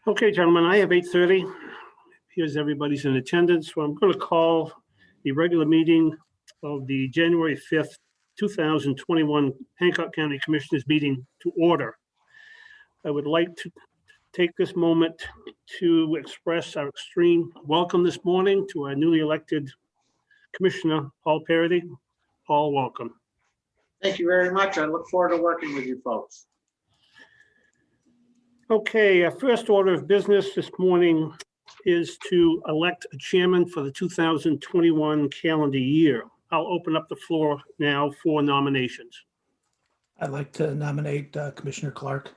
Okay, gentlemen, I have 8:30. Here's everybody's in attendance. So I'm going to call the regular meeting of the January 5th, 2021 Hancock County Commissioners meeting to order. I would like to take this moment to express our extreme welcome this morning to our newly elected Commissioner, Paul Parity. Paul, welcome. Thank you very much. I look forward to working with you folks. Okay, our first order of business this morning is to elect a chairman for the 2021 calendar year. I'll open up the floor now for nominations. I'd like to nominate Commissioner Clark.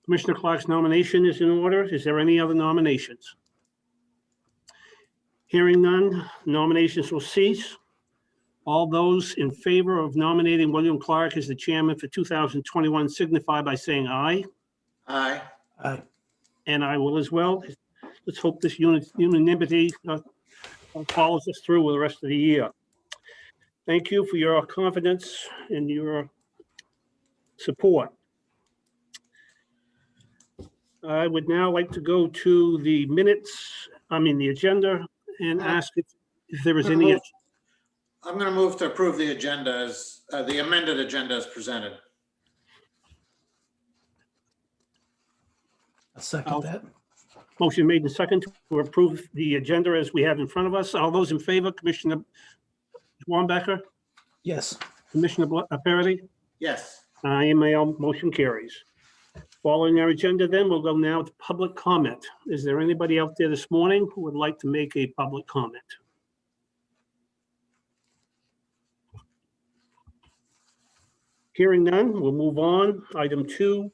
Commissioner Clark's nomination is in order. Is there any other nominations? Hearing none, nominations will cease. All those in favor of nominating William Clark as the chairman for 2021 signify by saying aye. Aye. Aye. And I will as well. Let's hope this unanimity follows us through with the rest of the year. Thank you for your confidence and your support. I would now like to go to the the agenda, and ask if there is any. I'm going to move to approve the agenda as the amended agenda as presented. I'll second that. Motion made and second to approve the agenda as we have in front of us. All those in favor, Commissioner Wambacher, Yes. Commissioner Parity? Yes. I am motion carries. Following our agenda then, we'll go now to public comment. Is there anybody out there this morning who would like to make a public comment? Hearing none, we'll move on. Item 2,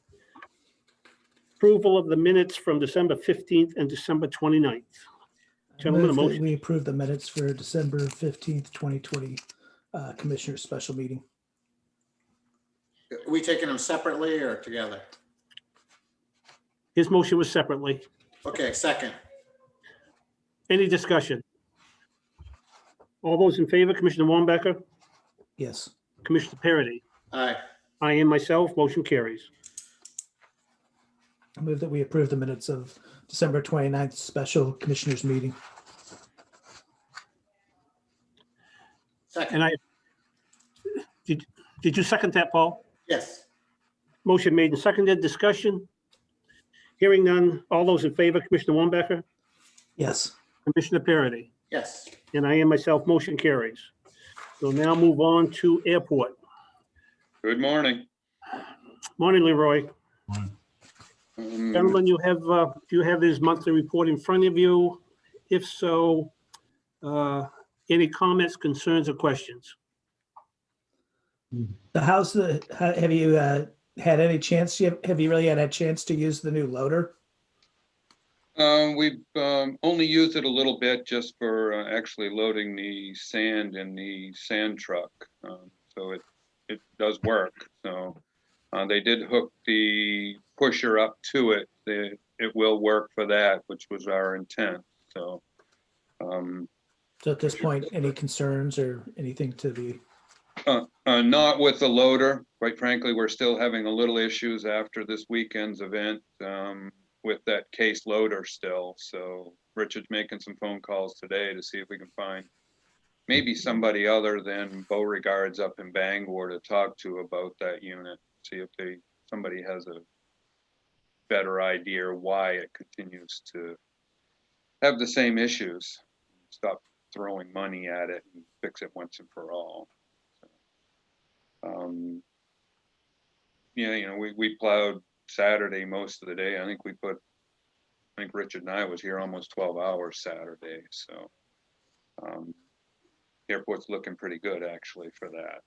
approval of the minutes from December 15th and December 29th. Gentlemen, a motion. We approve the minutes for December 15th, 2020 Commissioner's Special Meeting. Are we taking them separately or together? His motion was separately. Okay, second. Any discussion? All those in favor, Commissioner Wambacher, Yes. Commissioner Parity? Aye. I am myself, motion carries. I move that we approve the minutes of December 29th Special Commissioners Meeting. Second. And did you second that, Paul? Yes. Motion made and seconded. Discussion? Hearing none. All those in favor, Commissioner Wambacher, Yes. Commissioner Parity? Yes. And I am myself, motion carries. We'll now move on to airport. Good morning. Morning, Leroy. Gentlemen, you have his monthly report in front of you. If so, any comments, concerns, or questions? The house, have you had any chance? Have you really had a chance to use the new loader? We've only used it a little bit just for actually loading the sand in the sand truck. So it does work. So they did hook the pusher up to it. It will work for that, which was our intent. So, So at this point, any concerns or anything to be? not with the loader. Quite frankly, we're still having a little issues after this weekend's event with that case loader still. So Richard's making some phone calls today to see if we can find maybe somebody other than Beauregard's up in Bangor to talk to about that unit. See if somebody has a better idea why it continues to have the same issues. Stop throwing money at it and fix it once and for all. Yeah, we plowed Saturday most of the day. I think Richard and I was here almost 12 hours Saturday. So airport's looking pretty good actually for that.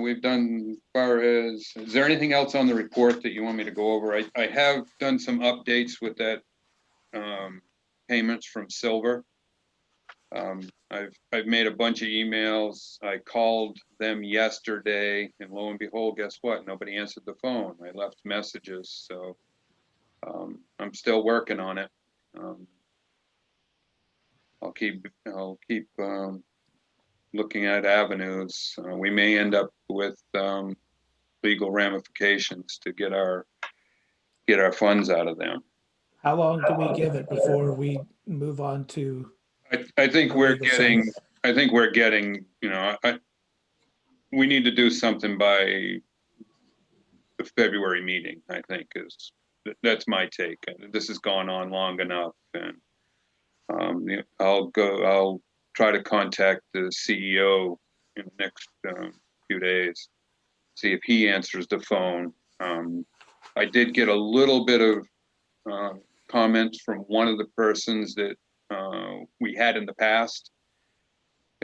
We've done as far as, is there anything else on the report that you want me to go over? I have done some updates with that payments from Silver. I've made a bunch of emails. I called them yesterday, and lo and behold, guess what? Nobody answered the phone. I left messages, so I'm still working on it. I'll keep looking at avenues. We may end up with legal ramifications to get our funds out of them. How long do we give it before we move on to? I think the we're legal getting, side? I think we're getting, you know, we need to do something by the February meeting, I think that's my take. This has gone on long enough, and I'll try to contact the CEO in the next few days, see if he answers the phone. I did get a little bit of comments from one of the persons that we had in the past.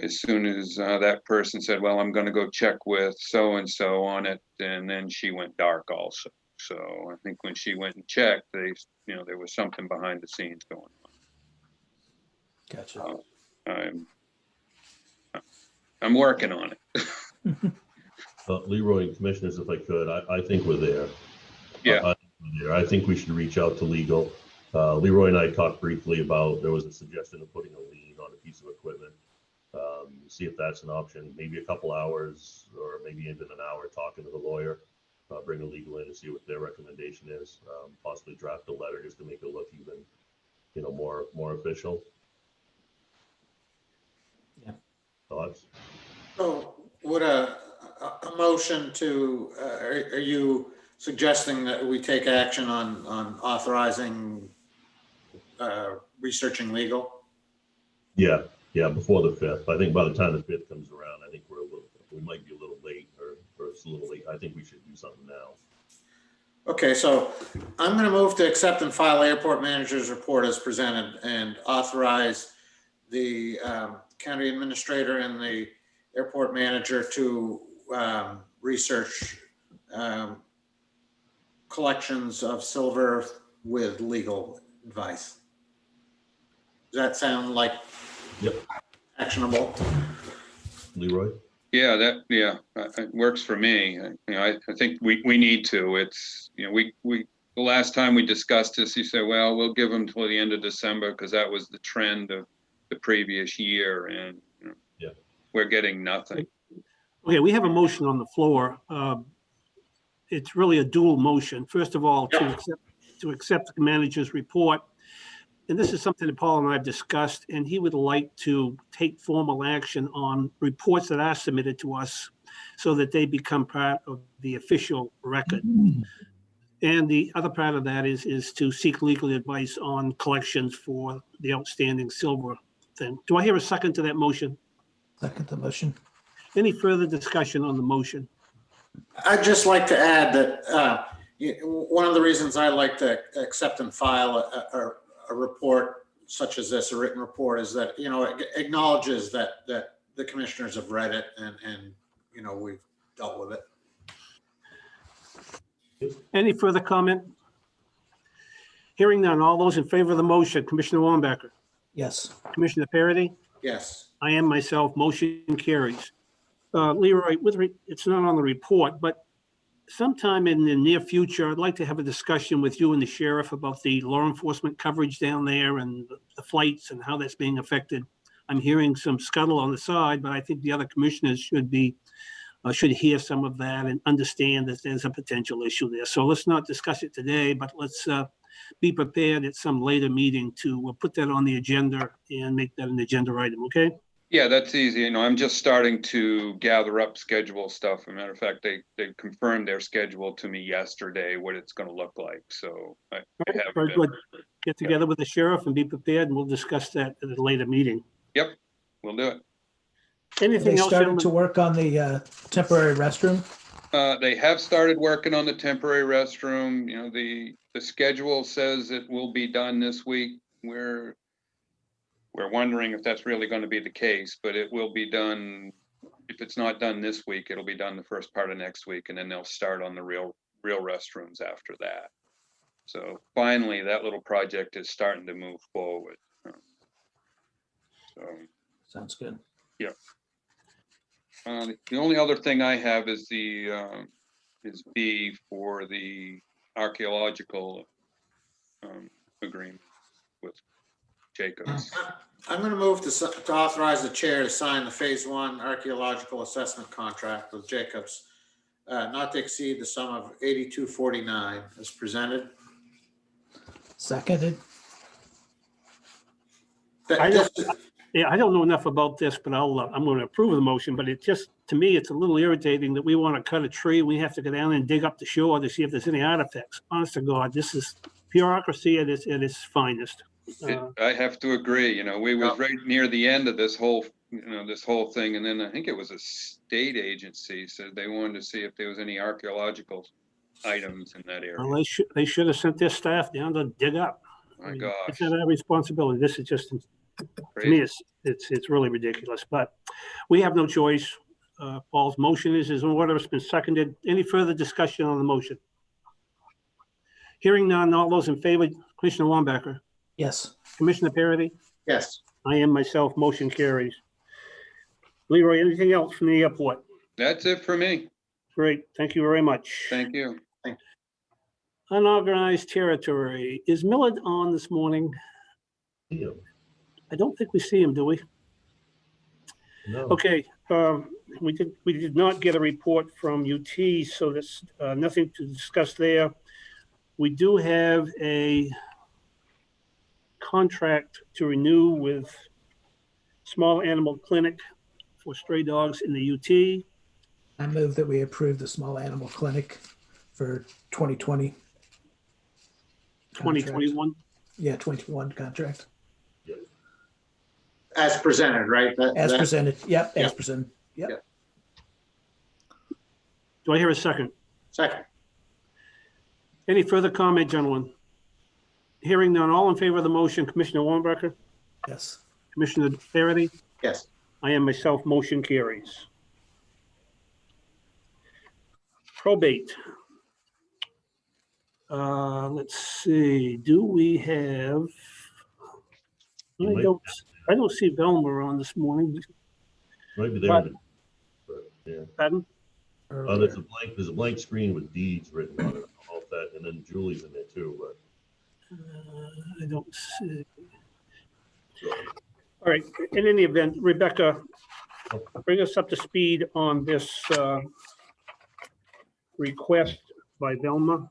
As soon as that person said, well, I'm going to go check with so-and-so on it, and then she went dark also. So I think when she went and checked, there was something behind the scenes going on. Gotcha. I'm working on it. Leroy, commissioners, if I could, I think we're there. Yeah. I think we should reach out to legal. Leroy and I talked briefly about, there was a suggestion of putting a lien on a piece of equipment. See if that's an option, maybe a couple hours or maybe even an hour talking to the lawyer, bring a legal in and see what their recommendation is, possibly draft a letter just to make it look even, more official. Yeah. Thoughts? So would a motion to, are you suggesting that we take action on authorizing researching legal? Yeah, before the 5th. I think by the time the 5th comes around, I think we might be a little late or it's a little late. I think we should do something now. Okay, so I'm going to move to accept and file airport manager's report as presented and authorize the county administrator and the airport manager to research collections of silver with legal advice. Does that sound like Yep. actionable? Leroy? Yeah, it works for me. I think we need to. It's, the last time we discussed this, you said, well, we'll give them till the end of December because that was the trend of the previous year, and Yeah. We're getting nothing. Okay, we have a motion on the floor. It's really a dual motion. First of all, to accept the manager's report. And this is something that Paul and I have discussed, and he would like to take formal action on reports that are submitted to us so that they become part of the official record. And the other part of that is to seek legal advice on collections for the outstanding silver thing. Do I hear a second to that motion? Second the motion. Any further discussion on the motion? I'd just like to add that one of the reasons I like to accept and file a report such as this, a written report, is that, it acknowledges that the commissioners have read it and we've dealt with it. Any further comment? Hearing none, all those in favor of the motion, Commissioner Wambacher, Yes. Commissioner Parity? Yes. I am myself, motion carries. Leroy, it's not on the report, but sometime in the near future, I'd like to have a discussion with you and the sheriff about the law enforcement coverage down there and the flights and how that's being affected. I'm hearing some scuttle on the side, but I think the other commissioners should hear some of that and understand that there's a potential issue there. So let's not discuss it today, but let's be prepared at some later meeting to put that on the agenda and make that an agenda item, okay? Yeah, that's easy. I'm just starting to gather up schedule stuff. As a matter of fact, they confirmed their schedule to me yesterday, what it's going to look like. So I have Very good. Get together with the sheriff and be prepared, and we'll discuss that at a later meeting. Yep, we'll do it. Anything They else? started gentlemen? to work on the temporary restroom. They have started working on the temporary restroom. The schedule says it will be done this week. We're wondering if that's really going to be the case, but it will be done. If it's not done this week, it'll be done the first part of next week, and then they'll start on the real restrooms after that. So finally, that little project is starting to move forward. Sounds good. Yeah. The only other thing I have is is B for the archaeological agreement with Jacobs. I'm going to move to authorize the chair to sign the Phase 1 archaeological assessment contract with Jacobs not to exceed the sum of $82.49 as presented. Seconded. I This don't- Yeah, I don't know enough about this, but I'm going to approve of the motion, but it just, to me, it's a little irritating that we want to cut a tree. We have to go down and dig up the shore to see if there's any artifacts. Honest to God, this is bureaucracy at its finest. I have to agree, we was right near the end of this whole, this whole thing. And then I think it was a state agency said they wanted to see if there was any archaeological items in that area. Well, they should have sent their staff down to dig up. I My mean, gosh. It's not our responsibility. This is just, to Crazy. me, it's really ridiculous, but we have no choice. Paul's motion is in order. It's been seconded. Any further discussion on the motion? Hearing none, all those in favor, Commissioner Wambacher, Yes. Commissioner Parity, Yes. I am myself, motion carries. Leroy, anything else from the airport? That's it for me. Great, thank you very much. Thank you. Unorganized territory. Is Millard on this morning? Yeah. I don't think we see him, do we? No. Okay, we did not get a report from UT, so there's nothing to discuss there. We do have a contract to renew with Small Animal Clinic for stray dogs in the UT. I move that we approve the small animal clinic for 2020. 2021. Yeah, 21 contract. As presented, right? As presented. Yep, as Yep. presented. Yep. Do I hear a second? Second. Any further comment, gentlemen? Hearing none, all in favor of the motion, Commissioner Wambacher, Yes. Commissioner Faraday, Yes. I am myself, motion carries. Probate. Let's see, do we have? You might- I don't see Velma on this morning. Might be there. But- But, yeah. Pardon? Oh, there's a blank screen with deeds written on it. I don't know if that, and then Julie's in there too, but. I don't see. All right, in any event, Rebecca, bring us up to speed on this request by Velma.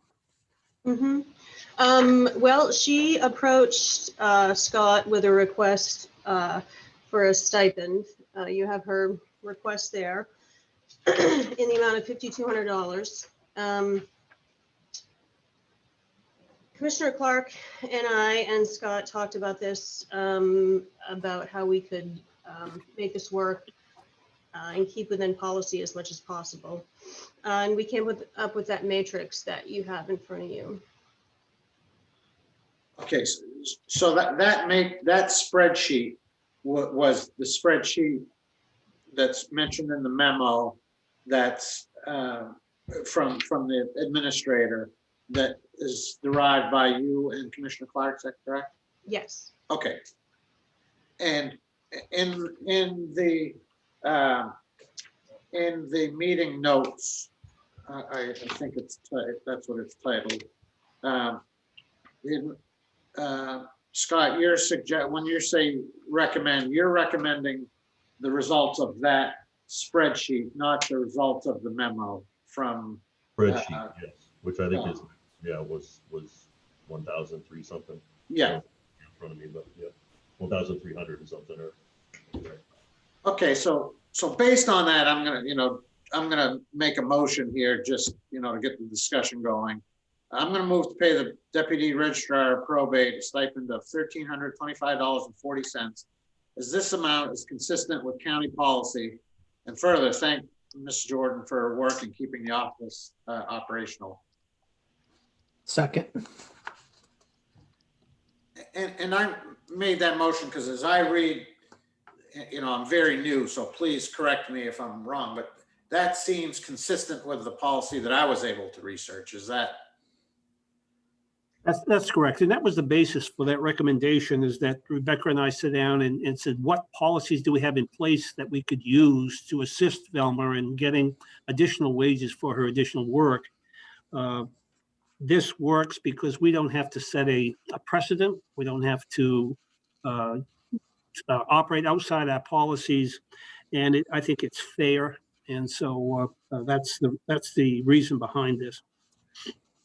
Well, she approached Scott with a request for a stipend. You have her request there in the amount of $5,200. Commissioner Clark and I and Scott talked about this, about how we could make this work and keep within policy as much as possible. And we came up with that matrix that you have in front of you. Okay, so that spreadsheet was the spreadsheet that's mentioned in the memo that's from the administrator that is derived by you and Commissioner Clark, is that correct? Yes. Okay. And in the meeting notes, I think that's what it's titled. Scott, when you say recommend, you're recommending the results of that spreadsheet, not the results of the memo from. Spreadsheet, yes, which I think is, was 1,003 something. Yeah. In front of me, but yeah, 1,300 or something, or. Okay, so based on that, I'm gonna make a motion here just, to get the discussion going. I'm gonna move to pay the Deputy Registrar of Probate a stipend of $1,325.40, as this amount is consistent with county policy. And further, thank Ms. Jordan for her work in keeping the office operational. Second. And I made that motion because as I read, I'm very new, so please correct me if I'm wrong, but that seems consistent with the policy that I was able to research. Is that? That's correct. And that was the basis for that recommendation, is that Rebecca and I sat down and said, what policies do we have in place that we could use to assist Velma in getting additional wages for her additional work? This works because we don't have to set a precedent. We don't have to operate outside our policies. And I think it's fair. And so that's the reason behind this.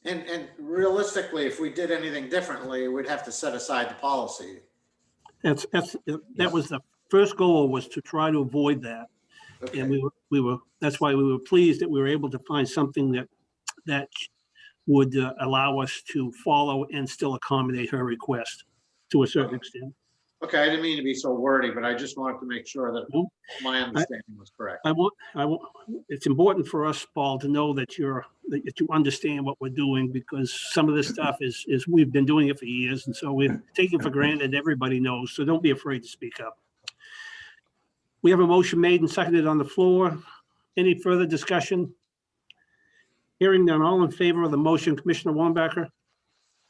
And realistically, if we did anything differently, we'd have to set aside the policy. That was the first goal, was to try to avoid that. Okay. And that's why we were pleased that we were able to find something that would allow us to follow and still accommodate her request to a certain extent. Okay, I didn't mean to be so wordy, but I just wanted to make sure that my understanding was correct. It's important for us, Paul, to know that you understand what we're doing, because some of this stuff is we've been doing it for years, and so we're taking for granted everybody knows, so don't be afraid to speak up. We have a motion made and seconded on the floor. Any further discussion? Hearing none, all in favor of the motion, Commissioner Wambacher,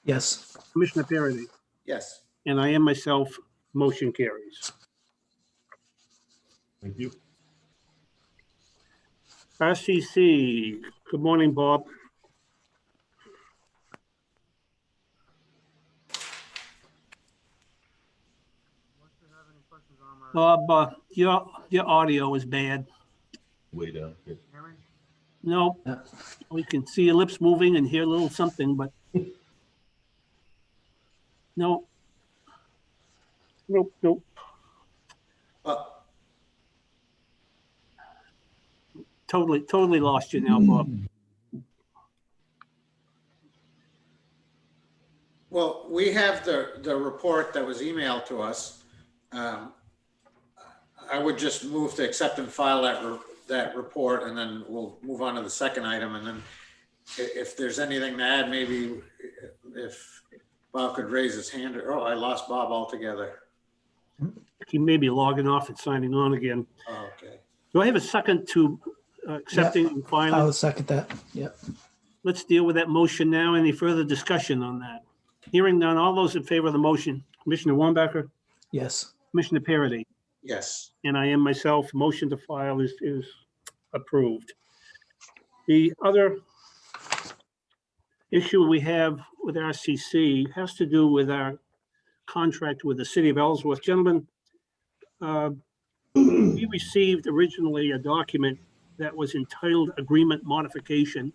Yes. Commissioner Parity, Yes. and I am myself, motion carries. Thank you. RCC, good morning, Bob. Bob, your audio is bad. Way down. Yeah. No, Yeah. we can see your lips moving and hear a little something, but no. Nope. Totally lost you now, Bob. Well, we have the report that was emailed to us. I would just move to accept and file that report, and then we'll move on to the second item. And then if there's anything to add, maybe if Bob could raise his hand. Oh, I lost Bob altogether. He may be logging off and signing on again. Oh, okay. Do I have a second to accepting and filing? I'll second that. Yep. Let's deal with that motion now. Any further discussion on that? Hearing none, all those in favor of the motion, Commissioner Wambacher, Yes. Commissioner Parity, Yes. and I am myself, motion to file is approved. The other issue we have with RCC has to do with our contract with the city of Ellsworth. Gentlemen, we received originally a document that was entitled Agreement Modification.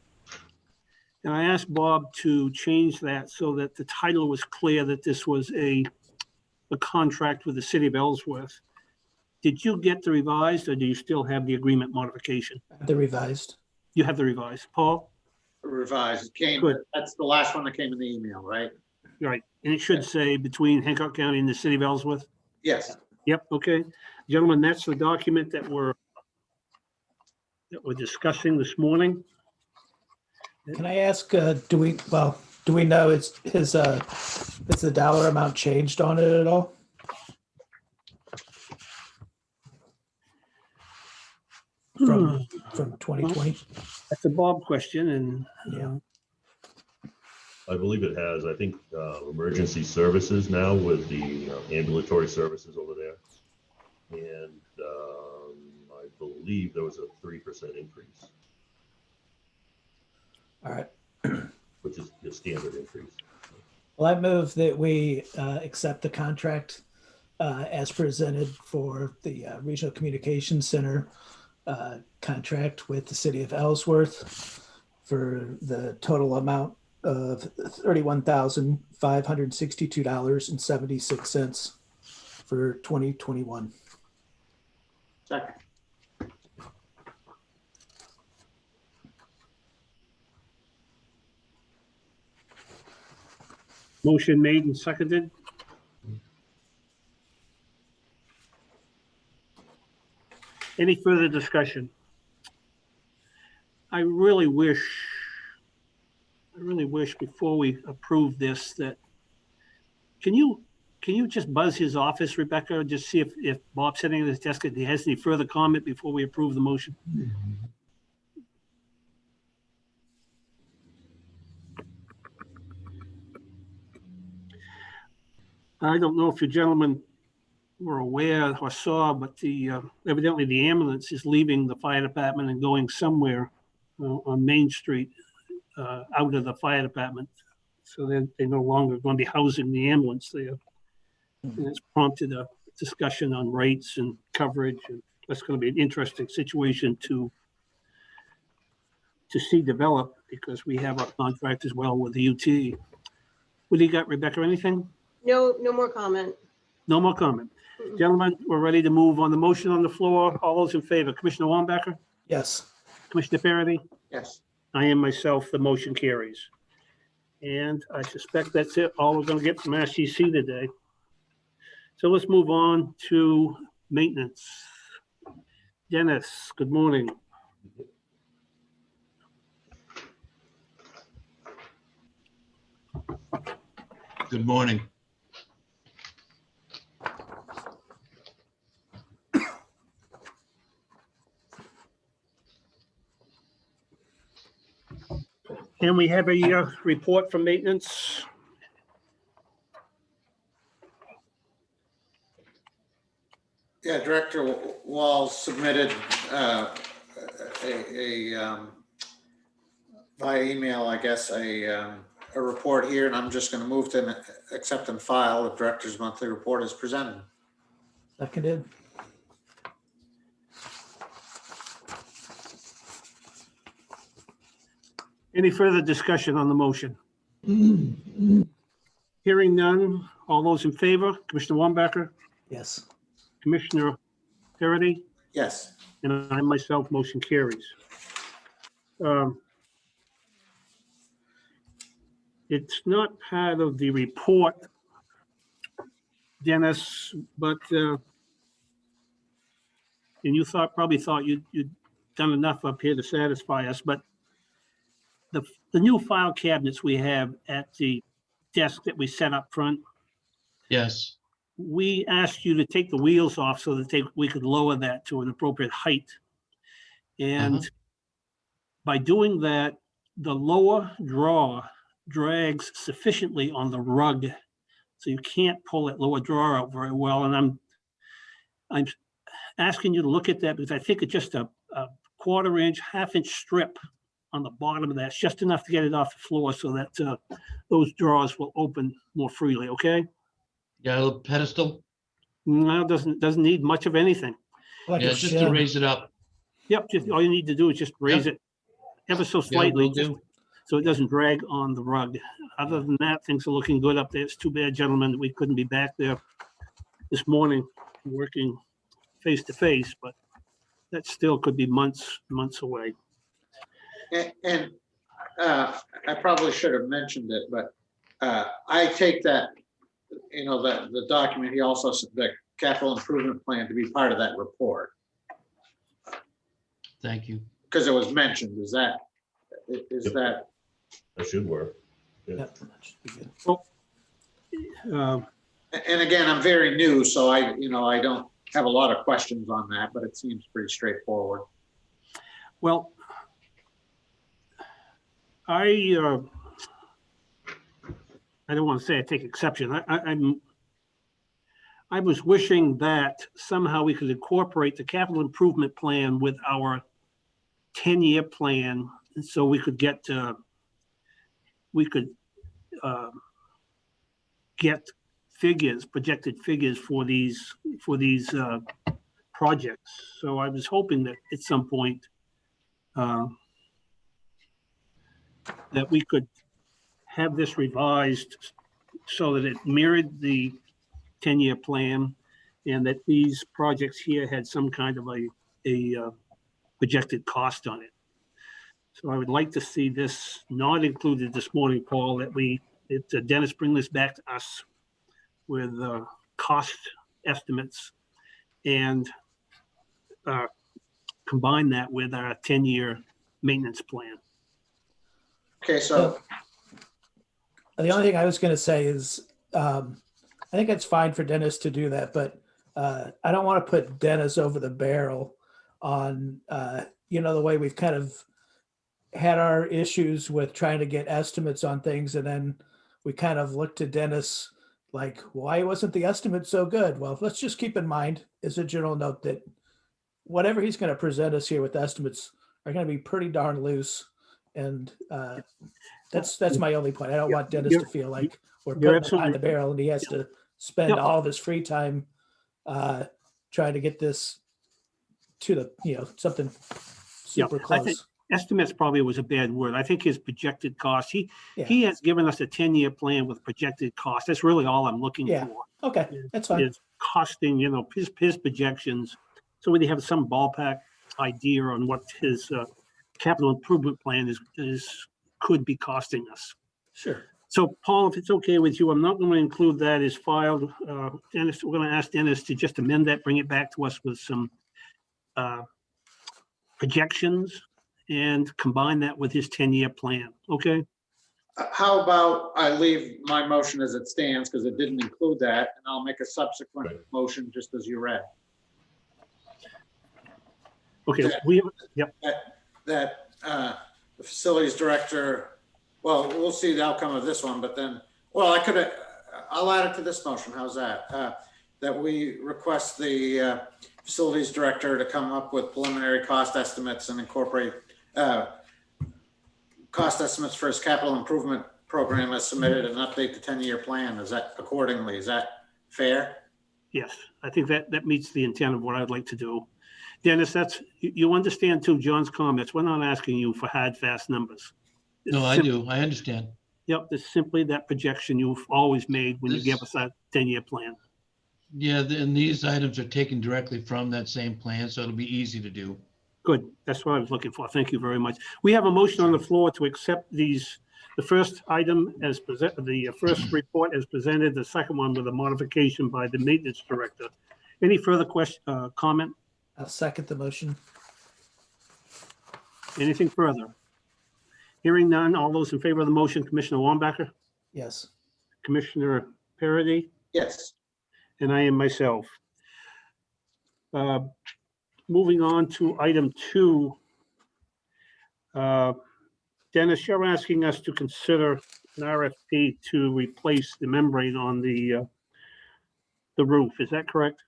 And I asked Bob to change that so that the title was clear that this was a contract with the city of Ellsworth. Did you get the revised, or do you still have the agreement modification? The revised. You have the revised. Paul? Revised. It came. Good. That's the last one that came in the email, right? Right. And it should say between Hancock County and the city of Ellsworth? Yes. Yep, okay. Gentlemen, that's the document that we're discussing this morning. Can I ask, do we know has the dollar amount changed on it at all? From 2020? That's a Bob question, and Yeah. I believe it has. I think emergency services now with the ambulatory services over there. And I believe there was a 3% increase, All right. which is the standard increase. Well, I move that we accept the contract as presented for the Regional Communications Center contract with the city of Ellsworth for the total amount of $31,562.76 for 2021. Second. motion made and seconded. Any further discussion? I really wish before we approve this that, can you just buzz his office, Rebecca, just see if Bob's sitting at his desk, if he has any further comment before we approve the motion? I don't know if you gentlemen were aware or saw, but evidently the ambulance is leaving the fire department and going somewhere on Main Street out of the fire department. So they're no longer going to be housing the ambulance there. And it's prompted a discussion on rates and coverage. And that's going to be an interesting situation to to see develop because we have a contract as well with the UT. What do you got, Rebecca? Anything? No, no more comment. No more comment. Mm-mm. Gentlemen, we're ready to move on the motion on the floor. All those in favor, Commissioner Wambacher, Yes. Commissioner Parity? Yes. I am myself, the motion carries. And I suspect that's it, all we're gonna get from RCC today. So let's move on to maintenance. Dennis, good morning. Good morning. Can we have a report from maintenance? Yeah, Director Walls submitted via email, I guess, a report here, and I'm just going to move to accept and file the Director's monthly report as presented. Seconded. Any further discussion on the motion? Hearing none, all those in favor, Commissioner Wambacher, Yes. Commissioner Parity, Yes. and I myself, motion carries. It's not part of the report, Dennis, but, and you probably thought you'd done enough up here to satisfy us, but the new file cabinets we have at the desk that we set up front, Yes. we asked you to take the wheels off so that we could lower that to an appropriate height. And by doing that, the lower drawer drags sufficiently on the rug, so you can't pull that lower drawer out very well. And I'm asking you to look at that because I think it's just a quarter-inch, half-inch strip on the bottom of that. It's just enough to get it off the floor so that those drawers will open more freely. Okay? Yeah, a little pedestal. No, doesn't need much of anything. Like Yeah, a just to shim. raise it up. Yep, just all you need to do is just raise it ever so Yeah, slightly, will do. so it doesn't drag on the rug. Other than that, things are looking good up there. It's too bad, gentlemen, that we couldn't be back there this morning working face to face, but that still could be months away. And I probably should have mentioned it, but I take that, the document, he also said the capital improvement plan to be part of that report, Thank you. because it was mentioned. Is that That should work. Yep, that should be good. and again, I'm very new, so I don't have a lot of questions on that, but it seems pretty straightforward. Well, I don't want to say I take exception. I was wishing that somehow we could incorporate the capital improvement plan with our 10-year plan, and so we could get projected figures for these projects. So I was hoping that at some point that we could have this revised so that it mirrored the 10-year plan and that these projects here had some kind of a projected cost on it. So I would like to see this not included this morning, Paul, that Dennis bring this back to us with cost estimates and combine that with our 10-year maintenance plan. Okay, so The only thing I was going to say is, I think it's fine for Dennis to do that, but I don't want to put Dennis over the barrel on, the way we've kind of had our issues with trying to get estimates on things. And then we kind of looked to Dennis like, why wasn't the estimate so good? Well, let's just keep in mind as a general note that whatever he's going to present us here with estimates are going to be pretty darn loose. And that's my only point. I don't want Dennis to feel like we're putting him behind the barrel and he has to spend all of his free time trying to get this to the, something super close. estimates probably was a bad word. I think his projected cost, he Yeah. has given us a 10-year plan with projected cost. That's really all I'm looking Yeah. for. Okay, that's fine. Is costing, his projections. So we have some ballpark idea on what his capital improvement plan could be costing us. Sure. So Paul, if it's okay with you, I'm not going to include that as filed. Dennis, we're going to ask Dennis to just amend that, bring it back to us with some projections and combine that with his 10-year plan. Okay? How about I leave my motion as it stands because it didn't include that, and I'll make a subsequent motion just as you read. Okay, That the facilities director, well, we'll see the outcome of this one, but then, well, I'll add it to this motion. How's that? That we request the facilities director to come up with preliminary cost estimates and incorporate cost estimates for his capital improvement program as submitted and update the 10-year plan. Is that accordingly? Is that fair? Yes, I think that meets the intent of what I'd like to do. Dennis, you understand too, John's comments. We're not asking you for hard, fast numbers. No, I do. I understand. Yep, it's simply that projection you've always made when you give us that 10-year plan. Yeah, and these items are taken directly from that same plan, so it'll be easy to do. Good, that's what I was looking for. Thank you very much. We have a motion on the floor to accept the first item as presented, the first report as presented, the second one with a modification by the maintenance director. Any further comment? I'll second the motion. Anything further? Hearing none, all those in favor of the motion, Commissioner Wambacher, Yes. Commissioner Parity, Yes. and I am myself. Moving on to item 2. Dennis, you're asking us to consider an RFP to replace the membrane on the roof. Is that correct?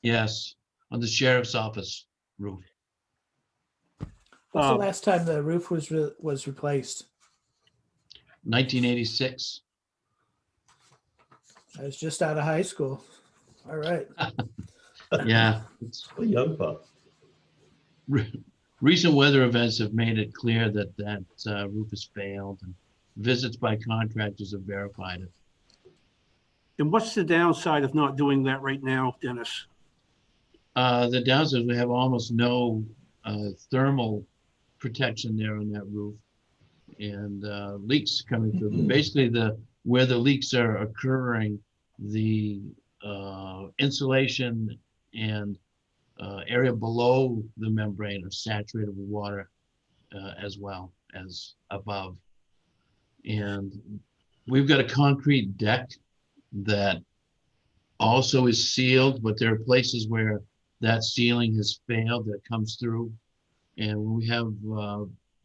Yes, on the sheriff's office roof. What's the last time the roof was replaced? 1986. I was just out of high school. All right. Yeah. It's, A young pup. recent weather events have made it clear that roof has failed, and visits by contractors have verified it. And what's the downside of not doing that right now, Dennis? The downside is we have almost no thermal protection there on that roof, and leaks coming through. Basically, where the leaks are occurring, the insulation and area below the membrane are saturated with water as well as above. And we've got a concrete deck that also is sealed, but there are places where that sealing has failed that comes through. And when we have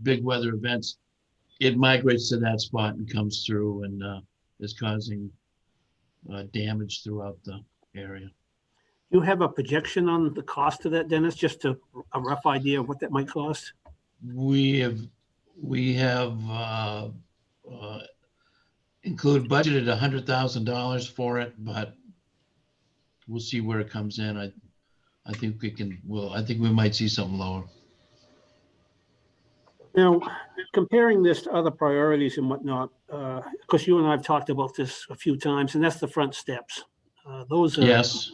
big weather events, it migrates to that spot and comes through and is causing damage throughout the area. You have a projection on the cost of that, Dennis, just a rough idea of what that might cost? We have budgeted $100,000 for it, but we'll see where it comes in. I think we might see something lower. Now, comparing this to other priorities and whatnot, because you and I have talked about this a few times, and that's the front steps. Those are, Yes.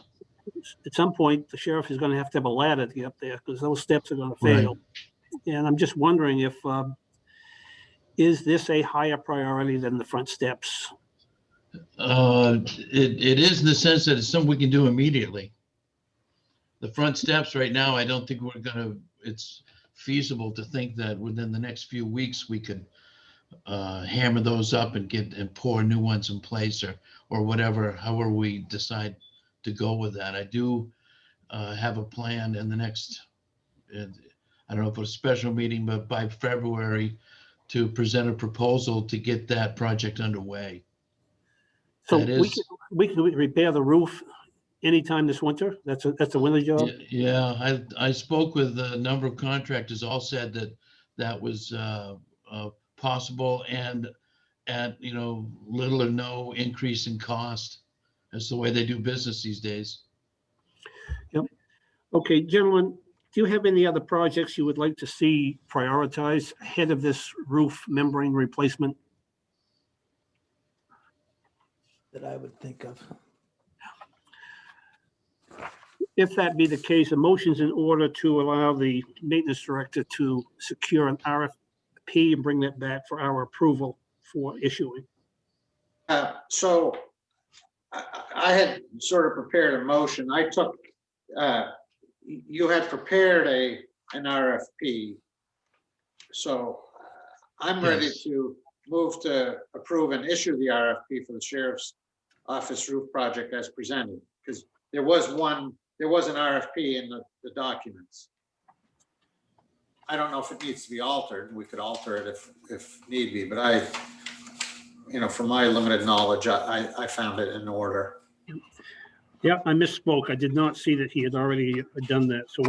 at some point, the sheriff is going to have a ladder to get up there because those steps are going to fail. Right. And I'm just wondering if, is this a higher priority than the front steps? It is in the sense that it's something we can do immediately. The front steps right now, I don't think it's feasible to think that within the next few weeks we could hammer those up and pour new ones in place or whatever, however we decide to go with that. I do have a plan in the next, I don't know if it's a special meeting, but by February to present a proposal to get that project underway. So we can repair the roof anytime this winter? That's a winter job? Yeah, I spoke with a number of contractors, all said that was possible and at little or no increase in cost. That's the way they do business these days. Yep. Okay, gentlemen, Do you have any other projects you would like to see prioritized ahead of this roof membrane replacement? That I would think of. If that be the case, a motion's in order to allow the maintenance director to secure an RFP and bring that back for our approval for issuing. So I had sort of prepared a motion. I took, you had prepared an RFP. So I'm ready Yes. to move to approve and issue the RFP for the sheriff's office roof project as presented, because there was an RFP in the documents. I don't know if it needs to be altered. We could alter it if need be, but from my limited knowledge, I found it in order. Yeah, I misspoke. I did not see that he had already done that. So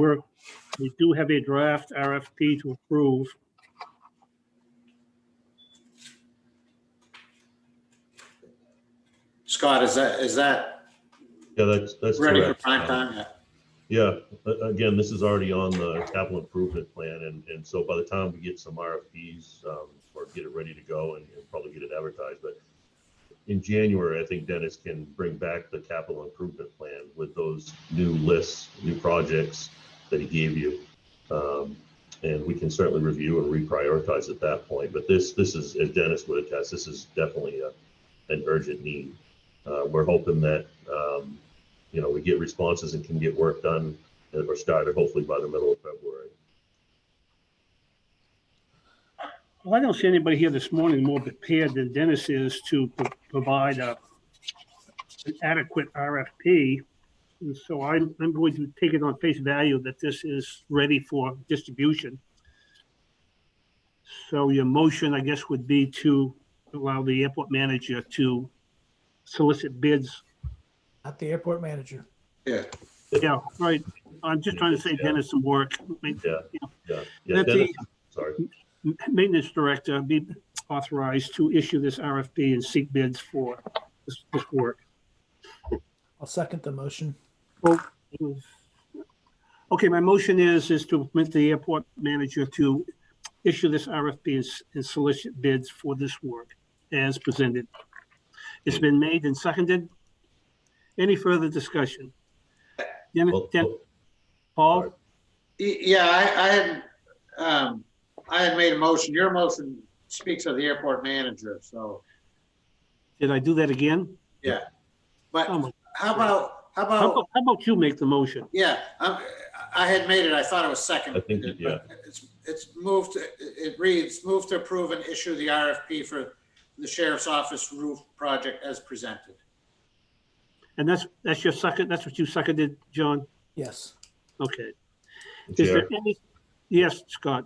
we do have a draft RFP to approve. Scott, is that Yeah, that's ready for correct. prime time? Yeah, again, this is already on the capital improvement plan, and so by the time we get some RFPs, or get it ready to go and probably get it advertised, but in January, I think Dennis can bring back the capital improvement plan with those new lists, new projects that he gave you. And we can certainly review and reprioritize at that point, but this is, as Dennis would attest, this is definitely an urgent need. We're hoping that, we get responses and can get work done or started hopefully by the middle of February. Well, I don't see anybody here this morning more prepared than Dennis is to provide an adequate RFP. And so I'm going to take it on face value that this is ready for distribution. So your motion, I guess, would be to allow the airport manager to solicit bids. Not the airport manager. Yeah. Yeah, right. I'm just trying to save Dennis some work. Yeah, That Dennis, the sorry. maintenance director be authorized to issue this RFP and seek bids for this work. I'll second the motion. Okay, my motion is to permit the airport manager to issue this RFP and solicit bids for this work as presented. It's been made and seconded. Any further discussion? Paul? Yeah, I had made a motion. Your motion speaks of the airport manager, so. Did I do that again? Yeah, but Oh, how about, How about you make the motion? yeah, I had made it. I thought it was second. I think, yeah. It's moved, it reads, move to approve and issue the RFP for the sheriff's office roof project as presented. And that's your second, that's what you seconded, John? Yes. Okay. Is Chair, there any, yes, Scott?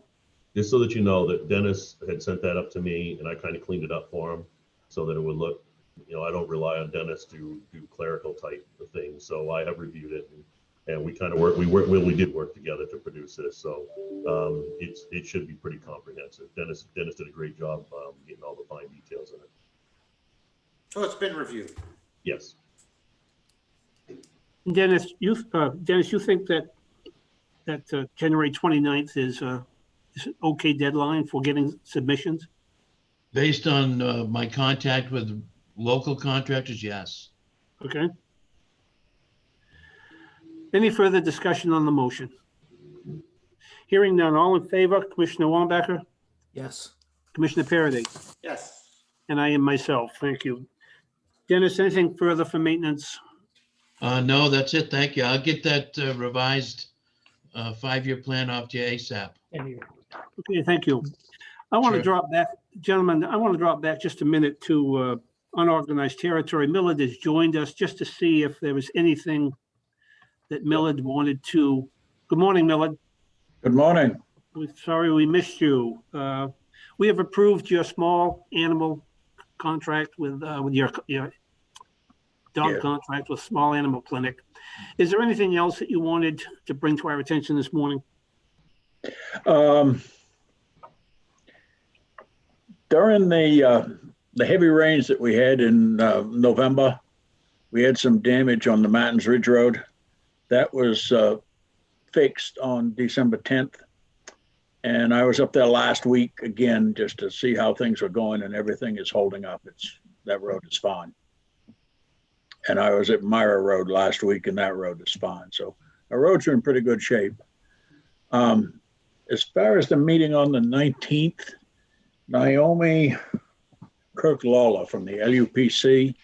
just so that you know that Dennis had sent that up to me and I kind of cleaned it up for him so that it would look, I don't rely on Dennis to do clerical type of things. So I have reviewed it and we kind of we did work together to produce this. So it should be pretty comprehensive. Dennis did a great job getting all the fine details in it. So it's been reviewed. Yes. Dennis, you think that January 29th is an okay deadline for getting submissions? Based on my contact with local contractors, yes. Okay. Any further discussion on the motion? Hearing none, all in favor, Commissioner Wambacher, Yes. Commissioner Parity, Yes. and I am myself. Thank you. Dennis, anything further for maintenance? No, that's it. Thank you. I'll get that revised 5-year plan off to you ASAP. Okay, thank you. I want to Sure. drop back, gentlemen, I want to drop back just a minute to unorganized territory. Millard has joined us just to see if there was anything that Millard wanted to. Good morning, Millard. Good morning. We're sorry we missed you. We have approved your small animal contract with your dog Yeah. contract with Small Animal Clinic. Is there anything else that you wanted to bring to our attention this morning? During the heavy rains that we had in November, we had some damage on the Martins Ridge Road. That was fixed on December 10th. And I was up there last week again, just to see how things were going, and everything is holding up. That road is fine. And I was at Myra Road last week, and that road is fine. So our roads are in pretty good shape. As far as the meeting on the 19th, Naomi Kirk-Lawler from the LUPC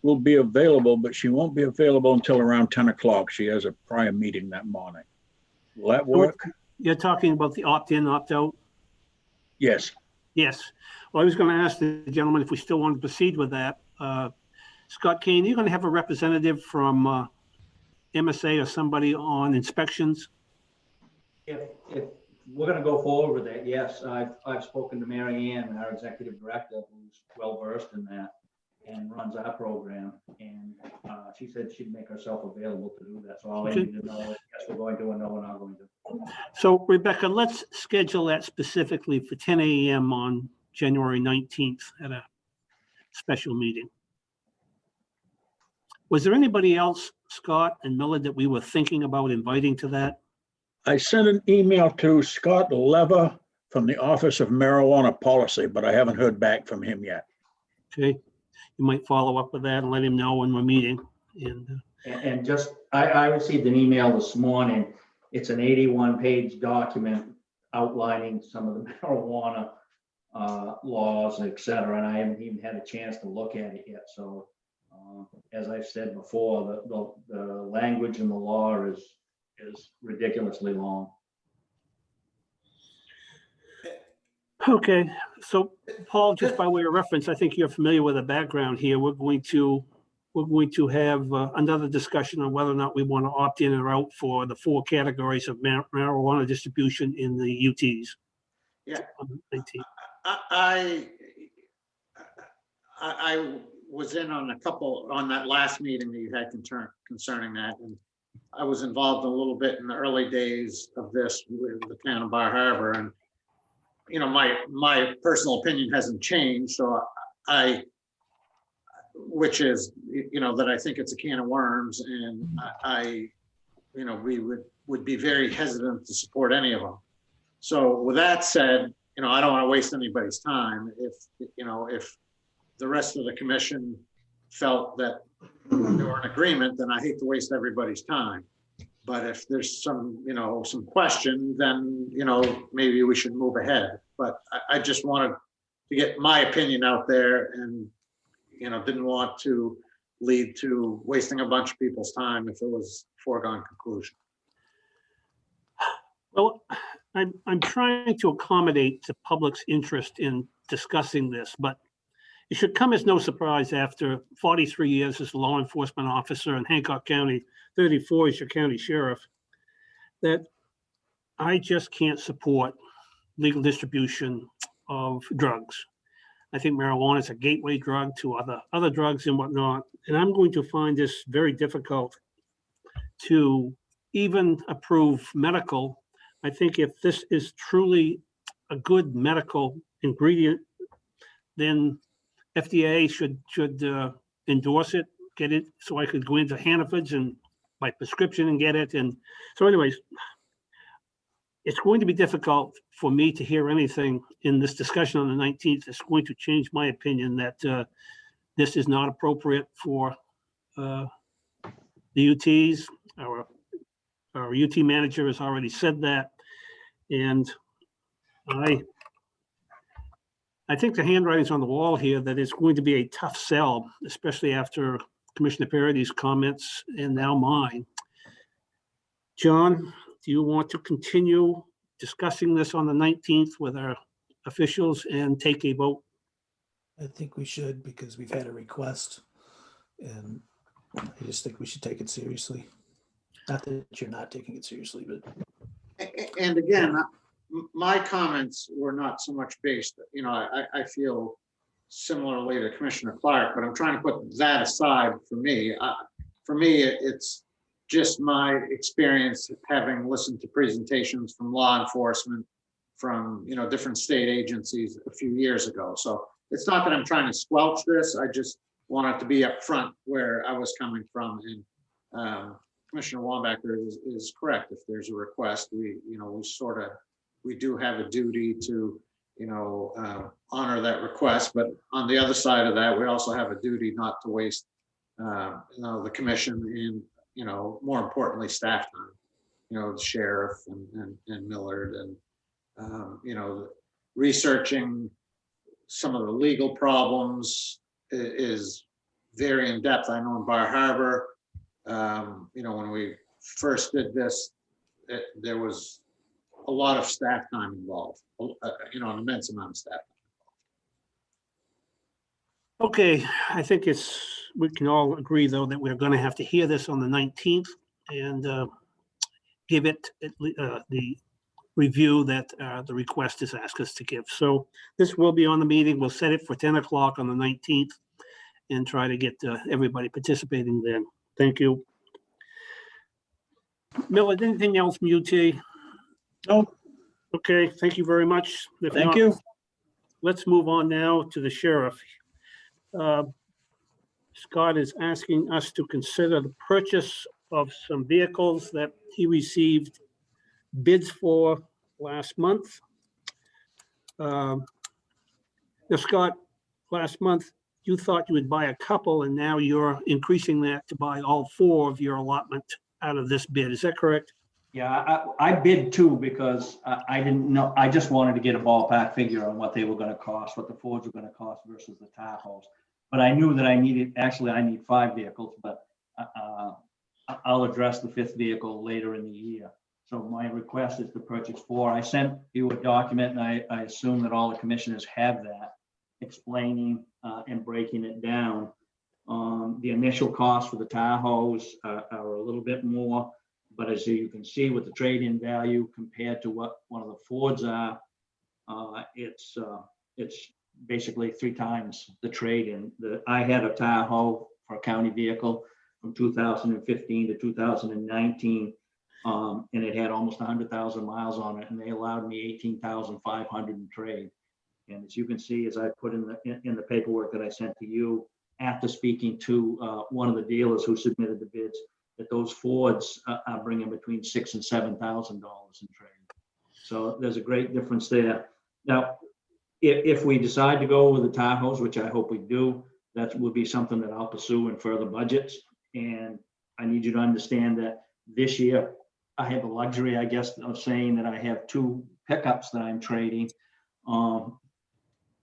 will be available, but she won't be available until around 10 o'clock. She has a prior meeting that morning. Will that work? You're talking about the opt-in, opt-out? Yes. Yes. Well, I was going to ask the gentleman if we still want to proceed with that. Scott Kane, are you going to have a representative from MSA or somebody on inspections? If we're gonna go forward with that, yes, I've spoken to Mary Ann, our executive director, who's well versed in that and runs our program. And she said she'd make herself available to do that. So I'll let you know, yes, we're going to, and no, we're not going to. So Rebecca, let's schedule that specifically for 10 a.m. on January 19th at a special meeting. Was there anybody else, Scott and Millard, that we were thinking about inviting to that? I sent an email to Scott Lever from the Office of Marijuana Policy, but I haven't heard back from him yet. Okay, you might follow up with that and let him know when we're meeting. And just, I received an email this morning. It's an 81-page document outlining some of the marijuana laws, et cetera, and I haven't even had a chance to look at it yet. So as I've said before, the language in the law is ridiculously long. Okay, so Paul, just by way of reference, I think you're familiar with the background here. We're going to have another discussion on whether or not we want to opt in or out for the 4 categories of marijuana distribution in the UTs. Yeah. On the 19th. I was in on a couple on that last meeting that you had concerning that, and I was involved a little bit in the early days of this with the town of Bar Harbor, and you know, my personal opinion hasn't changed. So which is, you know, that I think it's a can of worms, and you know, we would be very hesitant to support any of them. So with that said, you know, I don't want to waste anybody's time. If the rest of the commission felt that they were in agreement, then I hate to waste everybody's time. But if there's some question, then, you know, maybe we should move ahead. But I just wanted to get my opinion out there, and, you know, didn't want to lead to wasting a bunch of people's time if it was a foregone conclusion. Well, I'm trying to accommodate the public's interest in discussing this, but it should come as no surprise after 43 years as a law enforcement officer in Hancock County, 34 as your county sheriff, that I just can't support legal distribution of drugs. I think marijuana is a gateway drug to other drugs and whatnot, and I'm going to find this very difficult to even approve medical. I think if this is truly a good medical ingredient, then FDA should endorse it, get it, so I could go into Hannaford's and by prescription and get it. And so anyways, it's going to be difficult for me to hear anything in this discussion on the 19th. It's going to change my opinion that this is not appropriate for the UTs. Our UT manager has already said that. And I think the handwriting's on the wall here that it's going to be a tough sell, especially after Commissioner Parody's comments and now mine. John, do you want to continue discussing this on the 19th with our officials and take a vote? I think we should, because we've had a request, and I just think we should take it seriously. Not that you're not taking it seriously, but. And again, my comments were not so much based, you know, I feel similarly to Commissioner Clark, but I'm trying to put that aside for me. For me, it's just my experience having listened to presentations from law enforcement, from, you know, different state agencies a few years ago. So it's not that I'm trying to squelch this. I just want it to be up front where I was coming from. And Commissioner Wambacher is correct. If there's a request, we do have a duty to, honor that request. But on the other side of that, we also have a duty not to waste, the commission and, more importantly, staff time. The sheriff and Millard and, researching some of the legal problems is very in depth. I know in Bar Harbor, when we first did this, there was a lot of staff time involved, an immense amount of staff. Okay, I think we can all agree, though, that we're going to have to hear this on the 19th and give it the review that the request is asked us to give. So this will be on the meeting. We'll set it for 10 o'clock on the 19th and try to get everybody participating then. Thank you. Millard, anything else from UT? No, Okay, thank you very much. If thank not, you. let's move on now to the sheriff. Scott is asking us to consider the purchase of some vehicles that he received bids for last month. Now, Scott, last month, you thought you would buy a couple, and now you're increasing that to buy all 4 of your allotment out of this bid. Is that correct? Yeah, I bid 2 because I didn't know, I just wanted to get a ballpark figure on what they were gonna cost, what the Fords were gonna cost versus the Tahoes. But I knew that I need 5 vehicles, but I'll address the 5th vehicle later in the year. So my request is to purchase 4. I sent you a document, and I assume that all the commissioners have that, explaining and breaking it down. The initial cost for the Tahoes are a little bit more, but as you can see with the trade-in value compared to what one of the Fords are, it's basically 3 times the trade-in. I had a Tahoe for a county vehicle from 2015 to 2019. And it had almost 100,000 miles on it, and they allowed me 18,500 in trade. And as you can see, as I put in the paperwork that I sent to you, after speaking to one of the dealers who submitted the bids, that those Fords are bringing between $6,000 and $7,000 in trade. So there's a great difference there. Now, if we decide to go with the Tahoes, which I hope we do, that will be something that I'll pursue in further budgets. And I need you to understand that this year, I have the luxury, I guess, of saying that I have 2 pickups that I'm trading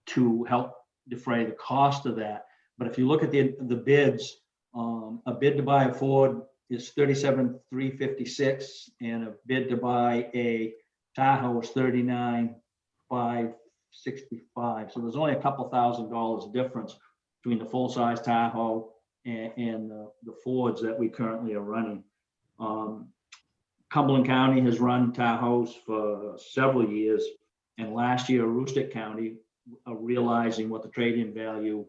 to help defray the cost of that. But if you look at the bids, a bid to buy a Ford is $37,356, and a bid to buy a Tahoe is $39,565. So there's only a couple $1,000 difference between the full-size Tahoe and the Fords that we currently are running. Cumberland County has run Tahoes for several years, and last year Aroostook County, realizing what the trade-in value,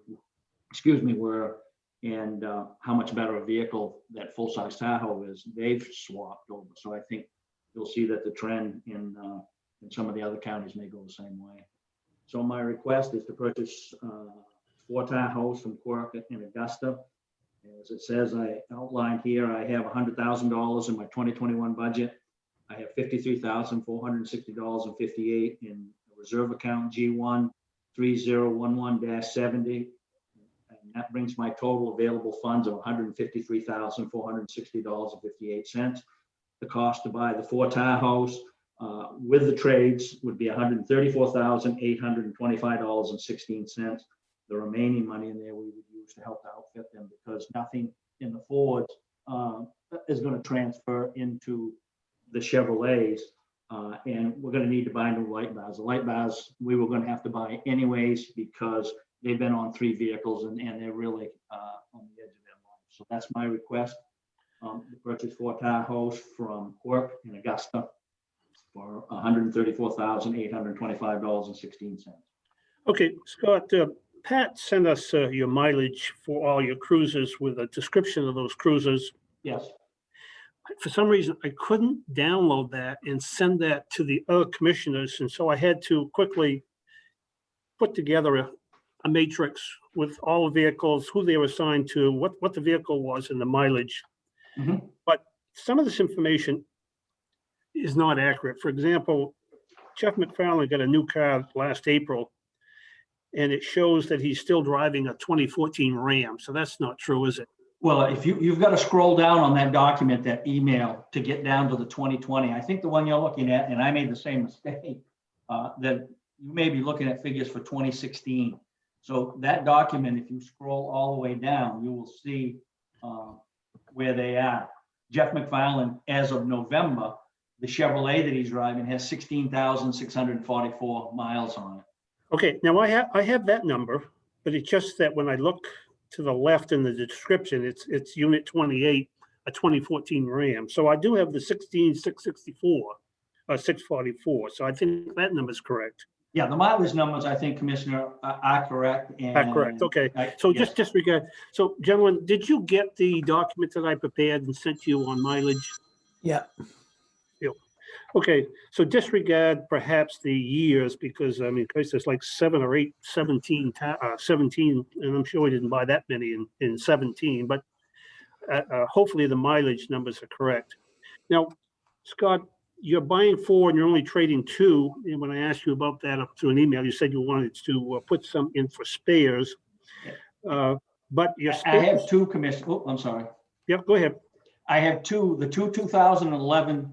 were, and how much better a vehicle that full-size Tahoe is, they've swapped over. So I think you'll see that the trend in some of the other counties may go the same way. So my request is to purchase 4 Tahoes from Quirk and Augusta. As it says, I outlined here, I have $100,000 in my 2021 budget. I have $53,460.58 in the reserve account G1 3011-70. And that brings my total available funds of $153,460.58. The cost to buy the 4 Tahoes with the trades would be $134,825.16. The remaining money in there we would use to help to outfit them, because nothing in the Fords is going to transfer into the Chevrolets, and we're going to need to buy new light bars. The light bars we were going to have to buy anyways, because they've been on 3 vehicles and they're really on the edge of their life. So that's my request, to purchase 4 Tahoes from Quirk and Augusta for $134,825.16. Okay, Scott, Pat sent us your mileage for all your cruisers with a description of those cruisers. Yes. For some reason, I couldn't download that and send that to the other commissioners. And so I had to quickly put together a matrix with all the vehicles, who they were assigned to, what the vehicle was, and the mileage. Mm-hmm. But some of this information is not accurate. For example, Jeff McFarland got a new car last April, and it shows that he's still driving a 2014 Ram. So that's not true, is it? Well, if you've got to scroll down on that document, that email, to get down to the 2020. I think the one you're looking at, and I made the same mistake, that you may be looking at figures for 2016. So that document, if you scroll all the way down, you will see where they are. Jeff McFarland, as of November, the Chevrolet that he's driving has 16,644 miles on it. Okay, now I have that number, but it's just that when I look to the left in the description, it's unit 28, a 2014 Ram. So I do have the 16,664 or 644. So I think that number is correct. Yeah, the mileage numbers, I think, Commissioner, are correct. And Correct. Okay. So yes. just disregard. So, gentlemen, did you get the document that I prepared and sent to you on mileage? Yeah. Okay, so disregard perhaps the years, because I mean, there's like 7 or 8, 17, and I'm sure we didn't buy that many in 17, but hopefully the mileage numbers are correct. Now, Scott, you're buying 4 and you're only trading 2. And when I asked you about that up through an email, you said you wanted to put some in for spares. But your I spares, have 2, Commissioner. Oh, I'm sorry. yeah, go ahead. I have 2, the 2011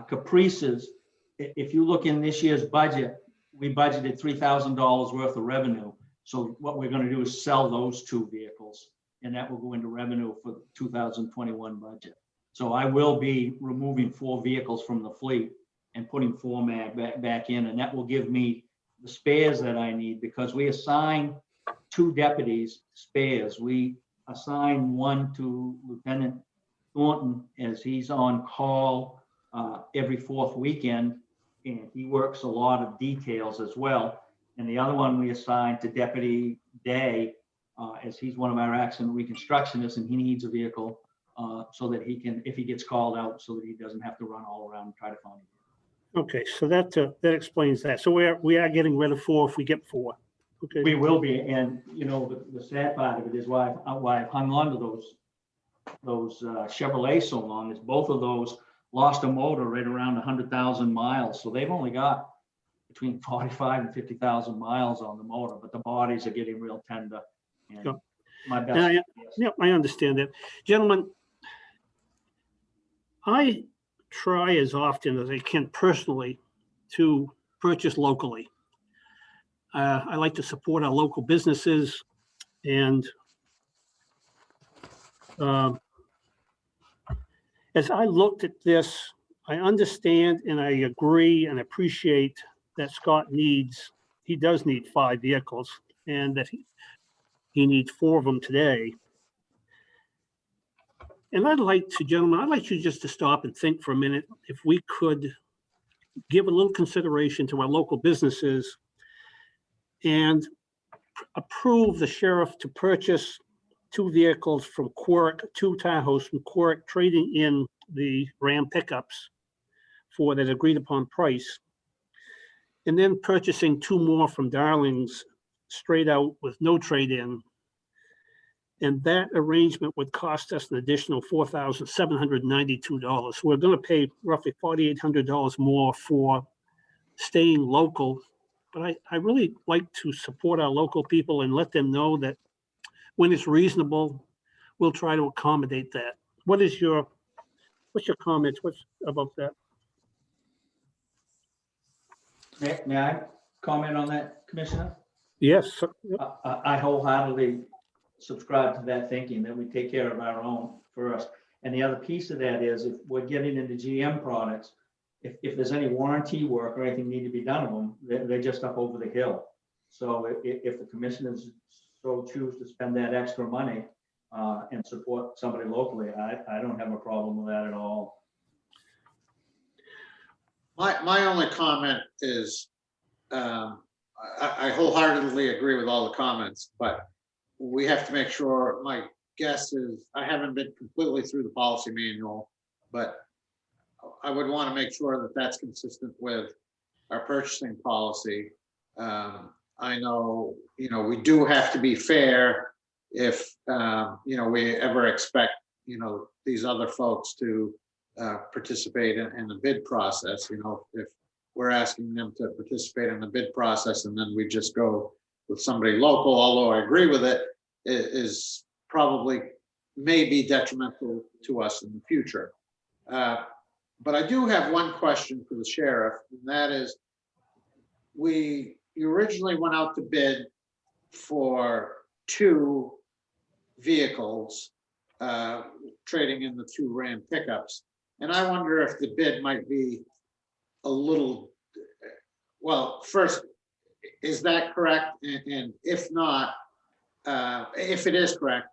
Caprices. If you look in this year's budget, we budgeted $3,000 worth of revenue. So what we're going to do is sell those 2 vehicles, and that will go into revenue for the 2021 budget. So I will be removing 4 vehicles from the fleet and putting 4 back in, and that will give me the spares that I need, because we assign 2 deputies spares. We assign one to Lieutenant Thornton, as he's on call every 4th weekend, and he works a lot of details as well. And the other one we assigned to Deputy Day, as he's one of our accident reconstructionists, and he needs a vehicle so that he can, if he gets called out, so that he doesn't have to run all around and try to find it. Okay, so that explains that. So we are getting rid of 4 if we get 4. Okay. We will be, and you know, the sad part of it is why I've hung on to those Chevrolet so long, is both of those lost a motor right around 100,000 miles. So they've only got between 45 and 50,000 miles on the motor, but the bodies are getting real tender. And Yep. my best. Yeah, I understand that. Gentlemen, I try as often as I can personally to purchase locally. I like to support our local businesses, and as I looked at this, I understand and I agree and appreciate that Scott he does need 5 vehicles, and that he needs 4 of them today. And I'd like to, gentlemen, I'd like you just to stop and think for a minute if we could give a little consideration to our local businesses and approve the sheriff to purchase 2 vehicles from Quirk, 2 Tahoes from Quirk, trading in the Ram pickups for that agreed upon price, and then purchasing 2 more from Darling's straight out with no trade-in. And that arrangement would cost us an additional $4,792. We're going to pay roughly $4,800 more for staying local. But I really like to support our local people and let them know that when it's reasonable, we'll try to accommodate that. What's your comments? What's about that? May I comment on that, Commissioner? Yes. I wholeheartedly subscribe to that thinking, that we take care of our own first. And the other piece of that is, if we're getting into GM products, if there's any warranty work or anything need to be done to them, they're just up over the hill. So if the commissioners so choose to spend that extra money and support somebody locally, I don't have a problem with that at all. My only comment is, I wholeheartedly agree with all the comments, but we have to make sure, my guess is, I haven't been completely through the policy manual, but I would want to make sure that that's consistent with our purchasing policy. I know, we do have to be fair if, we ever expect, these other folks to participate in the bid process. You know, if we're asking them to participate in the bid process and then we just go with somebody local, although I agree with it, is probably may be detrimental to us in the future. But I do have one question for the sheriff, and that is, you originally went out to bid for 2 vehicles, trading in the 2 Ram pickups. And I wonder if the bid might be a little, well, first, is that correct? And if not, if it is correct,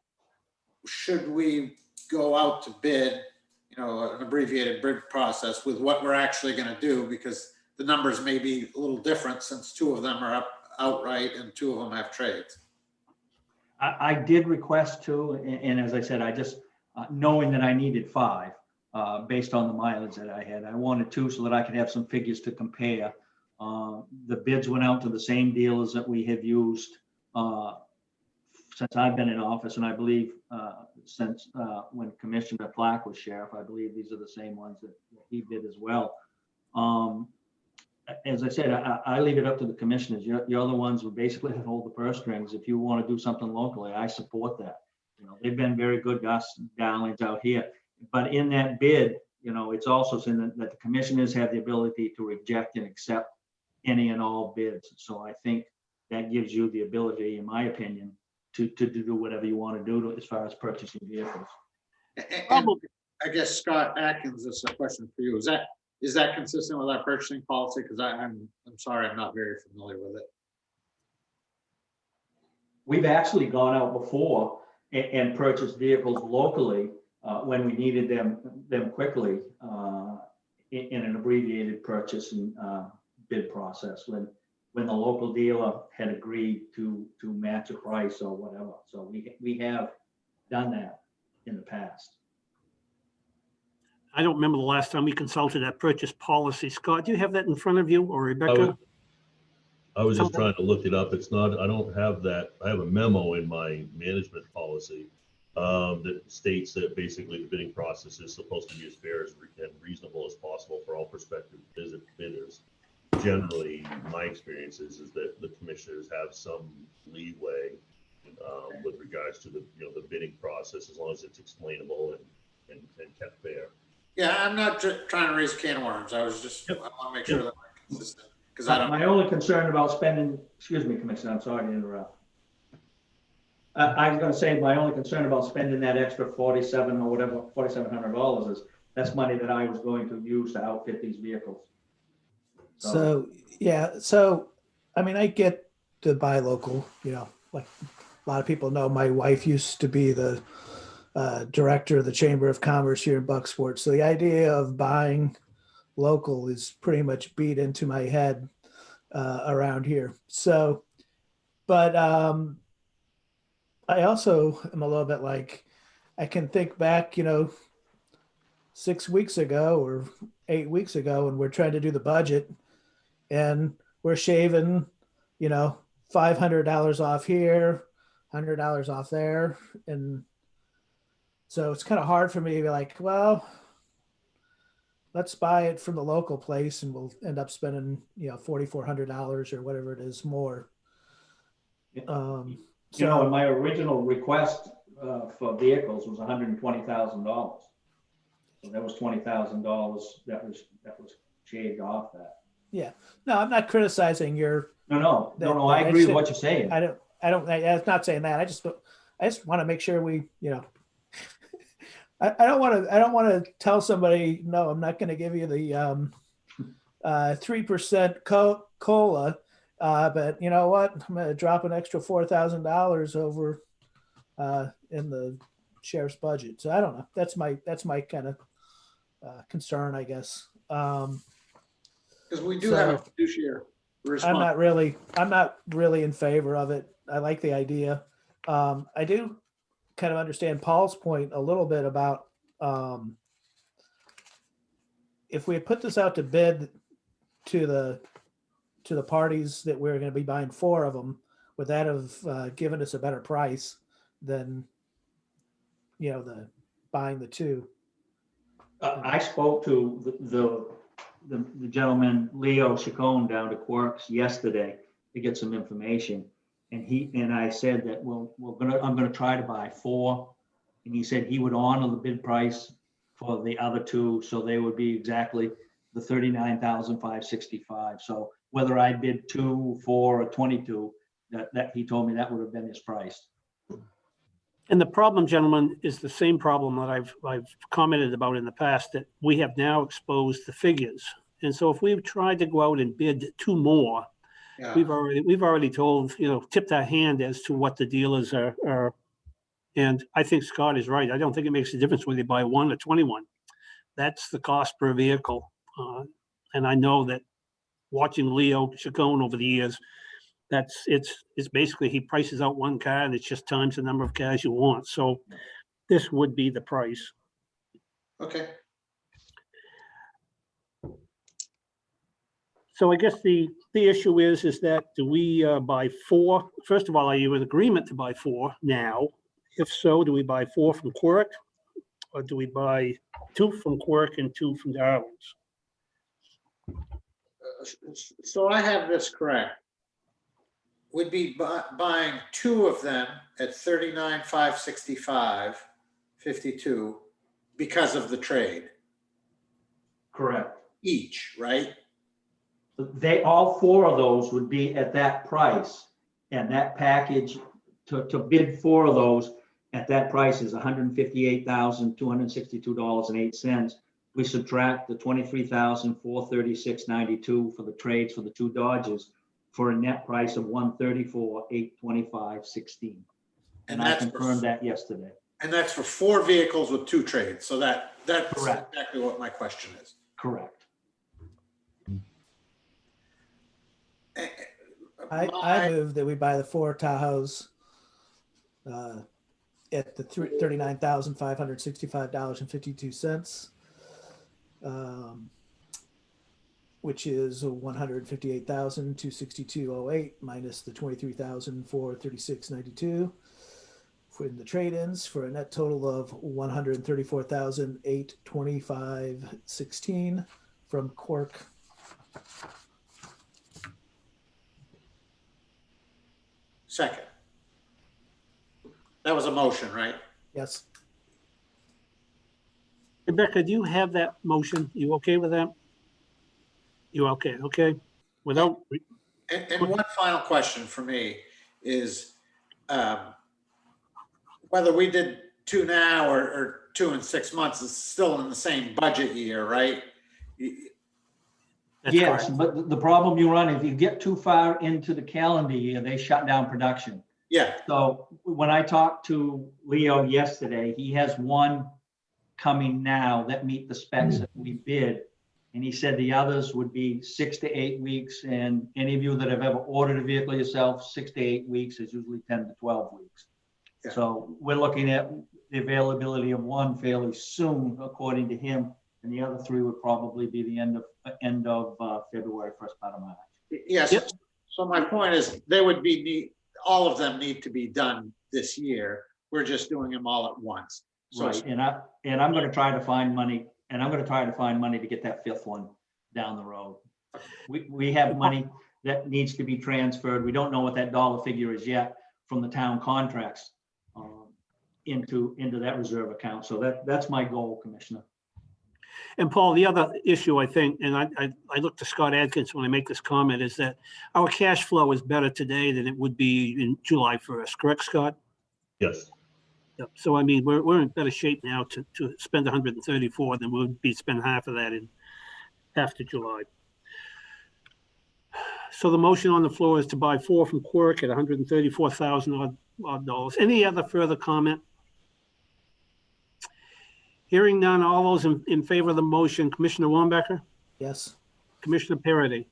should we go out to bid, you know, an abbreviated bid process with what we're actually going to do? Because the numbers may be a little different since 2 of them are up outright and 2 of them have trades. I did request 2, and as I said, I just, knowing that I needed 5, based on the mileage that I had, I wanted 2 so that I could have some figures to compare. The bids went out to the same dealers that we have used since I've been in office, and I believe since when Commissioner Flack was sheriff, I believe these are the same ones that he bid as well. As I said, I leave it up to the commissioners. You're the ones who basically hold the purse strings. If you want to do something locally, I support that. You know, they've been very good to us darlings out here. But in that bid, you know, it's also saying that the commissioners have the ability to reject and accept any and all bids. So I think that gives you the ability, in my opinion, to do whatever you want to do as far as purchasing vehicles. And I guess, Scott Atkins, this is a question for you. Is that consistent with our purchasing policy? Because I'm sorry, I'm not very familiar with it. We've actually gone out before and purchased vehicles locally when we needed them quickly in an abbreviated purchase and bid process when the local dealer had agreed to match a price or whatever. So we have done that in the past. I don't remember the last time we consulted that purchase policy. Scott, do you have that in front of you, or Rebecca? I was just trying to look it up. It's not, I don't have that. I have a memo in my management policy that states that basically the bidding process is supposed to be as fair and reasonable as possible for all prospective bidders. Generally, my experience is that the commissioners have some leeway with regards to the bidding process, as long as it's explainable and kept fair. Yeah, I'm not just trying to raise a can of worms. I was just, I want to make sure that we're consistent. Because I don't. My only concern about spending, excuse me, Commissioner, I'm sorry to interrupt. I was going to say my only concern about spending that extra $47 or whatever, $4,700 is that's money that I was going to use to outfit these vehicles. So, yeah, so, I mean, I get to buy local, you know, like a lot of people know my wife used to be the director of the Chamber of Commerce here in Bucksport. So the idea of buying local is pretty much beat into my head around here. So, but I also am a little bit like, I can think back, you know, 6 weeks ago or 8 weeks ago, and we're trying to do the budget and we're shaving, you know, $500 off here, $100 off there. And so it's kind of hard for me to be like, well, let's buy it from the local place and we'll end up spending, you know, $4,400 or whatever it is more. You know, my original request for vehicles was $120,000. So that was $20,000 that was shaved off that. Yeah, no, I'm not criticizing your. No, I agree with what you're saying. I'm not saying that. I just want to make sure we, you know, I don't want to tell somebody, no, I'm not going to give you the 3% COLA, but you know what? I'm going to drop an extra $4,000 over in the sheriff's budget. So I don't know. That's my kind of concern, I guess. Because we do have a fiduciary response. I'm not really in favor of it. I like the idea. I do kind of understand Paul's point a little bit about if we put this out to bid to the parties that we're going to be buying 4 of them, would that have given us a better price than, you know, the buying the 2? I spoke to the gentleman, Leo Chacon, down to Quirks yesterday to get some information. And I said that, well, I'm gonna try to buy 4. And he said he would honor the bid price for the other 2, so they would be exactly the 39,565. So whether I bid 2, 4, or 22, that he told me that would have been his price. And the problem, gentlemen, is the same problem that I've commented about in the past, that we have now exposed the figures. And so if we've tried to go out and bid 2 more, Yeah. we've already told, tipped our hand as to what the dealers are. And I think Scott is right. I don't think it makes a difference whether you buy 1 or 21. That's the cost per vehicle. And I know that watching Leo Chacon over the years, it's basically he prices out 1 car and it's just times the number of cars you want. So this would be the price. Okay. So I guess the issue is that do we buy 4? First of all, are you in agreement to buy 4 now? If so, do we buy 4 from Quirk, or do we buy 2 from Quirk and 2 from Darwin's? So I have this correct. We'd be buying 2 of them at 39,565.52 because of the trade Correct. each, right? All 4 of those would be at that price, and that package to bid 4 of those at that price is $158,262.08. We subtract the $23,436.92 for the trades for the 2 Dodges for a net price of $134,825.16. And I confirmed that yesterday. And that's for 4 vehicles with 2 trades. So that's Correct. exactly what my question is. Correct. I move that we buy the 4 Tahoes at the $39,565.52, which is $158,262.08 minus the $23,436.92 for the trade-ins, for a net total of $134,825.16 from Quirk. Second. That was a motion, right? Yes. Rebecca, do you have that motion? You okay with that? You okay? Okay. Without, And one final question for me is whether we did 2 now or 2 in 6 months is still in the same budget year, right? that's Yes, correct. but the problem you run, if you get too far into the calendar year, they shut down production. Yeah, So when I talked to Leo yesterday, he has 1 coming now that meet the specs that we bid. And he said the others would be 6 to 8 weeks. And any of you that have ever ordered a vehicle yourself, 6 to 8 weeks is usually 10 to 12 weeks. Yeah. So we're looking at the availability of 1 fairly soon, according to him. And the other 3 would probably be the end of February, first part of March. yes. Yep. So my point is they would be, all of them need to be done this year. We're just doing them all at once. So Right, and I'm gonna try to find money, to get that 5th one down the road. We have money that needs to be transferred. We don't know what that dollar figure is yet from the town contracts into that reserve account. So that's my goal, Commissioner. And Paul, the other issue, I think, and I look to Scott Adkins when I make this comment, is that our cash flow is better today than it would be in July 1st. Correct, Scott? Yes. Yep. So, I mean, we're in better shape now to spend 134 than we would be spend half of that in after July. So the motion on the floor is to buy 4 from Quirk at $134,000 odd dollars. Any other further comment? Hearing none, all those in favor of the motion, Commissioner Wambacher, Yes. Commissioner Parity.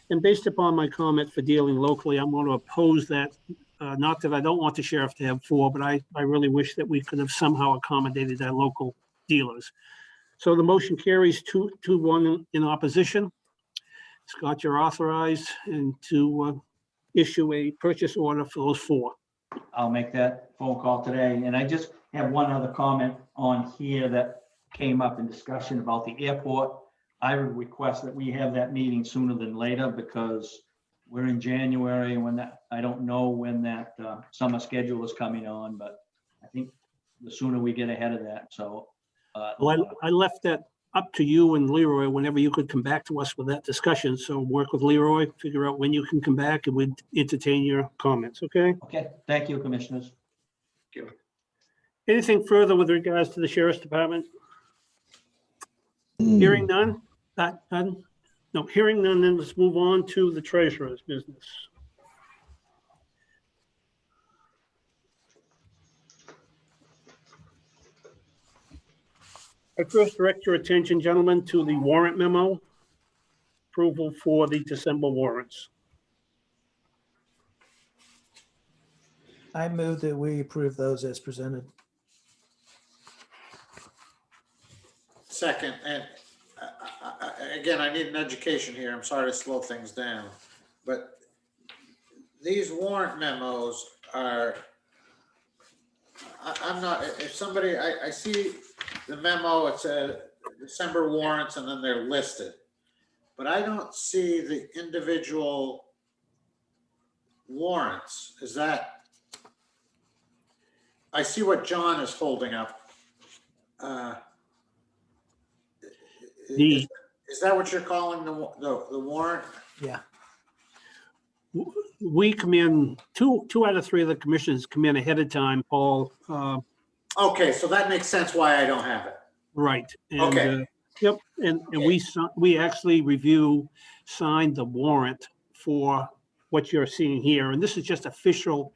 And based upon my comment for dealing locally, I'm going to oppose that. Not that I don't want the sheriff to have 4, but I really wish that we could have somehow accommodated our local dealers. So the motion carries 2-1 in opposition. Scott, you're authorized and to issue a purchase order for those 4. I'll make that phone call today. And I just have one other comment on here that came up in discussion about the airport. I would request that we have that meeting sooner than later because we're in January and when that, I don't know when that summer schedule is coming on, but I think the sooner we get ahead of that, so. Well, I left that up to you and Leroy whenever you could come back to us with that discussion. So work with Leroy, figure out when you can come back and we'd entertain your comments, okay? Okay, thank you, commissioners. Anything further with regards to the sheriff's department? Hearing none? None? No, hearing none, then let's move on to the treasurer's business. I first direct your attention, gentlemen, to the warrant memo. Approval for the December warrants. I move that we approve those as presented. Second, and again, I need an education here. I'm sorry to slow things down, but these warrant memos are, I'm not, if somebody, I see the memo, it said December warrants and then they're listed, but I don't see the individual warrants. Is that, I see what John is holding up. Is that what you're calling the warrant? Yeah. We come in, two out of three of the commissioners come in ahead of time, Paul. Okay, so that makes sense why I don't have it. Right. And, Okay. Yep, and we actually signed the warrant for what you're seeing here. And this is just official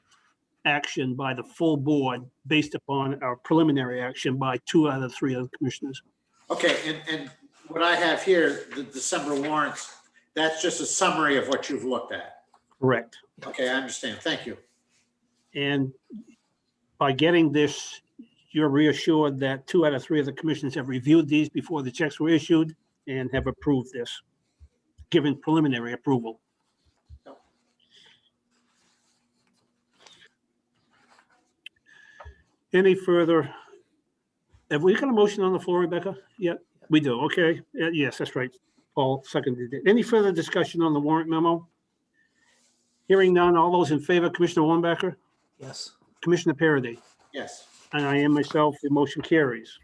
action by the full board based upon our preliminary action by 2 out of 3 of the commissioners. Okay, and what I have here, the December warrants, that's just a summary of what you've looked at. Correct. Okay, I understand. Thank you. And by getting this, you're reassured that 2 out of 3 of the commissioners have reviewed these before the checks were issued and have approved this, given preliminary approval. Any further? Have we got a motion on the floor, Rebecca? Yep, we do. Okay. Yes, that's right. Paul seconded it. Any further discussion on the warrant memo? Hearing none. All those in favor, Commissioner Wambacher, Yes. Commissioner Parady, Yes. and I am myself, the motion carries.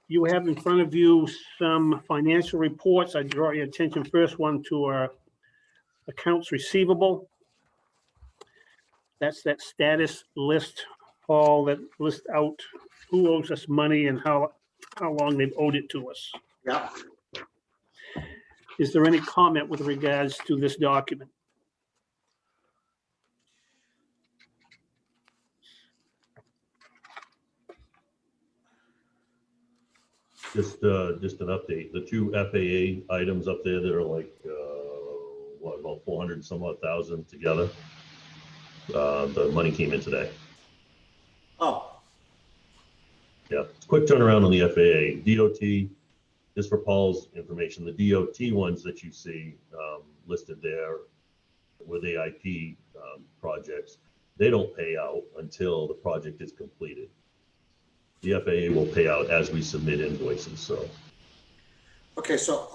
You have in front of you some financial reports. I draw your attention first one to our accounts receivable. That's that status list, Paul, that lists out who owes us money and how long they've owed it to us. Yeah. Is there any comment with regards to this document? Just an update. The 2 FAA items up there that are like, what, about 400 some odd thousand together. The money came in today. Oh, Yeah, quick turnaround on the FAA. DOT, just for Paul's information, the DOT ones that you see listed there with AIP projects, they don't pay out until the project is completed. The FAA will pay out as we submit invoices, so. okay, so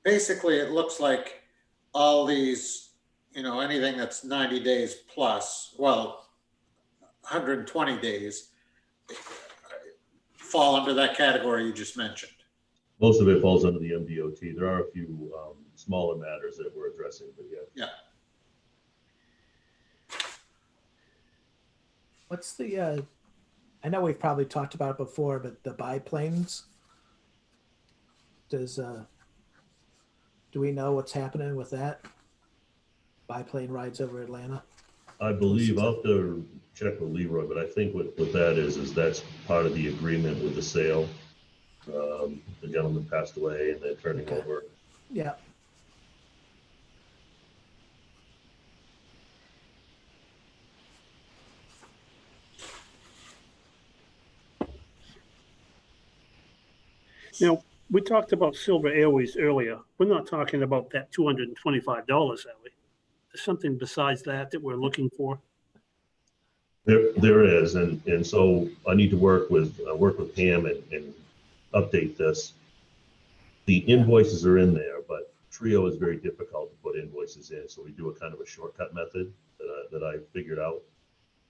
basically it looks like all these, anything that's 90 days plus, well, 120 days fall under that category you just mentioned. Most of it falls under the MDOT. There are a few smaller matters that we're addressing, but yeah. Yeah. What's the, I know we've probably talked about it before, but the biplanes, do we know what's happening with that? Biplane rides over Atlanta? I believe, I'll have to check with Leroy, but I think what that is that's part of the agreement with the sale. The gentleman passed away and they're turning Okay. over. Yeah. Now, we talked about Silver Airways earlier. We're not talking about that $225, are we? There's something besides that we're looking for. There is, and so I need to work with Pam and update this. The invoices are in there, but Trio is very difficult to put invoices in, so we do a kind of a shortcut method that I figured out.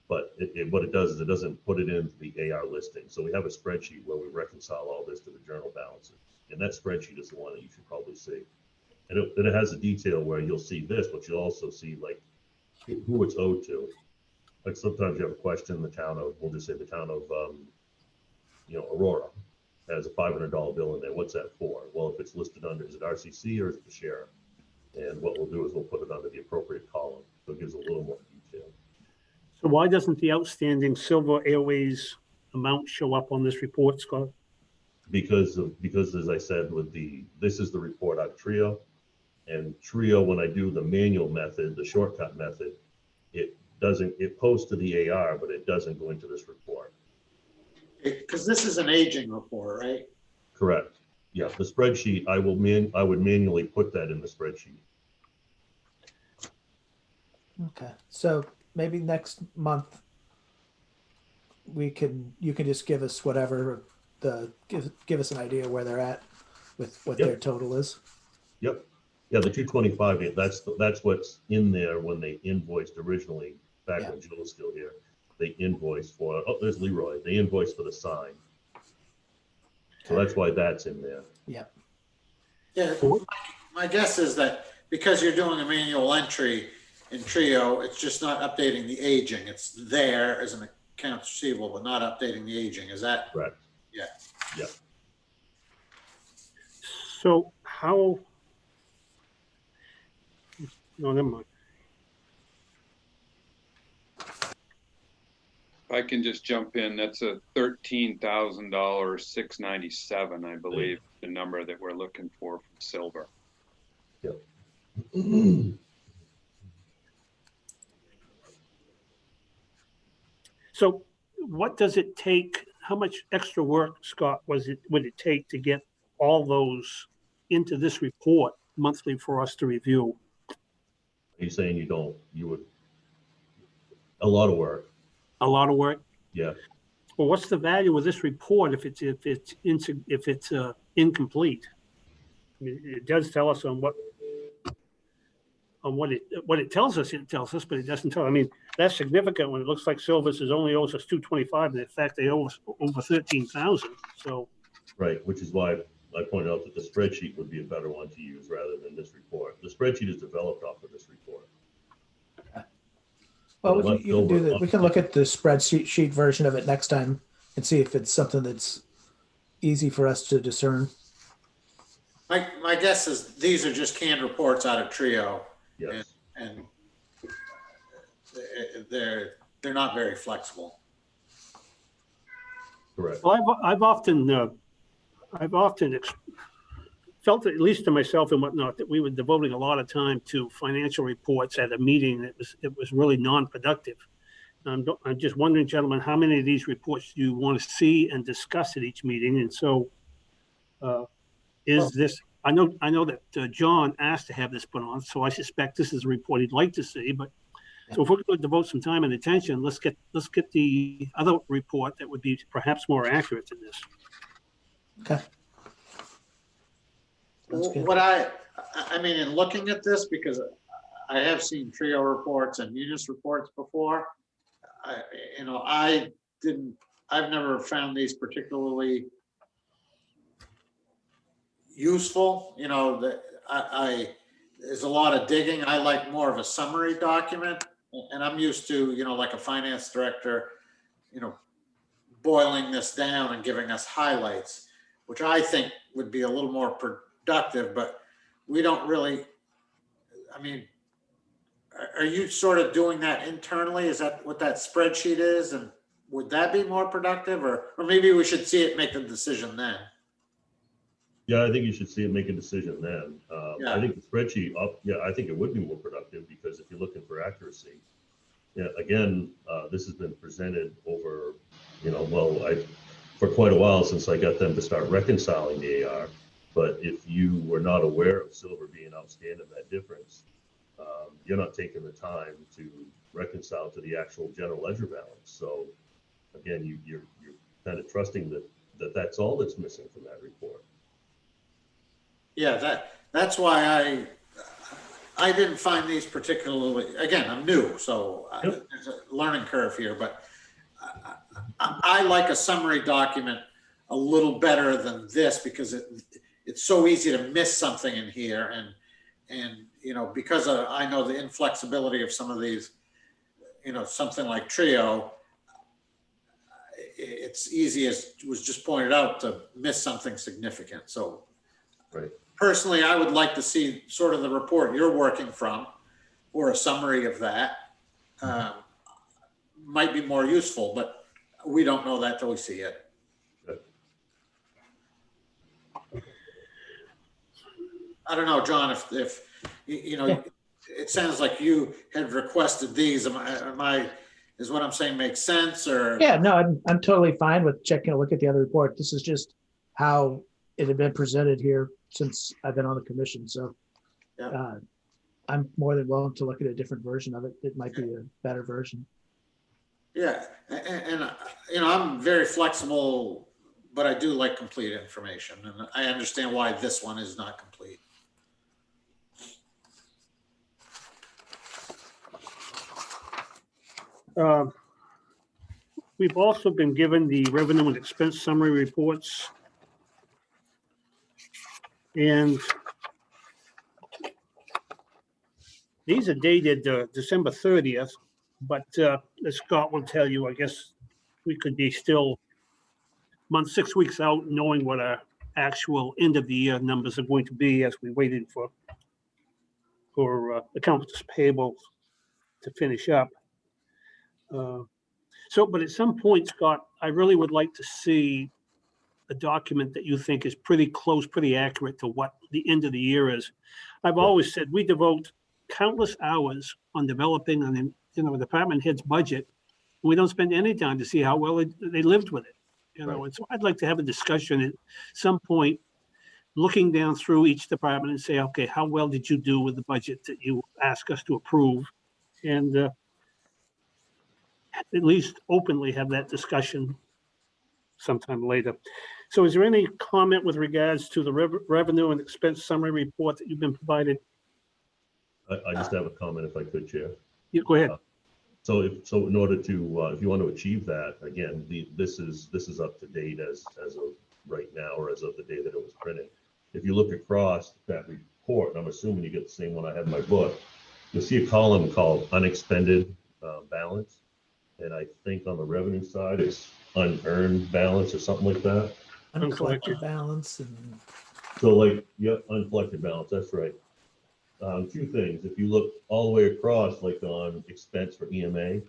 But what it does is it doesn't put it into the AR listing. So we have a spreadsheet where we reconcile all this to the journal balances, and that spreadsheet is the one that you should probably see. And it has a detail where you'll see this, but you'll also see like who it's owed to. Like sometimes you have a question in the town of, we'll just say the town of, Aurora has a $500 bill in there. What's that for? Well, if it's listed under, is it RCC or is it the sheriff? And what we'll do is we'll put it under the appropriate column. So it gives a little more detail. So why doesn't the outstanding Silver Airways amount show up on this report, Scott? Because as I said, this is the report out of Trio, and Trio, when I do the manual method, the shortcut method, it posts to the AR, but it doesn't go into this report. Because this is an aging report, right? Correct. Yeah, the spreadsheet, I would manually put that in the spreadsheet. Okay, so maybe next month you can just give us whatever give us an idea where they're at with what their total is. Yep. Yeah, the 225, that's what's in there when they invoiced originally, back when Jill was still here. They invoiced for, there's Leroy, they invoiced for the sign. So that's why that's in there. Yeah. Yeah, my guess is that because you're doing a manual entry in Trio, it's just not updating the aging. It's there as an accounts receivable, but not updating the aging. Is that? Correct. Yeah. Yeah. So how, no, never mind. If I can just jump in, that's a $13,000, $697, I believe, the number that we're looking for from Silver. Yep. So what does it take? How much extra work, Scott, would it take to get all those into this report monthly for us to review? Are you saying you would, a lot of work? A lot of work? Yeah. Well, what's the value of this report if it's incomplete? I mean, it does tell us on what it tells us. It tells us, but it doesn't tell. I mean, that's significant when it looks like Silver's is only owes us $225, and in fact they owe us over $13,000. So. Right, which is why I pointed out that the spreadsheet would be a better one to use rather than this report. The spreadsheet is developed off of this report. Well, you can do that. We can look at the spreadsheet version of it next time and see if it's something that's easy for us to discern. My guess is these are just canned reports out of Trio. Yes. And they're not very flexible. Correct. Well, I've often felt, at least to myself and whatnot, that we were devoting a lot of time to financial reports at a meeting. It was really non-productive. I'm just wondering, gentlemen, how many of these reports do you want to see and discuss at each meeting? And so, this? I know that John asked to have this put on, so I suspect this is a report he'd like to see. But so if we're going to devote some time and attention, let's get the other report that would be perhaps more accurate than this. Okay. What I mean, in looking at this, because I have seen Trio reports and Munis reports before, I've never found these particularly useful. There's a lot of digging. I like more of a summary document, and I'm used to, like a finance director, boiling this down and giving us highlights, which I think would be a little more productive, but we don't really, I mean, are you sort of doing that internally? Is that what that spreadsheet is? And would that be more productive, or maybe we should see it, make a decision then? Yeah, I think you should see it, make a decision then. Yeah. I think the spreadsheet, I think it would be more productive, because if you're looking for accuracy, again, this has been presented over, for quite a while since I got them to start reconciling the AR. But if you were not aware of Silver being outstanding that difference, you're not taking the time to reconcile to the actual general ledger balance. So again, you're kind of trusting that's all that's missing from that report. Yeah, that's why I didn't find these particularly, again, I'm new, so Yep. there's a learning curve here, but I like a summary document a little better than this because it's so easy to miss something in here, and you know, because I know the inflexibility of some of these, you know, something like Trio, it's easy, as was just pointed out, to miss something significant. So Right. personally, I would like to see sort of the report you're working from, or a summary of that. Might be more useful, but we don't know that till we see it. Good. I don't know, John, if you know, Yeah. it sounds like you had requested these. Is what I'm saying make sense, or? Yeah, no, I'm totally fine with checking a look at the other report. This is just how it had been presented here since I've been on the commission. So Yeah. I'm more than willing to look at a different version of it. It might be a better version. Yeah, and you know, I'm very flexible, but I do like complete information, and I understand why this one is not complete. We've also been given the revenue and expense summary reports. And these are dated December 30th, but as Scott will tell you, I guess we could be still 6 weeks out knowing what our actual end of the year numbers are going to be as we waited for accounts payable to finish up. But at some point, Scott, I really would like to see a document that you think is pretty close, pretty accurate to what the end of the year is. I've always said we devote countless hours on developing an, department head's budget. We don't spend any time to see how well they lived with it. Right. And so I'd like to have a discussion at some point, looking down through each department and say, okay, how well did you do with the budget that you ask us to approve? And at least openly have that discussion sometime later. So is there any comment with regards to the revenue and expense summary report that you've been provided? I just have a comment if I could, Chair. You go ahead. So in order to, if you want to achieve that, again, this is up to date as of right now, or as of the day that it was printed. If you look across that report, and I'm assuming you get the same one I have in my book, you'll see a column called unexpended balance. And I think on the revenue side, it's unearned balance or something like that. Uncollected balance and So uncollected balance, that's right. Two things, if you look all the way across, like on expense for EMA,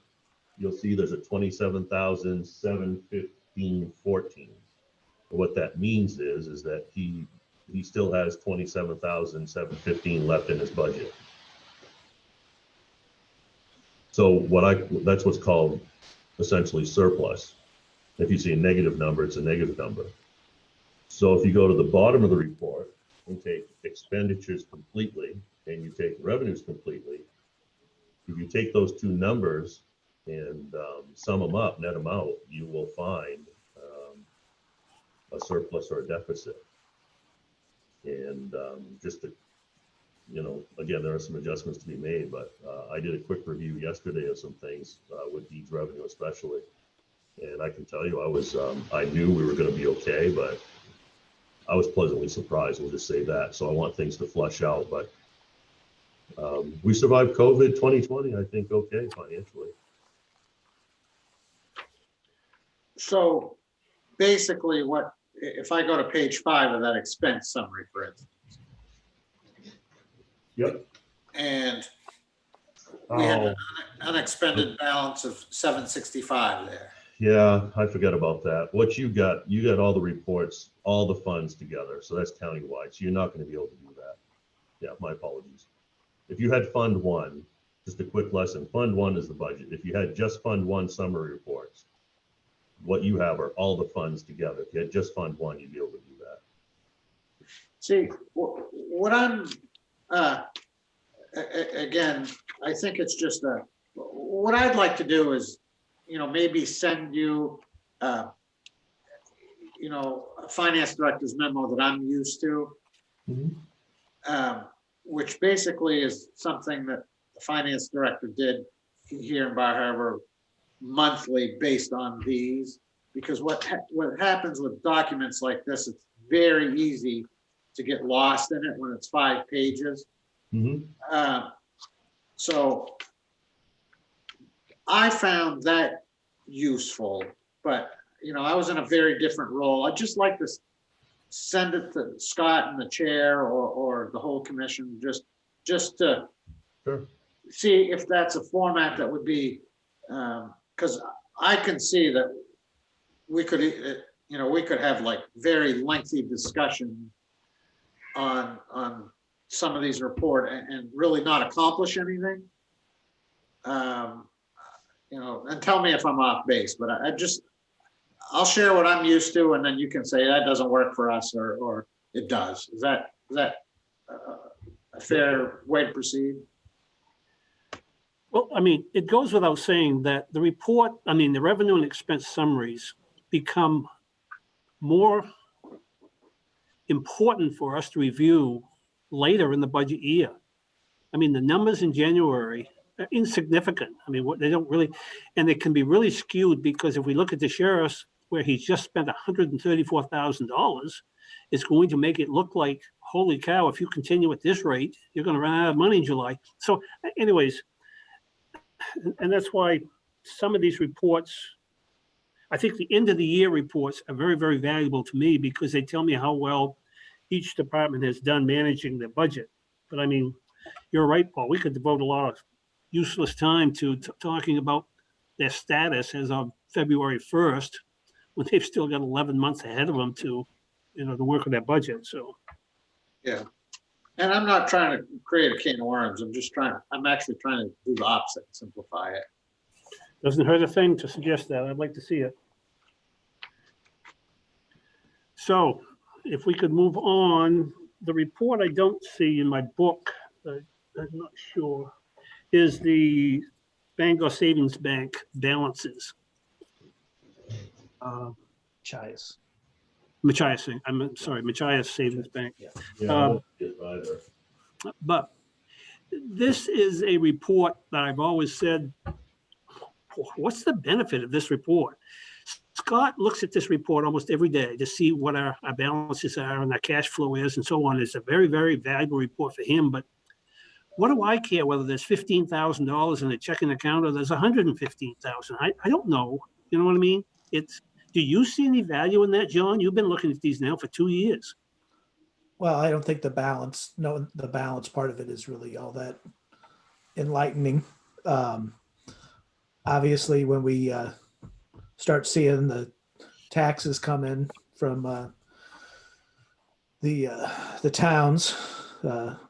you'll see there's a 27,715.14. What that means is that he still has 27,715 left in his budget. So that's what's called essentially surplus. If you see a negative number, it's a negative number. So if you go to the bottom of the report and take expenditures completely and you take revenues completely, if you take those two numbers and sum them up, net them out, you will find a surplus or a deficit. And just to, again, there are some adjustments to be made, but I did a quick review yesterday of some things with deeds revenue especially. And I can tell you, I knew we were going to be okay, but I was pleasantly surprised. We'll just say that. So I want things to flush out, but we survived COVID 2020, I think, okay, financially. So basically if I go to page 5 of that expense summary, for instance. Yep. And we have an unexpended balance of 765 there. Yeah, I forgot about that. What you got all the reports, all the funds together. So that's countywide. So you're not going to be able to do that. Yeah, my apologies. If you had Fund 1, just a quick lesson, Fund 1 is the budget. If you had just Fund 1 summary reports, what you have are all the funds together. If you had just Fund 1, you'd be able to do that. See, what I'm again, I think it's just what I'd like to do is, maybe send you, a finance director's memo that I'm used to, which basically is something that the finance director did here in Bar Harbor monthly based on these. Because what happens with documents like this, it's very easy to get lost in it when it's 5 pages. So I found that useful, but I was in a very different role. I'd just like to send it to Scott and the chair or the whole commission, just to see if that's a format that would be, because I can see that we could have like very lengthy discussion on some of these report and really not accomplish anything. And tell me if I'm off base, but I'll share what I'm used to, and then you can say that doesn't work for us or it does. Is that a fair way to proceed? Well, I mean, it goes without saying that the report, the revenue and expense summaries become more important for us to review later in the budget year. The numbers in January are insignificant. What they don't really, and they can be really skewed because if we look at the sheriff's, where he's just spent $134,000, it's going to make it look like, holy cow, if you continue at this rate, you're going to run out of money in July. So anyways, and that's why some of these reports, I think the end of the year reports are very, very valuable to me because they tell me how well each department has done managing their budget. But you're right, Paul, we could devote a lot of useless time to talking about their status as of February 1st, when they've still got 11 months ahead of them to work on their budget. So, yeah. And I'm not trying to create a can of worms. I'm actually trying to do the opposite, simplify it. Doesn't hurt a thing to suggest that. I'd like to see it. So if we could move on, the report I don't see in my book, I'm not sure, is the Bangor Savings Bank balances. Machias, I'm sorry, Machias Savings Bank. But this is a report that I've always said, what's the benefit of this report? Scott looks at this report almost every day to see what our balances are and our cash flow is and so on. It's a very, very valuable report for him. But what do I care whether there's $15,000 in a checking account or there's $115,000? I don't know. You know what I mean? Do you see any value in that, John? You've been looking at these now for 2 years. Well, I don't think the balance part of it is really all that enlightening. Obviously, when we start seeing the taxes come in from the towns,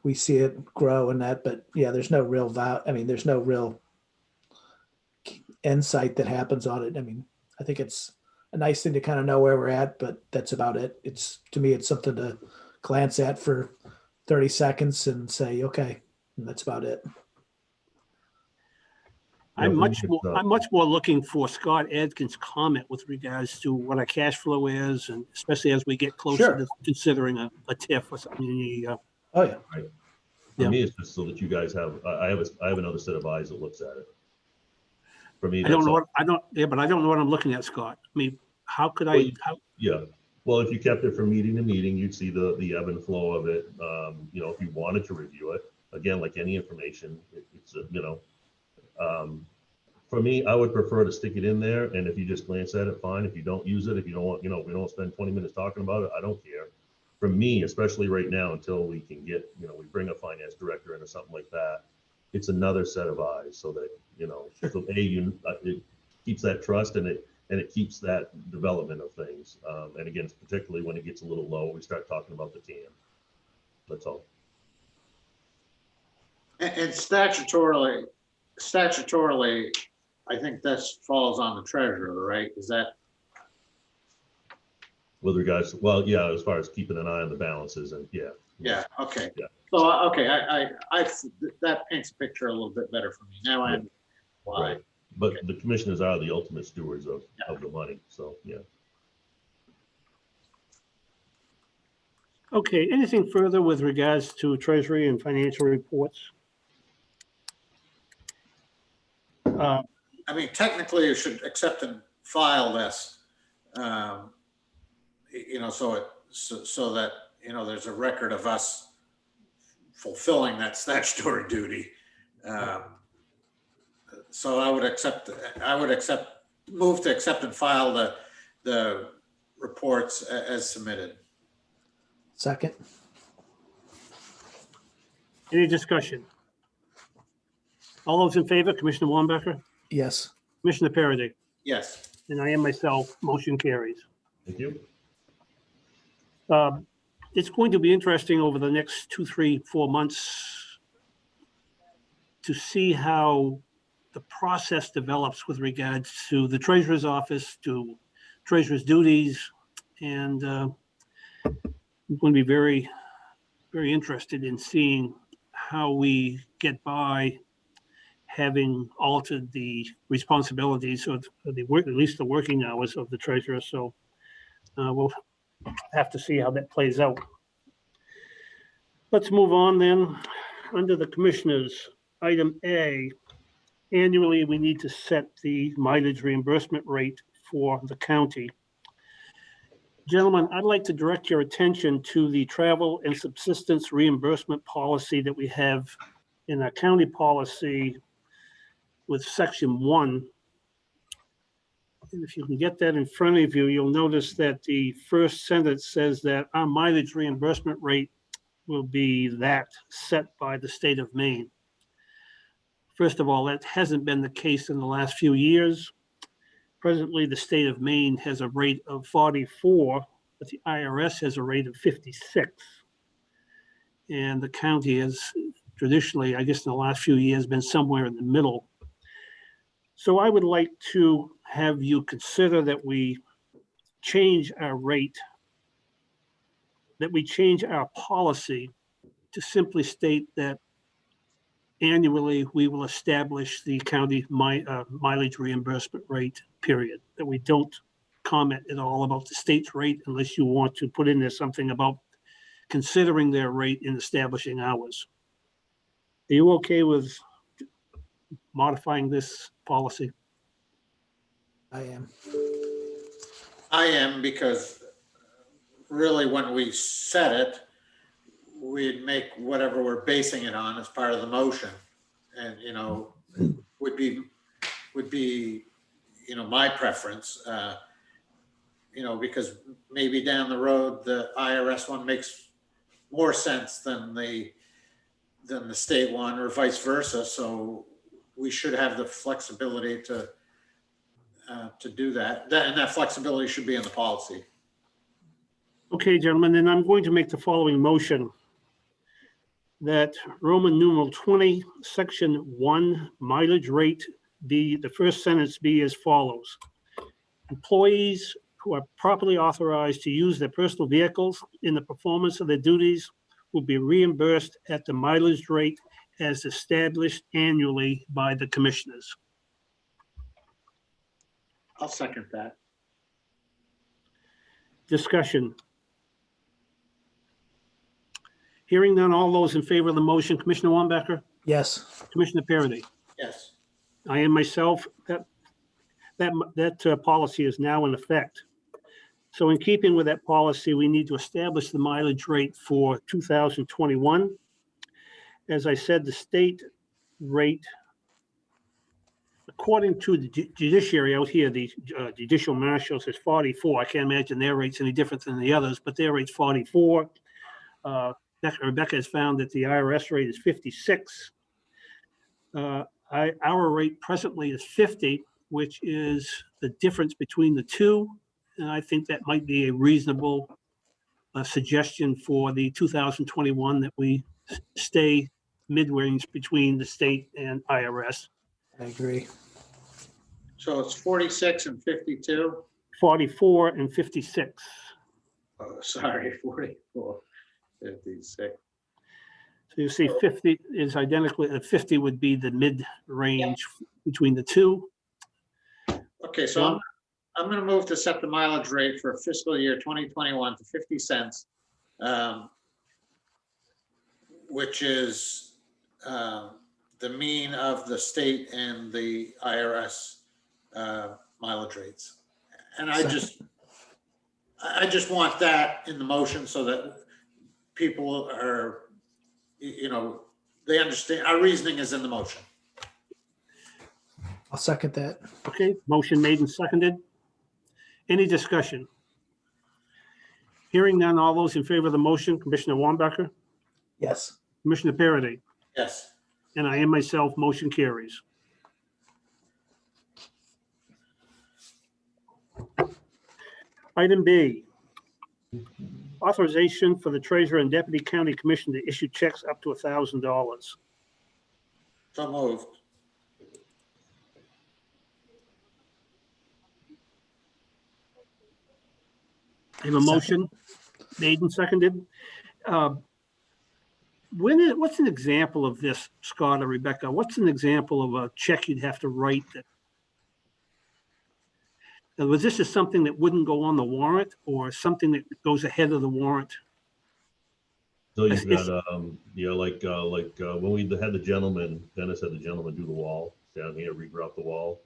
we see it grow in that. But yeah, there's no real there's no real insight that happens on it. I think it's a nice thing to kind of know where we're at, but that's about it. To me, it's something to glance at for 30 seconds and say, okay, and that's about it. I'm much more looking for Scott Adkins' comment with regards to what our cash flow is, and especially as we get closer to considering a TIF or something. Oh yeah. Right. For me, it's just so that you guys have. I have another set of eyes that looks at it. For me, I don't know what but I don't know what I'm looking at, Scott. How could I? Yeah. Well, if you kept it from meeting to meeting, you'd see the ebb and flow of it. If you wanted to review it, again, like any information, for me, I would prefer to stick it in there. And if you just glance at it, fine. If you don't use it, if you don't want, we don't spend 20 minutes talking about it, I don't care. For me, especially right now, until we can get, we bring a finance director in or something like that, it's another set of eyes so that, so it keeps that trust and it keeps that development of things. And again, particularly when it gets a little low, we start talking about the TAM. That's all. And statutorily, I think this falls on the treasurer, right? Is that? with regards to, well, yeah, as far as keeping an eye on the balances and Yeah, okay. Yeah. So, okay, that paints a picture a little bit better for me. Now I Yeah. understand why. Right. But the commissioners are the ultimate stewards of the money. So, yeah. Okay, anything further with regards to treasury and financial reports? I mean, technically you should accept and file this, you know, so that, you know, there's a record of us fulfilling that statutory duty. So I would move to accept and file the reports as submitted. Second. Any discussion? All those in favor, Commissioner Wambacher, Yes. Commissioner Parity, Yes. and I am myself, motion carries. Thank you. It's going to be interesting over the next 2, 3, 4 months to see how the process develops with regards to the treasurer's office, to treasurer's duties, and I'm going to be very, very interested in seeing how we get by having altered the responsibilities of the work, at least the working hours of the treasurer. So we'll have to see how that plays out. Let's move on then. Under the commissioners, item A, annually we need to set the mileage reimbursement rate for the county. Gentlemen, I'd like to direct your attention to the travel and subsistence reimbursement policy that we have in our county policy with section 1. And if you can get that in front of you, you'll notice that the first sentence says that our mileage reimbursement rate will be that set by the state of Maine. First of all, that hasn't been the case in the last few years. Presently, the state of Maine has a rate of 44, but the IRS has a rate of 56. And the county has traditionally, I guess in the last few years, been somewhere in the middle. So I would like to have you consider that we change our rate, that we change our policy to simply state that annually we will establish the county mileage reimbursement rate, period. That we don't comment at all about the state's rate unless you want to put in there something about considering their rate in establishing ours. Are you okay with modifying this policy? I am. I am, because really when we set it, we'd make whatever we're basing it on as part of the motion. And, you know, would be, you know, my preference, you know, because maybe down the road, the IRS one makes more sense than the state one, or vice versa. So we should have the flexibility to do that. And that flexibility should be in the policy. Okay, gentlemen, then I'm going to make the following motion. That Roman numeral 20, section 1, mileage rate be, the first sentence be as follows. Employees who are properly authorized to use their personal vehicles in the performance of their duties will be reimbursed at the mileage rate as established annually by the commissioners. I'll second that. Discussion. Hearing none, all those in favor of the motion, Commissioner Wambacher, Yes. Commissioner Parity. Yes. I am myself, that policy is now in effect. So in keeping with that policy, we need to establish the mileage rate for 2021. As I said, the state rate, according to the judiciary out here, the judicial marshal says 44. I can't imagine their rate's any different than the others, but their rate's 44. Rebecca has found that the IRS rate is 56. Our rate presently is 50, which is the difference between the two. And I think that might be a reasonable suggestion for the 2021, that we stay mid-range between the state and IRS. I agree. So it's 46 and 52. 44 and 56. Oh, sorry, 44, 56. So you see 50 is identical, 50 would be the mid-range between the two. Okay, so I'm going to move to set the mileage rate for fiscal year 2021 to 50 cents, which is the mean of the state and the IRS mileage rates. And I just want that in the motion so that people are, you know, they understand our reasoning is in the motion. I'll second that. Okay, motion made and seconded. Any discussion? Hearing none, all those in favor of the motion, Commissioner Wambacher, Yes. Commissioner Parity, Yes. and I am myself, motion carries. Item B, authorization for the treasurer and deputy county commissioner to issue checks up to $1,000. So moved. I have a motion made and seconded. What's an example of this, Scott or Rebecca? What's an example of a check you'd have to write that? Was this just something that wouldn't go on the warrant or something that goes ahead of the warrant? So you've got, yeah, like when we had the gentleman, Dennis had the gentleman do the wall down here, regrout the wall.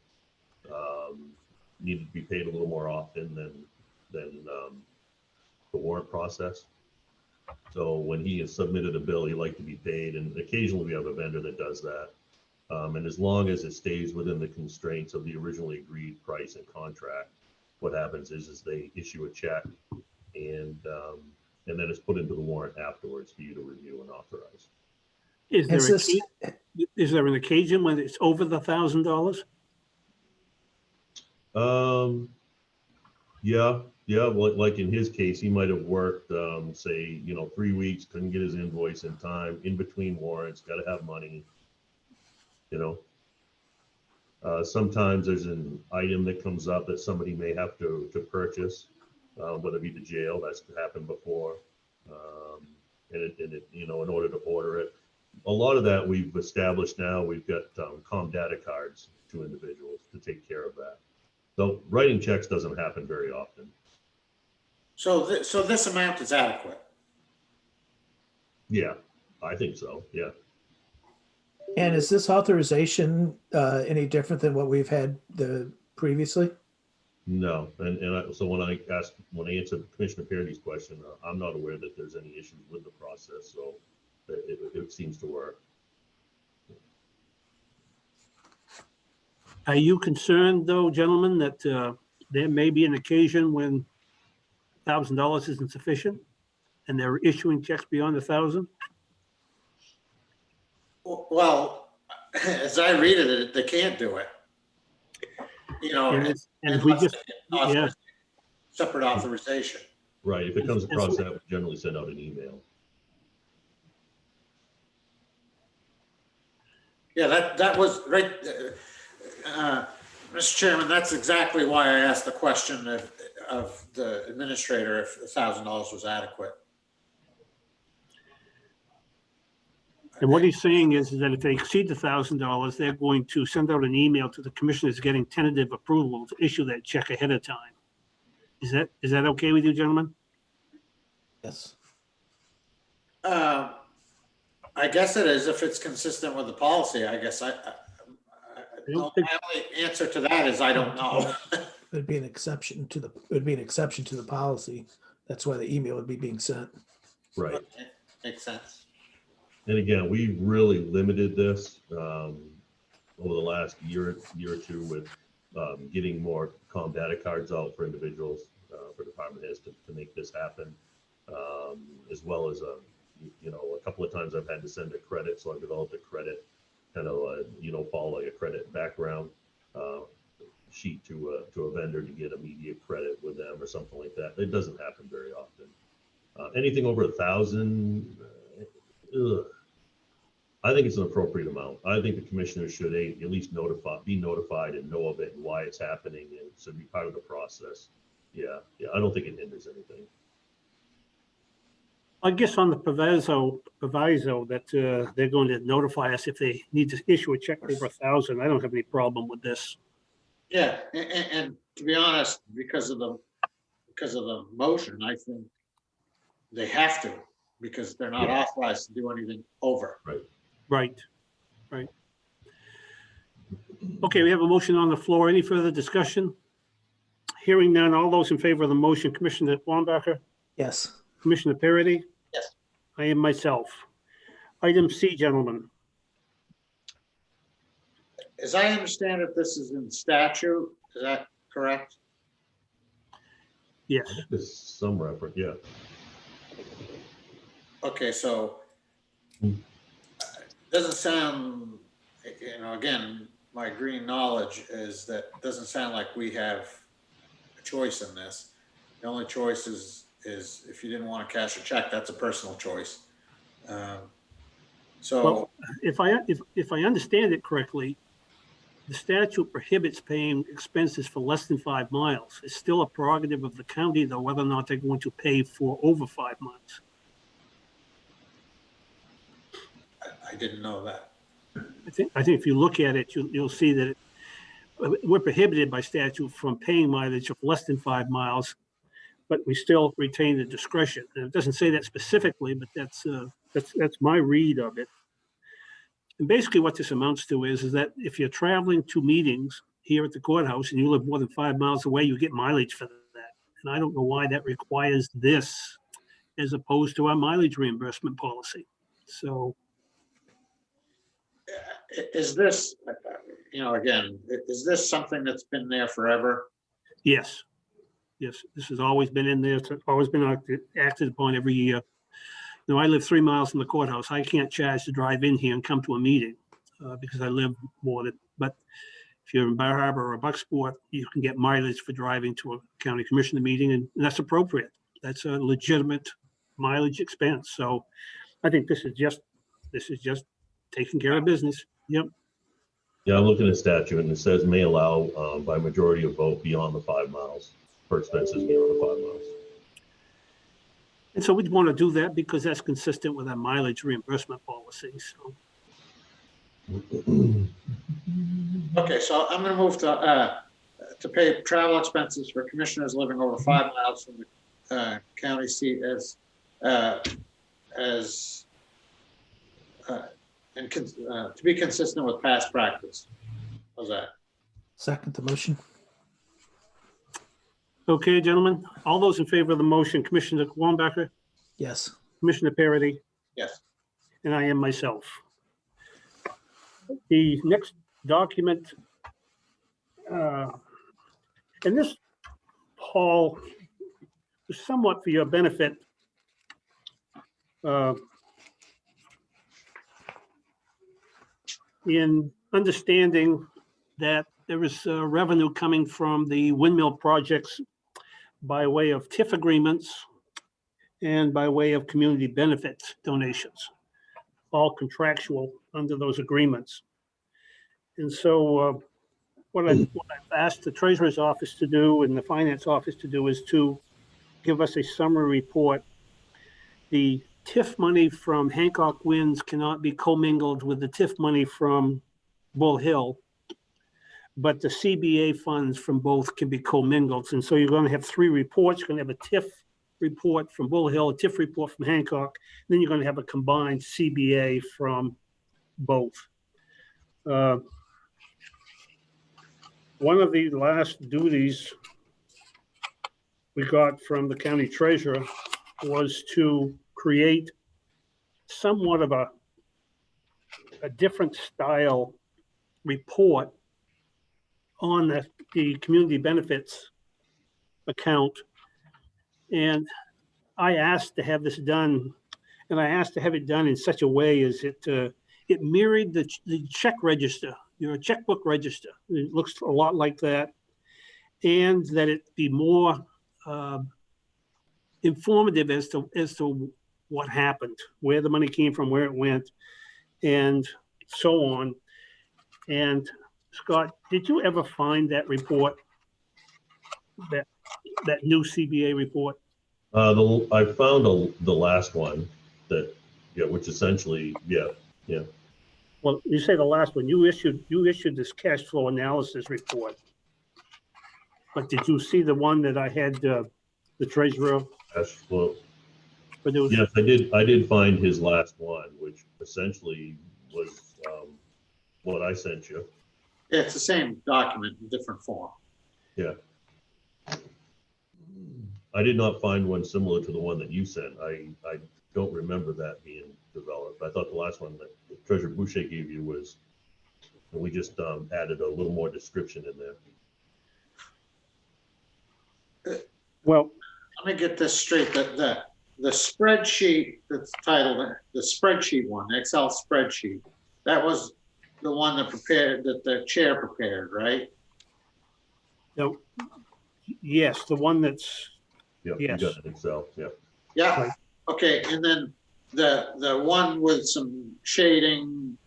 Needed to be paid a little more often than the warrant process. So when he has submitted a bill, he like to be paid, and occasionally we have a vendor that does that. And as long as it stays within the constraints of the originally agreed price and contract, what happens is they issue a check, and then it's put into the warrant afterwards for you to review and authorize. Is there an occasion when it's over the $1,000? Yeah. Well, like in his case, he might have worked, say, 3 weeks, couldn't get his invoice in time, in between warrants, got to have money. Sometimes there's an item that comes up that somebody may have to purchase, whether it be the jail. That's happened before, and in order to order it. A lot of that we've established now. We've got com data cards to individuals to take care of that. So writing checks doesn't happen very often. So this amount is adequate. Yeah, I think so. Yeah. And is this authorization any different than what we've had previously? No, so when I answered Commissioner Parity's question, I'm not aware that there's any issues with the process. So it seems to work. Are you concerned, though, gentlemen, that there may be an occasion when $1,000 isn't sufficient and they're issuing checks beyond $1,000? Well, as I read it, they can't do it. And we just, yeah. Separate authorization. Right. If it comes across that, we generally send out an email. Yeah, that was right. Mr. Chairman, that's exactly why I asked the question of the administrator if $1,000 was adequate. And what he's saying is that if they exceed the $1,000, they're going to send out an email to the commissioners getting tentative approval to issue that check ahead of time. Is that okay with you, gentlemen? Yes. I guess it is if it's consistent with the policy. I guess my only answer to that is I don't know. It'd be an exception to the policy. That's why the email would be being sent. Right. Okay. Makes sense. And again, we really limited this over the last year or two with getting more com data cards out for individuals, for department heads to make this happen, as well as a couple of times I've had to send a credit, so I've developed a credit kind of follow a credit background sheet to a vendor to get immediate credit with them or something like that. It doesn't happen very often. Anything over 1,000. I think it's an appropriate amount. I think the commissioners should at least be notified and know of it and why it's happening, and so be part of the process. Yeah, I don't think it hinders anything. I guess on the proviso that they're going to notify us if they need to issue a check over 1,000. I don't have any problem with this. Yeah, and to be honest, because of the motion, I think they have to, because they're not Yeah. authorized to do anything over. Right. Okay, we have a motion on the floor. Any further discussion? Hearing none. All those in favor of the motion, Commissioner Wambacher, Yes. Commissioner Parity? Yes. I am myself. Item C, gentlemen. As I understand it, this is in statute, is that correct? Yes. There's some reference, yeah. Okay, so doesn't sound, again, my green knowledge is that it doesn't sound like we have a choice in this. The only choice is if you didn't want to cash a check, that's a personal choice. So, Well, if I understand it correctly, the statute prohibits paying expenses for less than 5 miles. It's still a prerogative of the county, though, whether or not they're going to pay for over 5 miles. I didn't know that. I think if you look at it, you'll see that we're prohibited by statute from paying mileage of less than 5 miles, but we still retain the discretion. And it doesn't say that specifically, but that's my read of it. And basically what this amounts to is that if you're traveling to meetings here at the courthouse and you live more than 5 miles away, you get mileage for that. And I don't know why that requires this as opposed to our mileage reimbursement policy. So Is this, again, is this something that's been there forever? yes, this has always been in there. It's always been acted upon every year. I live 3 miles from the courthouse. I can't charge to drive in here and come to a meeting because I live more than, but if you're in Bar Harbor or Bucksport, you can get mileage for driving to a county commissioner meeting, and that's appropriate. That's a legitimate mileage expense. So I think this is just taking care of business. Yep. Yeah, I'm looking at statute and it says may allow by majority of vote beyond the 5 miles for expenses beyond the 5 miles. And so we'd want to do that because that's consistent with our mileage reimbursement policy. So Okay, so I'm gonna move to pay travel expenses for commissioners living over 5 miles from the county seat to be consistent with past practice. How's that? Second the motion. okay, gentlemen, all those in favor of the motion, Commissioner Wambacher, Yes. Commissioner Parity, Yes. and I am myself. The next document, and this, Paul, is somewhat for your benefit. In understanding that there is revenue coming from the Windmill Projects by way of TIF agreements and by way of community benefits donations, all contractual under those agreements. And so what I've asked the Treasurer's Office to do and the Finance Office to do is to give us a summary report. The TIF money from Hancock Winds cannot be commingled with the TIF money from Bull Hill, but the CBA funds from both can be commingled. And so you're going to have 3 reports. You're going to have a TIF report from Bull Hill, a TIF report from Hancock, and then you're going to have a combined CBA from both. One of the last duties we got from the county treasurer was to create somewhat of a different style report on the community benefits account. And I asked to have this done, and I asked to have it done in such a way as it mirrored the check register, checkbook register. It looks a lot like that, and that it be more informative as to what happened, where the money came from, where it went, and so on. And Scott, did you ever find that report, that new CBA report? I found the last one that, yeah, which essentially, yeah. Well, you say the last one, you issued this cash flow analysis report. But did you see the one that I had, the treasurer, Cash flow. but there was, Yes, I did find his last one, which essentially was what I sent you. Yeah, it's the same document in different form. Yeah. I did not find one similar to the one that you sent. I don't remember that being developed. I thought the last one that Treasurer Boucher gave you was, we just added a little more description in there. well, Let me get this straight, that the spreadsheet that's titled, the spreadsheet one, the Excel spreadsheet, that was the one that the chair prepared, right? no, yes, the one that's, Yeah, yes. you got it in Excel. Yeah. Yeah, Right. okay, and then the one with some shading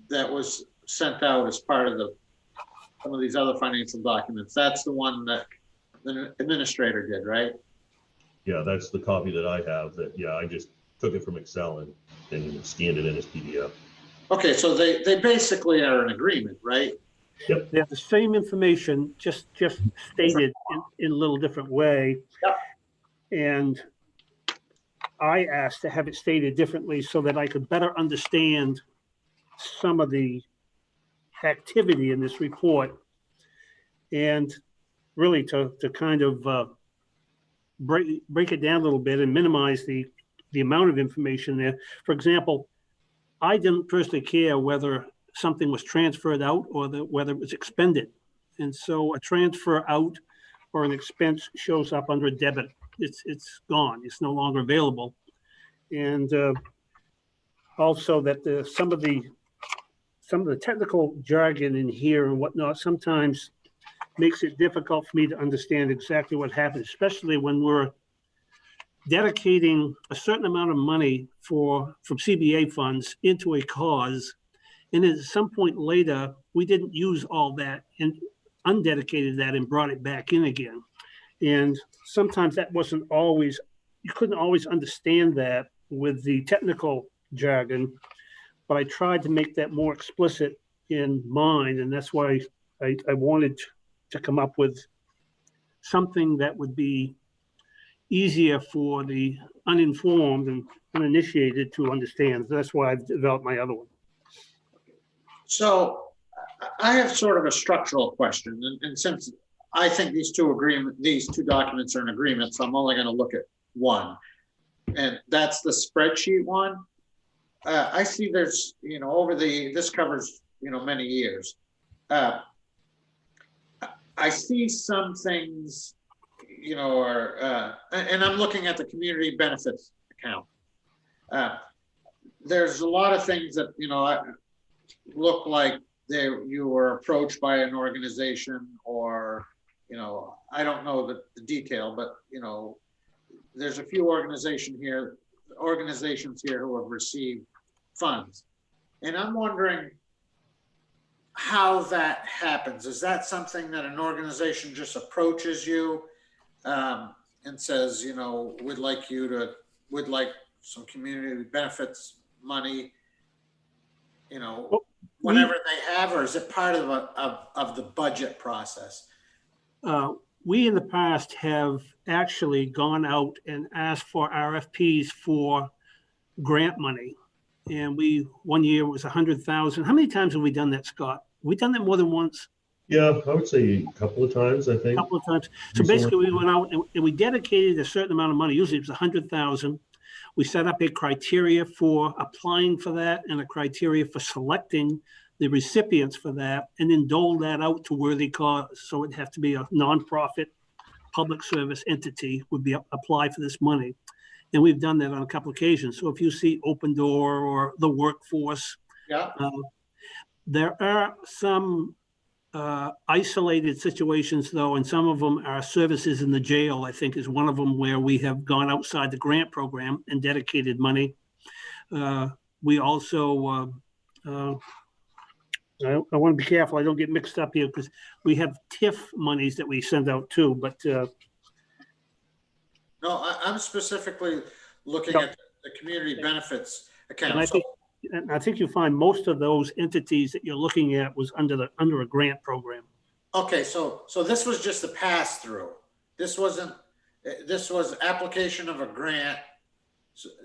that was sent out as part of some of these other financial documents, that's the one that the administrator did, right? Yeah, that's the copy that I have. That, yeah, I just took it from Excel and scanned it in as PDF. Okay, so they basically are in agreement, right? They have the same information, just stated in a little different way. Yep. And I asked to have it stated differently so that I could better understand some of the activity in this report. And really to kind of break it down a little bit and minimize the amount of information there. For example, I didn't personally care whether something was transferred out or whether it was expended. And so a transfer out or an expense shows up under a debit. It's gone. It's no longer available. And also that some of the technical jargon in here and whatnot sometimes makes it difficult for me to understand exactly what happened, especially when we're dedicating a certain amount of money from CBA funds into a cause. And at some point later, we didn't use all that and undedicated that and brought it back in again. And sometimes that wasn't always, you couldn't always understand that with the technical jargon, but I tried to make that more explicit in mind. And that's why I wanted to come up with something that would be easier for the uninformed and uninitiated to understand. That's why I've developed my other one. So I have sort of a structural question, and since I think these two documents are in agreement, so I'm only going to look at one, and that's the spreadsheet one. I see there's, this covers, many years. I see some things, and I'm looking at the community benefits account. There's a lot of things that, look like you were approached by an organization, or, I don't know the detail, but, there's a few organizations here who have received funds. And I'm wondering how that happens. Is that something that an organization just approaches you and says, we'd like some community benefits money, whenever they have, or is it part of the budget process? We in the past have actually gone out and asked for RFPs for grant money. And one year it was 100,000. How many times have we done that, Scott? We done that more than once? Yeah, I would say a couple of times, I think. A couple of times. So basically we went out and we dedicated a certain amount of money. Usually it was 100,000. We set up a criteria for applying for that and a criteria for selecting the recipients for that, and then dole that out to worthy cause. So it'd have to be a nonprofit public service entity would apply for this money. And we've done that on a couple of occasions. So if you see Open Door or the Workforce, Yeah. There are some isolated situations though, and some of them are services in the jail, I think is one of them, where we have gone outside the grant program and dedicated money. We also, I want to be careful I don't get mixed up here, because we have TIF monies that we send out too, but No, I'm specifically looking No. at the community benefits And account. I So, think, and I think you find most of those entities that you're looking at was under a grant program. okay, so this was just a pass through. This wasn't, this was application of a grant.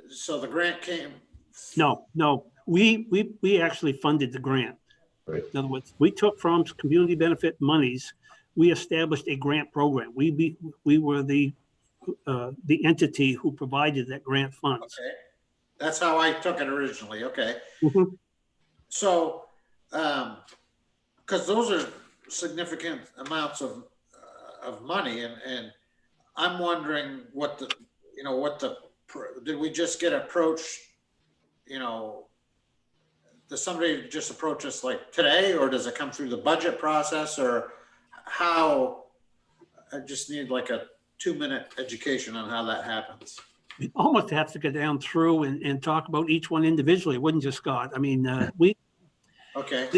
So the grant came. No, we actually funded the grant. Right. In other words, we took from community benefit monies, we established a grant program. We were the entity who provided that grant funds. Okay, that's how I took it originally. Okay. Mhm. So, because those are significant amounts of money, and I'm wondering what the, did we just get approached? Does somebody just approach us like today, or does it come through the budget process, or how? I just need like a 2-minute education on how that happens. We almost have to go down through and talk about each one individually, wouldn't you, Scott? I mean, Okay.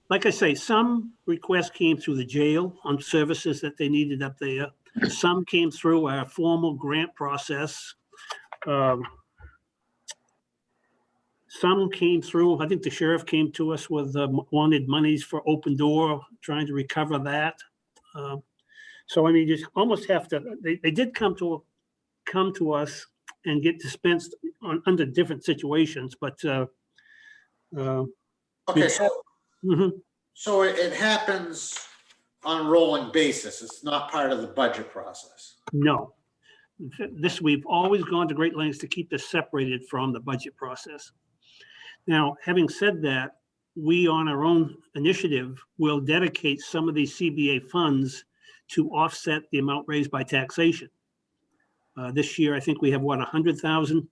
like I say, some requests came through the jail on services that they needed up there. Some came through our formal grant process. Some came through, I think the sheriff came to us with wanted monies for Open Door, trying to recover that. So I mean, you almost have to, they did come to us and get dispensed under different situations, but Okay. So it happens on a rolling basis. It's not part of the budget process. no. We've always gone to great lengths to keep this separated from the budget process. Now, having said that, we on our own initiative will dedicate some of these CBA funds to offset the amount raised by taxation. This year, I think we have what, 100,000?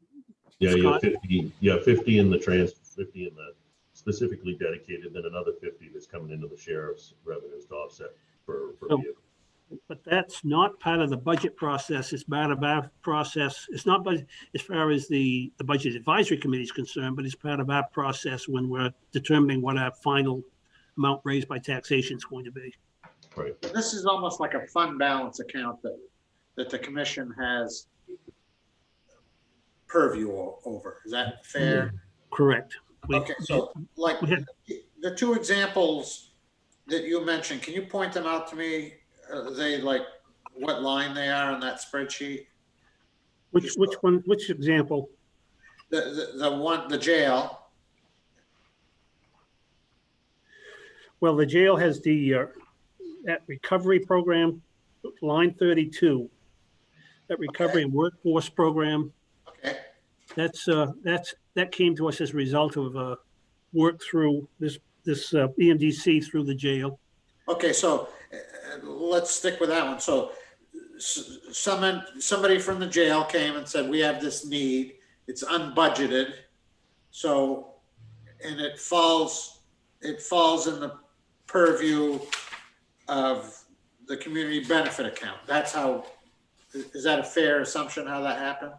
Yeah, you have Scott? 50, 50 in the 50 in the specifically dedicated, then another 50 that's coming into the sheriff's revenues to offset for vehicles. But that's not part of the budget process. It's part of our process. It's not as far as the budget advisory committee is concerned, but it's part of our process when we're determining what our final amount raised by taxation is going to be. Right. This is almost like a fund balance account that the commission has purview over. Is that fair? Correct. Okay, so like the two examples that you mentioned, can you point them out to me? Are they like what line they are on that spreadsheet? Which one, which example? The jail. Well, the jail has that recovery program, line 32. That recovery and workforce program. Okay. That came to us as a result of work through this EMDC through the jail. Okay, so let's stick with that one. So somebody from the jail came and said, we have this need. It's unbudgeted. So, and it falls in the purview of the community benefit account. That's how, is that a fair assumption how that happened?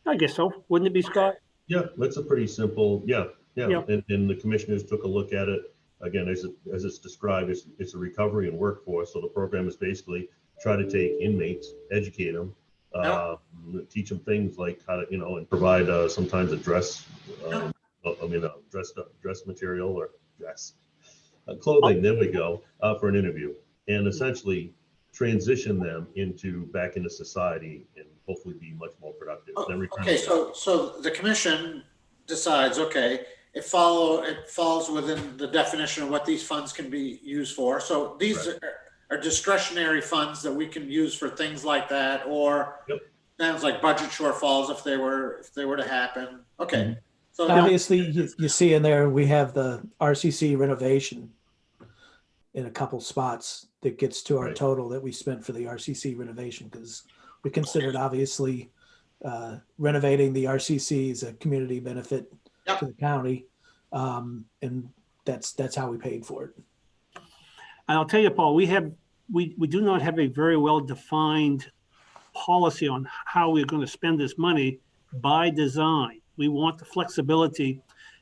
I guess so. Wouldn't it be, Scott? Yeah, that's a pretty simple, yeah. Yeah. And the commissioners took a look at it. Again, as it's described, it's a recovery and workforce. So the program is basically try to take inmates, educate them, teach them things like how to, and provide sometimes a dress, dress material or dress clothing. There we go, for an interview, and essentially transition them back into society and hopefully be much more productive. Okay, so the commission decides, okay, it falls within the definition of what these funds can be used for. So these are discretionary funds that we can use for things like that, or sounds like budget shortfalls if they were to happen. Okay. Mm-hmm. So Obviously, you see in there, we have the RCC renovation in a couple spots that gets to our total that we spent for the RCC renovation, because we considered obviously renovating the RCC as a community benefit to the county, and that's how we paid for it. And I'll tell you, Paul, we do not have a very well defined policy on how we're going to spend this money by design. We want the flexibility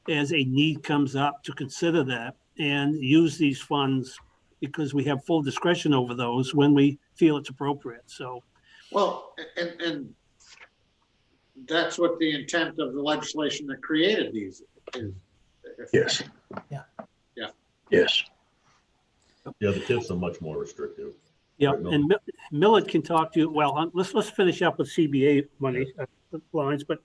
as a need comes up to consider that and use these funds because we have full discretion over those when we feel it's appropriate. So Well, and that's what the intent of the legislation that created these is. Yes. Yeah. Yeah. Yes. Yeah, the TIFs are much more restrictive. Yeah, Right, Mel? and Millard can talk to you. Well, let's finish up with CBA money lines, but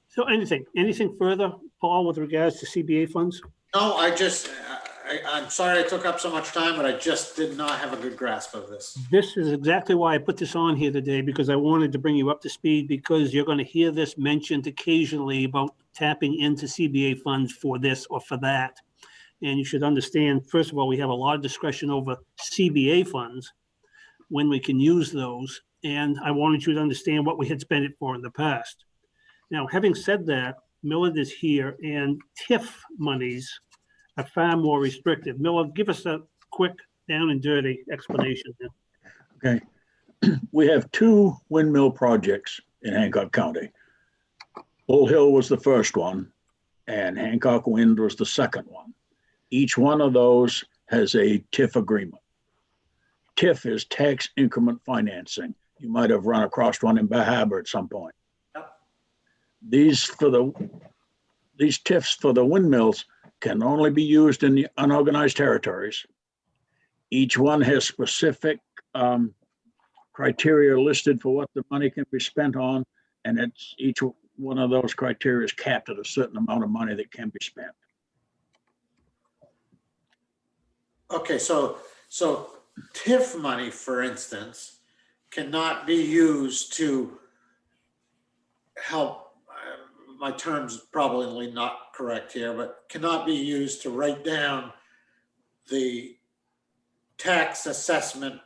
so anything further, Paul, with regards to CBA funds? No, I'm sorry I took up so much time, but I just did not have a good grasp of this. This is exactly why I put this on here today, because I wanted to bring you up to speed, because you're going to hear this mentioned occasionally about tapping into CBA funds for this or for that. And you should understand, first of all, we have a lot of discretion over CBA funds when we can use those. And I wanted you to understand what we had spent it for in the past. Now, having said that, Millard is here, and TIF monies are far more restrictive. Millard, give us a quick down and dirty explanation. Okay. We have 2 windmill projects in Hancock County. Bull Hill was the first one, and Hancock Wind was the second one. Each one of those has a TIF agreement. TIF is tax increment financing. You might have run across one in Bar Harbor at some point. Yep. These TIFs for the windmills can only be used in the unorganized territories. Each one has specific criteria listed for what the money can be spent on, and it's each one of those criteria is capped at a certain amount of money that can be spent. Okay, so TIF money, for instance, cannot be used to help, my term's probably not correct here, but cannot be used to write down the tax assessment,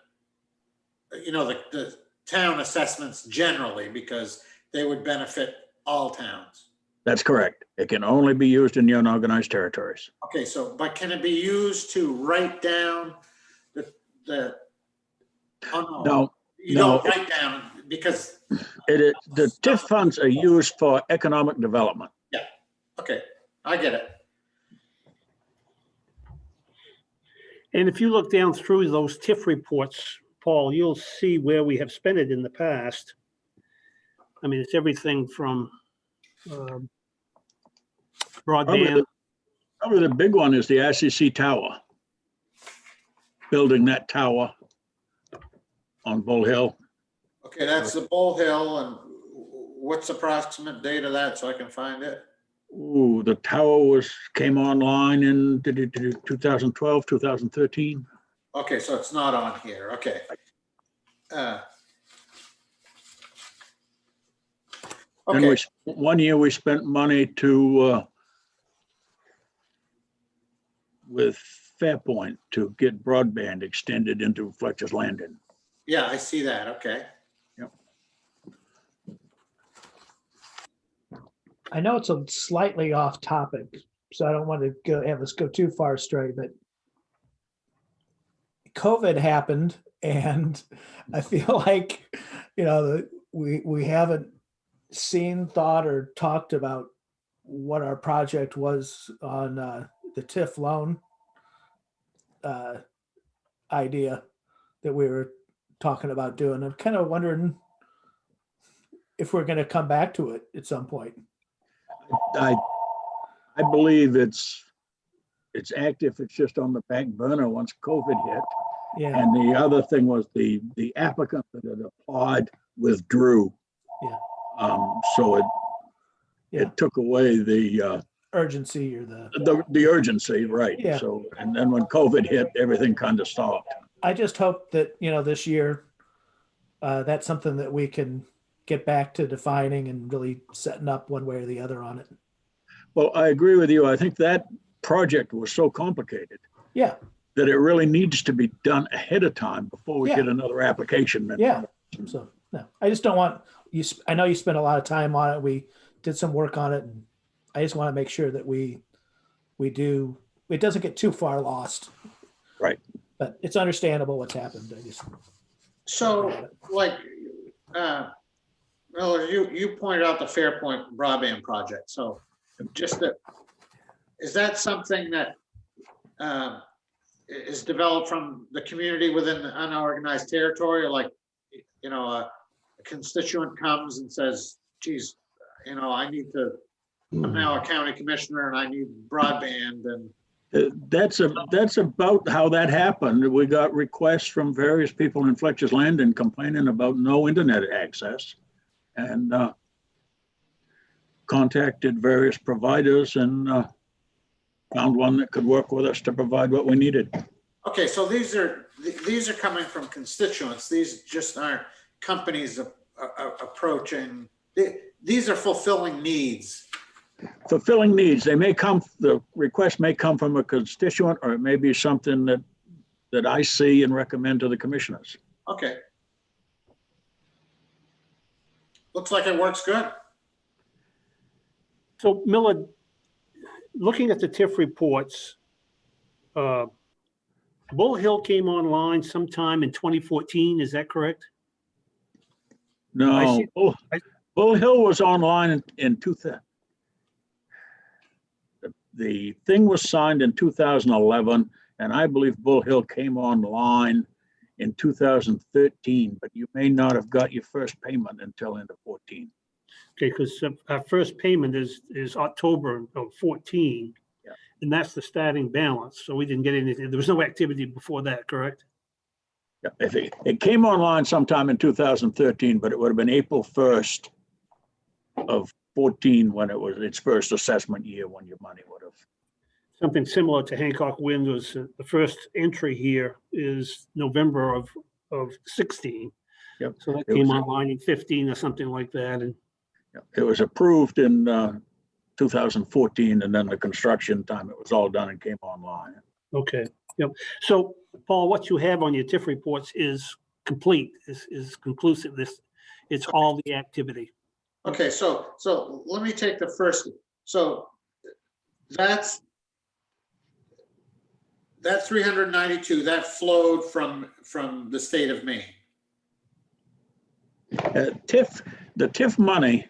the town assessments generally, because they would benefit all towns. That's correct. It can only be used in the unorganized territories. Okay, but can it be used to write down the oh, No, you no. don't write down because the TIF funds are used for economic development. okay, I get it. And if you look down through those TIF reports, Paul, you'll see where we have spent it in the past. I mean, it's everything from broadband. Probably the big one is the Rcc Tower. Building that tower on Bull Hill. Okay, that's the Bull Hill, and what's the approximate date of that so I can find it? Ooh, the tower came online in 2012, 2013. Okay, so it's not on here. Okay. Then Okay, one year we spent money with Fairpoint to get broadband extended into Fletcher's Landing. yeah, I see that. Okay. I know it's a slightly off topic, so I don't want to have us go too far astray, but COVID happened, and I feel like, we haven't seen, thought, or talked about what our project was on the TIF loan idea that we were talking about doing. I'm kind of wondering if we're going to come back to it at some point. I believe it's active. It's just on the back burner once COVID hit. Yeah. And the other thing was the applicant that had applied withdrew. Yeah. So Yeah. it took away the Urgency or the the urgency, right? Yeah. So, and then when COVID hit, everything kind of stopped. I just hope that, this year, that's something that we can get back to defining and really setting up one way or the other on it. Well, I agree with you. I think that project was so complicated Yeah. that it really needs to be done ahead of time before we Yeah. get another application. Yeah. So, no, I just don't want you. I know you spent a lot of time on it. We did some work on it, and I just want to make sure that we do, it doesn't get too far lost. Right. But it's understandable what's happened. So, Miller, you pointed out the Fairpoint broadband project. So, is that something that is developed from the community within the unorganized territory, or like, you know, a constituent comes and says, geez, you know, I'm now a county commissioner and I need broadband, and That's about how that happened. We got requests from various people in Fletcher's Landing complaining about no internet access, and contacted various providers and found one that could work with us to provide what we needed. okay, so these are coming from constituents. These just aren't companies approaching. These are fulfilling needs. Fulfilling needs. They may come, the request may come from a constituent, or it may be something that I see and recommend to the commissioners. Okay. Looks like it works good. So Millard, looking at the TIF reports, Bull Hill came online sometime in 2014, is that correct? I No, see. Bull Hill was online in 2000. The thing was signed in 2011, and I believe Bull Hill came online in 2013, but you may not have got your first payment until end of 14. Okay, because our first payment is October of 14. Yeah. And that's the starting balance. So we didn't get anything. There was no activity before that, correct? Yeah, it came online sometime in 2013, but it would have been April 1st of 14 when it was its first assessment year, when your money would have. Something similar to Hancock Wind was the first entry here is November of 16. Yep. So that It came was- online in 15 or something like that. And It was approved in 2014, and then the construction time, it was all done and came online. okay, yep. So Paul, what you have on your TIF reports is complete, is conclusive. It's all the activity. Okay, so let me take the first. So that 392 that flowed from the state of Maine. The TIF money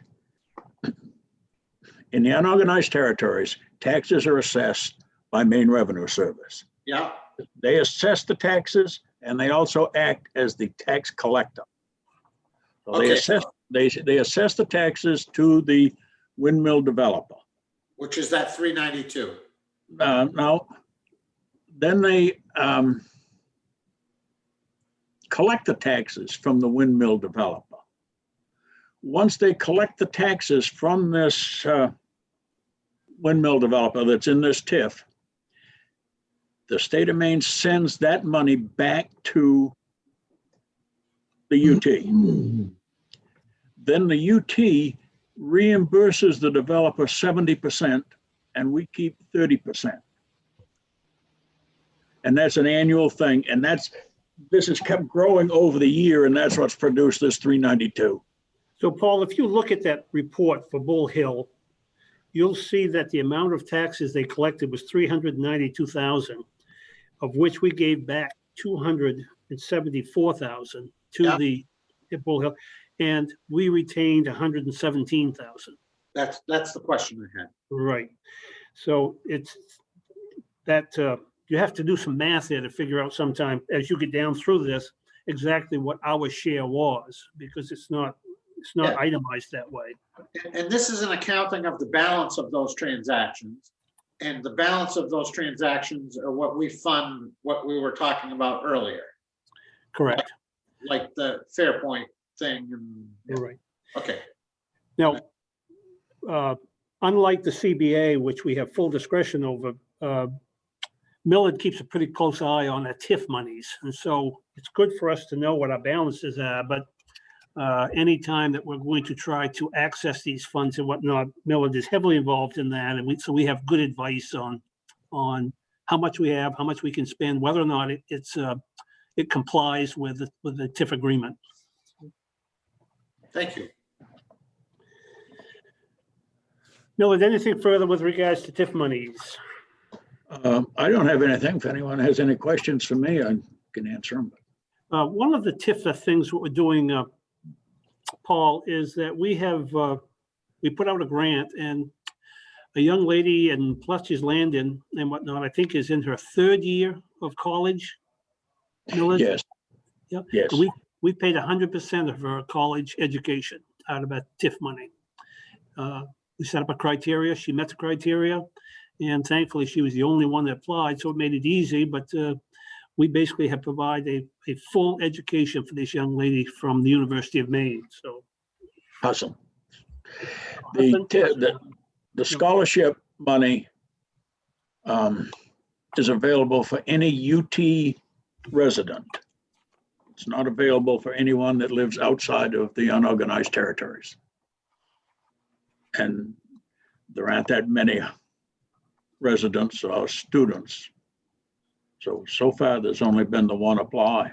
in the unorganized territories, taxes are assessed by Maine Revenue Service. Yeah. They assess the taxes, and they also act as the tax collector. So they Okay. assess, they assess the taxes to the windmill developer. Which is that 392. Now, then they collect the taxes from the windmill developer. Once they collect the taxes from this windmill developer that's in this TIF, the state of Maine sends that money back to the UT. Then the UT reimburses the developer 70%, and we keep 30%. And that's an annual thing, and this has kept growing over the year, and that's what's produced this 392. So Paul, if you look at that report for Bull Hill, you'll see that the amount of taxes they collected was 392,000, of which we gave back 274,000 to Yeah. the Bull Hill, and we retained 117,000. That's the question I had. Right. So it's that you have to do some math there to figure out sometime as you get down through this exactly what our share was, because it's not Yeah. itemized that way. And this is an accounting of the balance of those transactions. And the balance of those transactions are what we fund, what we were talking about earlier, Correct. like the Fairpoint thing. And You're right. okay, Now, unlike the CBA, which we have full discretion over, Millard keeps a pretty close eye on the TIF monies. And so it's good for us to know what our balances are, but anytime that we're going to try to access these funds and whatnot, Millard is heavily involved in that. And so we have good advice on how much we have, how much we can spend, whether or not it complies with the TIF agreement. thank you. Millard, anything further with regards to TIF monies? I don't have anything. If anyone has any questions for me, I can answer them. One of the TIF things what we're doing, Paul, is that we have we put out a grant, and a young lady in Fletcher's Landing and whatnot, I think is in her 3rd year of college. Millard? Yes, Yep. yes. And we paid 100% of her college education out of that TIF money. We set up a criteria. She met the criteria, and thankfully she was the only one that applied, so it made it easy. But we basically have provided a full education for this young lady from the University of Maine. So Awesome. Awesome. The scholarship money is available for any UT resident. It's not available for anyone that lives outside of the unorganized territories. And there aren't that many residents or students. So far, there's only been the one apply.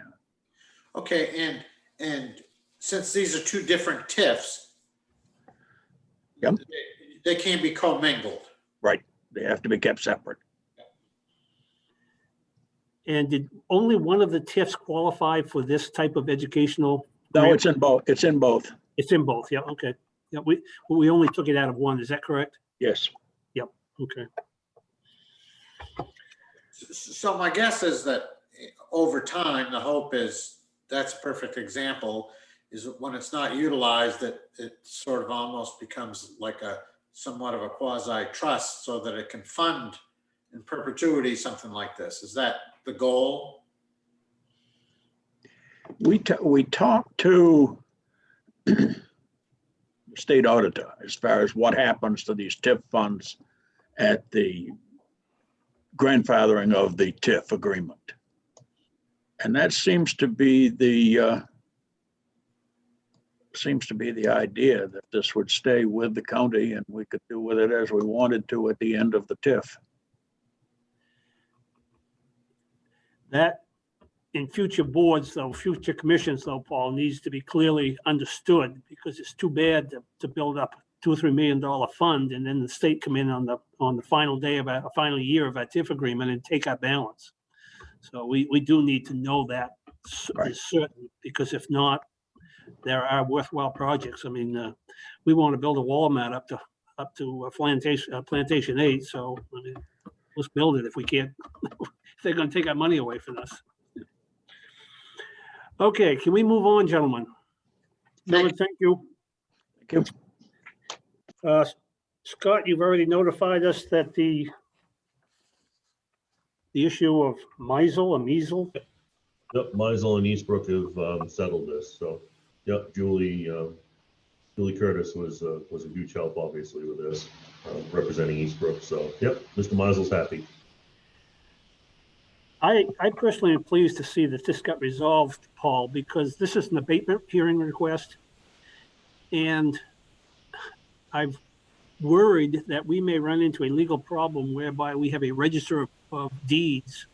Okay, and since these are 2 different TIFs, Yep. they can't be commingled. Right, they have to be kept separate. And did only one of the TIFs qualify for this type of educational? No, grant? it's in both. It's in both. It's in both. Yeah. Okay. Yeah. We only took it out of one. Is that correct? Yes. Okay. So my guess is that over time, the hope is, that's a perfect example, is when it's not utilized, that it sort of almost becomes like a somewhat of a quasi trust so that it can fund in perpetuity something like this. Is that the goal? We talked to the state auditor as far as what happens to these TIF funds at the grandfathering of the TIF agreement. And that seems to be the idea, that this would stay with the county and we could do with it as we wanted to at the end of the TIF. That in future boards, though, future commissions, though, Paul, needs to be clearly understood, because it's too bad to build up $2 or $3 million fund and then the state come in on the final day of a final year of our TIF agreement and take our balance. So we do need to know that Right. is certain, because if not, there are worthwhile projects. I mean, we want to build a Walmart up to Plantation 8. So I mean, let's build it if we can't. If they're going to take our money away from us. Okay, can we move on, gentlemen? Thank you. Thank you. Scott, you've already notified us that the issue of Meisel. Yep, Meisel and Eastbrook have settled this, so, yep, Julie Curtis was a huge help, obviously, with this, representing Eastbrook, so, yep, Mr. Meisel's happy. I personally am pleased to see that this got resolved, Paul, because this is an abatement hearing request. And I've worried that we may run into a legal problem whereby we have a register of deeds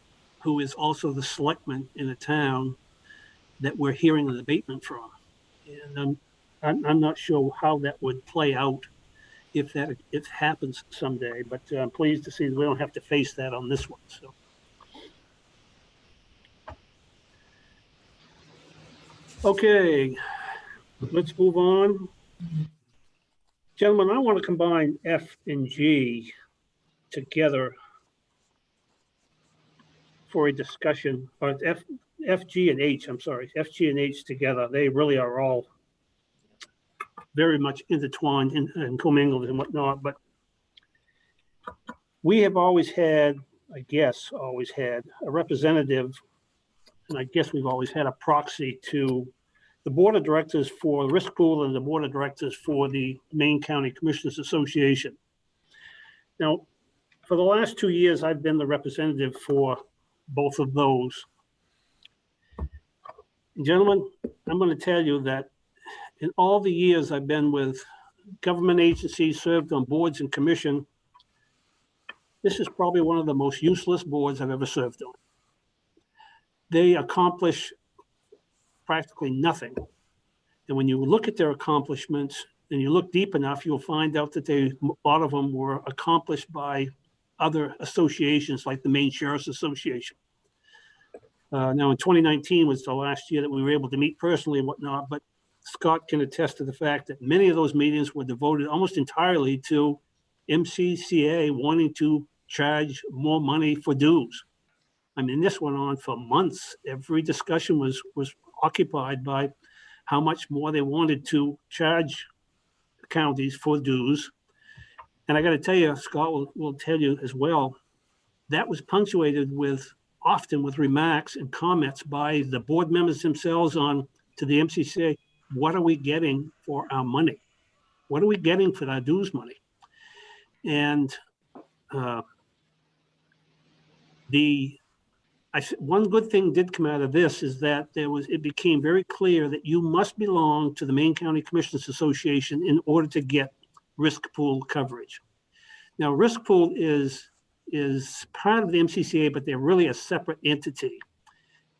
who is also the selectman in the town that we're hearing an abatement from. And I'm not sure how that would play out if it happens someday, but I'm pleased to see that we don't have to face that on this one. So. Okay, let's move on. Gentlemen, I want to combine F and G together for a discussion, or F, G, and H, I'm sorry, F, G, and H together. They really are all very much intertwined and commingled and whatnot, but we have always had, I guess, a representative, and I guess we've always had a proxy to the board of directors for the risk pool and the board of directors for the Maine County Commissioners Association. Now, for the last 2 years, I've been the representative for both of those. Gentlemen, I'm going to tell you that in all the years I've been with government agencies, served on boards and commission, this is probably one of the most useless boards I've ever served on. They accomplish practically nothing. And when you look at their accomplishments and you look deep enough, you'll find out that a lot of them were accomplished by other associations like the Maine Sheriff's Association. Now in 2019 was the last year that we were able to meet personally and whatnot, but Scott can attest to the fact that many of those meetings were devoted almost entirely to MCCA wanting to charge more money for dues. I mean, this went on for months. Every discussion was occupied by how much more they wanted to charge counties for dues. And I got to tell you, Scott will tell you as well, that was punctuated often with remarks and comments by the board members themselves to the MCCA. What are we getting for our money? What are we getting for our dues money? And one good thing did come out of this is that it became very clear that you must belong to the Maine County Commissioners Association in order to get risk pool coverage. Now, risk pool is part of the MCCA, but they're really a separate entity.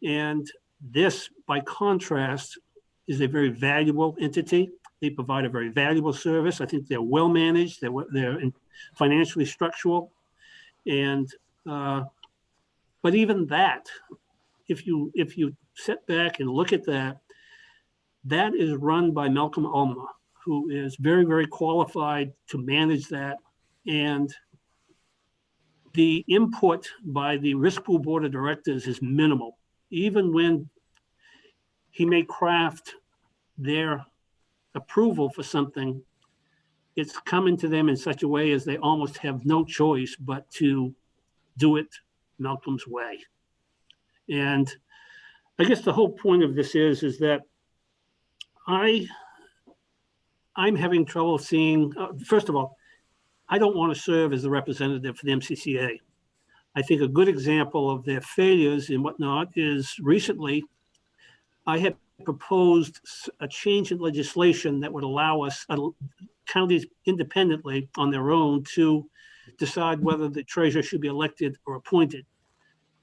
And this, by contrast, is a very valuable entity. They provide a very valuable service. I think they're well managed. They're financially structural, and but even that, if you sit back and look at that, that is run by Malcolm Ulmer, who is very, very qualified to manage that. And the input by the risk pool board of directors is minimal. Even when he may craft their approval for something, it's coming to them in such a way as they almost have no choice but to do it Malcolm's way. And I guess the whole point of this is that I'm having trouble seeing, first of all, I don't want to serve as the representative for the MCCA. I think a good example of their failures and whatnot is recently I had proposed a change in legislation that would allow us, counties independently on their own, to decide whether the treasurer should be elected or appointed.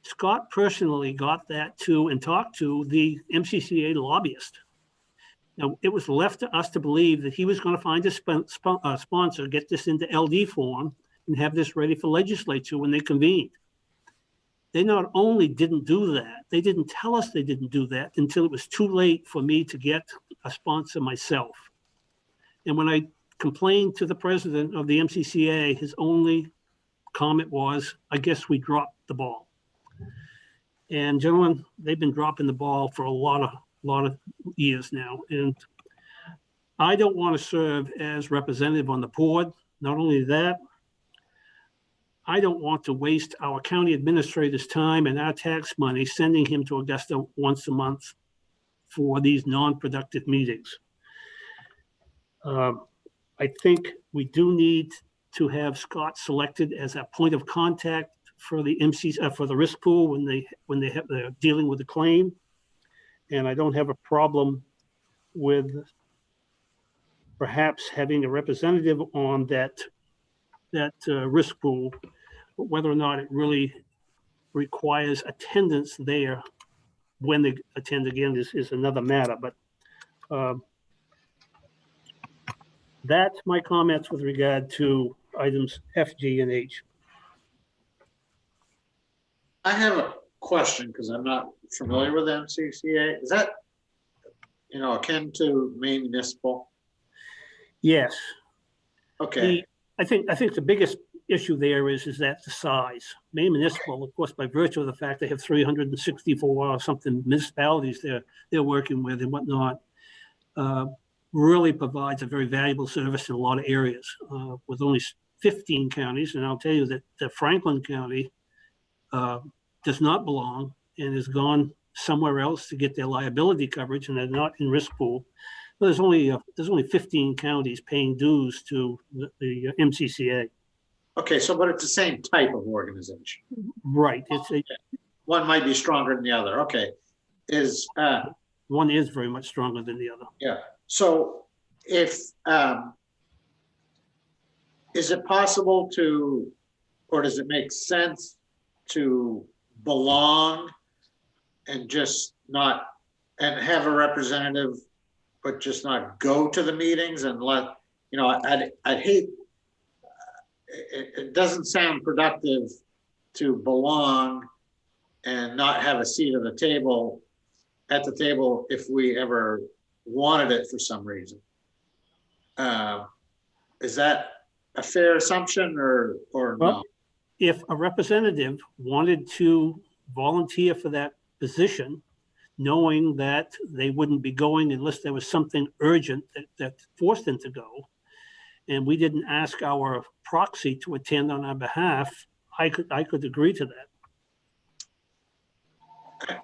Scott personally got that to and talked to the MCCA lobbyist. Now, it was left to us to believe that he was going to find a sponsor, get this into LD form, and have this ready for legislature when they convened. They not only didn't do that, they didn't tell us they didn't do that until it was too late for me to get a sponsor myself. And when I complained to the president of the MCCA, his only comment was, I guess we dropped the ball. And gentlemen, they've been dropping the ball for a lot of years now. And I don't want to serve as representative on the board. Not only that, I don't want to waste our county administrator's time and our tax money sending him to Augusta once a month for these non-productive meetings. I think we do need to have Scott selected as a point of contact for the for the risk pool when they're dealing with a claim. And I don't have a problem with perhaps having a representative on that risk pool, but whether or not it really requires attendance there when they attend again is another matter. But that's my comments with regard to items F, G, and H. I have a question because I'm not familiar with MCCA. Is that, akin to Maine Municipal? Yes. Okay. I think the biggest issue there is that the size. Maine Municipal, of course, by virtue of the fact they have 364 or something municipalities they're working with and whatnot, really provides a very valuable service in a lot of areas with only 15 counties. And I'll tell you that the Franklin County does not belong and has gone somewhere else to get their liability coverage, and they're not in risk pool. There's only 15 counties paying dues to the MCCA. Okay, but it's the same type of organization. Right. One might be stronger than the other. Okay. One is very much stronger than the other. Yeah. So if is it possible to, or does it make sense to belong and just not, and have a representative, but just not go to the meetings and let, I'd hate, it doesn't sound productive to belong and not have a seat at the table if we ever wanted it for some reason. Is that a fair assumption or no? Well, if a representative wanted to volunteer for that position, knowing that they wouldn't be going unless there was something urgent that forced them to go, and we didn't ask our proxy to attend on our behalf, I could agree to that.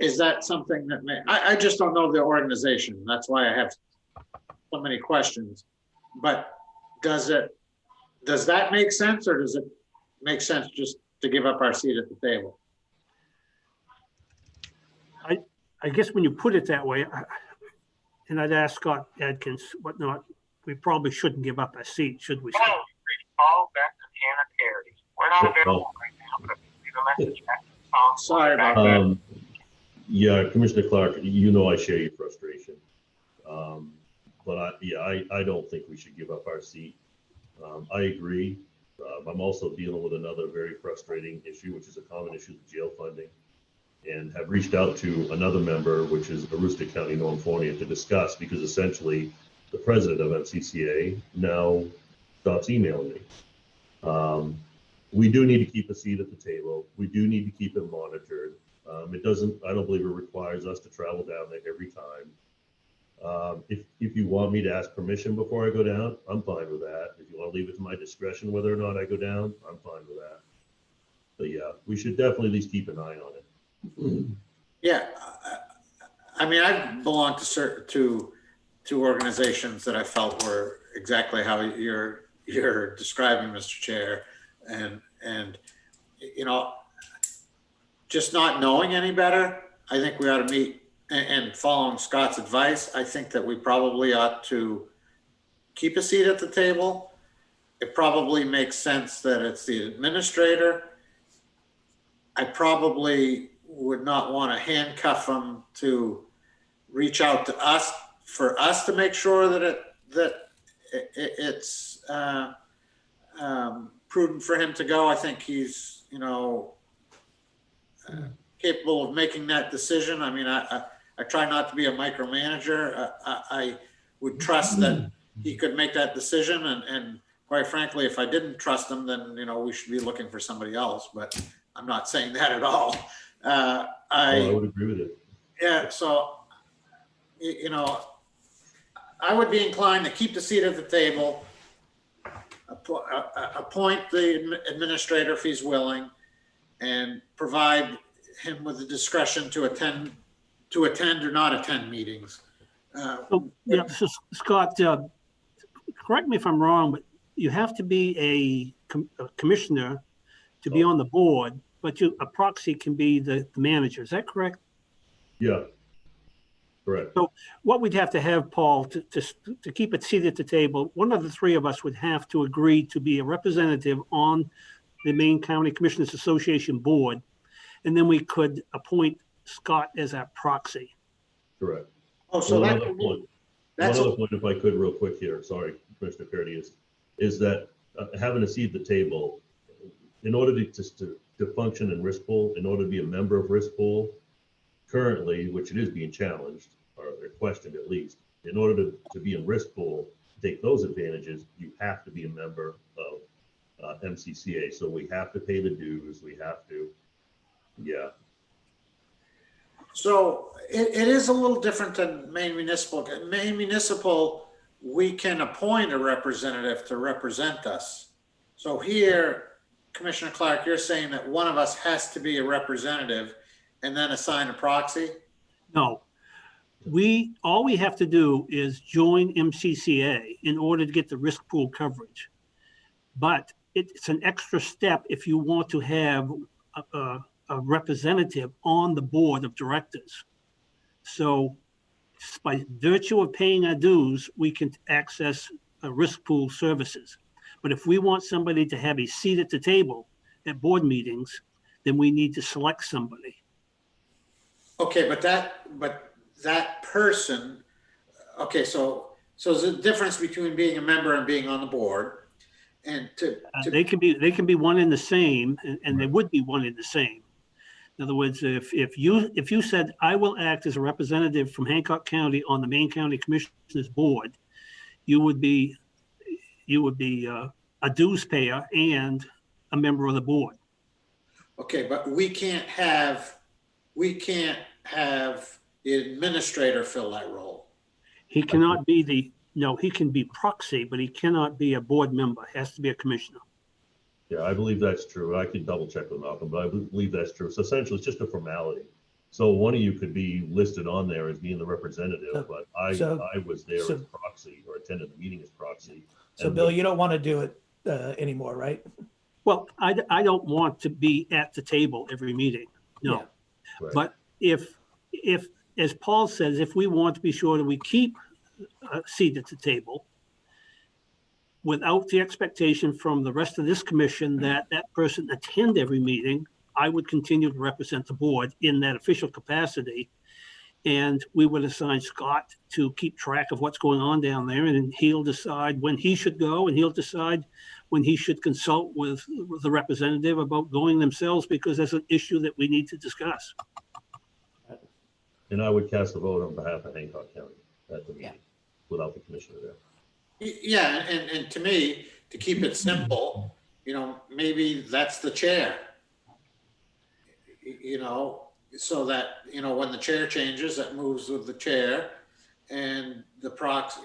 Is that something that I just don't know the organization. That's why I have so many questions. But does that make sense, or does it make sense just to give up our seat at the table? I guess when you put it that way, and I'd ask Scott Adkins, whatnot, we probably shouldn't give up our seat, should we? Scott? Paul, Beth, and Hannah Parody. We're not available right now, but leave a message back. Sorry about that. Yeah, Commissioner Clark, you know I share your frustration. But I don't think we should give up our seat. I agree. I'm also dealing with another very frustrating issue, which is a common issue, the jail funding, and have reached out to another member, which is Aroostook County Norm Fornia, to discuss, because essentially the president of MCCA now stops emailing me. We do need to keep a seat at the table. We do need to keep it monitored. I don't believe it requires us to travel down there every time. If you want me to ask permission before I go down, I'm fine with that. If you want to leave it to my discretion whether or not I go down, I'm fine with that. But yeah, we should definitely at least keep an eye on it. Yeah, I mean, I've belonged to organizations that I felt were exactly how you're describing, Mr. Chair, and you know, just not knowing any better, I think we ought to meet and following Scott's advice. I think that we probably ought to keep a seat at the table. It probably makes sense that it's the administrator. I probably would not want to handcuff them to reach out to us for us to make sure that it's prudent for him to go. I think he's, you know, capable of making that decision. I mean, I try not to be a micromanager. I would trust that he could make that decision. And quite frankly, if I didn't trust him, then, you know, we should be looking for somebody else. But I'm not saying that at all. I would agree with it. Yeah, so, you know, I would be inclined to keep the seat at the table, appoint the administrator if he's willing, and provide him with the discretion to attend or not attend meetings. So Scott, correct me if I'm wrong, but you have to be a commissioner to be on the board, but a proxy can be the manager. Is that correct? Yeah, correct. So what we'd have to have, Paul, to keep it seated at the table, one of the three of us would have to agree to be a representative on the Maine County Commissioners Association board, and then we could appoint Scott as our proxy. Correct. Oh, so one other point, if I could, real quick here. Sorry, Commissioner Parody, is that having a seat at the table, in order to function in risk pool, in order to be a member of risk pool, currently, which it is being challenged or questioned at least, in order to be in risk pool, to take those advantages, you have to be a member of MCCA. So we have to pay the dues. We have to, yeah. So it is a little different than Maine Municipal. Maine Municipal, we can appoint a representative to represent us. So here, Commissioner Clark, you're saying that one of us has to be a representative and then assign a proxy? No, all we have to do is join MCCA in order to get the risk pool coverage. But it's an extra step if you want to have a representative on the board of directors. So by virtue of paying our dues, we can access risk pool services. But if we want somebody to have a seat at the table at board meetings, then we need to select somebody. Okay, but that person, okay, so there's a difference between being a member and being on the board. And they can be one and the same, and they would be one and the same. In other words, if you said, I will act as a representative from Hancock County on the Maine County Commissioners Board, you would be a dues payer and a member of the board. Okay, but we can't have the administrator fill that role. He cannot be he can be proxy, but he cannot be a board member. It has to be a commissioner. Yeah, I believe that's true. I could double check with Malcolm, but I believe that's true. So essentially, it's just a formality. So one of you could be listed on there as being the representative, but I was there as proxy or attended the meeting as proxy. So Bill, you don't want to do it anymore, right? Well, I don't want to be at the table every meeting, no. Yeah. Right. But if, as Paul says, if we want to be sure that we keep a seat at the table without the expectation from the rest of this commission that that person attend every meeting, I would continue to represent the board in that official capacity. And we would assign Scott to keep track of what's going on down there, and he'll decide when he should go, and he'll decide when he should consult with the representative about going themselves, because that's an issue that we need to discuss. And I would cast a vote on behalf of Hancock County at the meeting without the commissioner there. Yeah, and to me, to keep it simple, maybe that's the chair. So that, when the chair changes, that moves with the chair, and the proxy,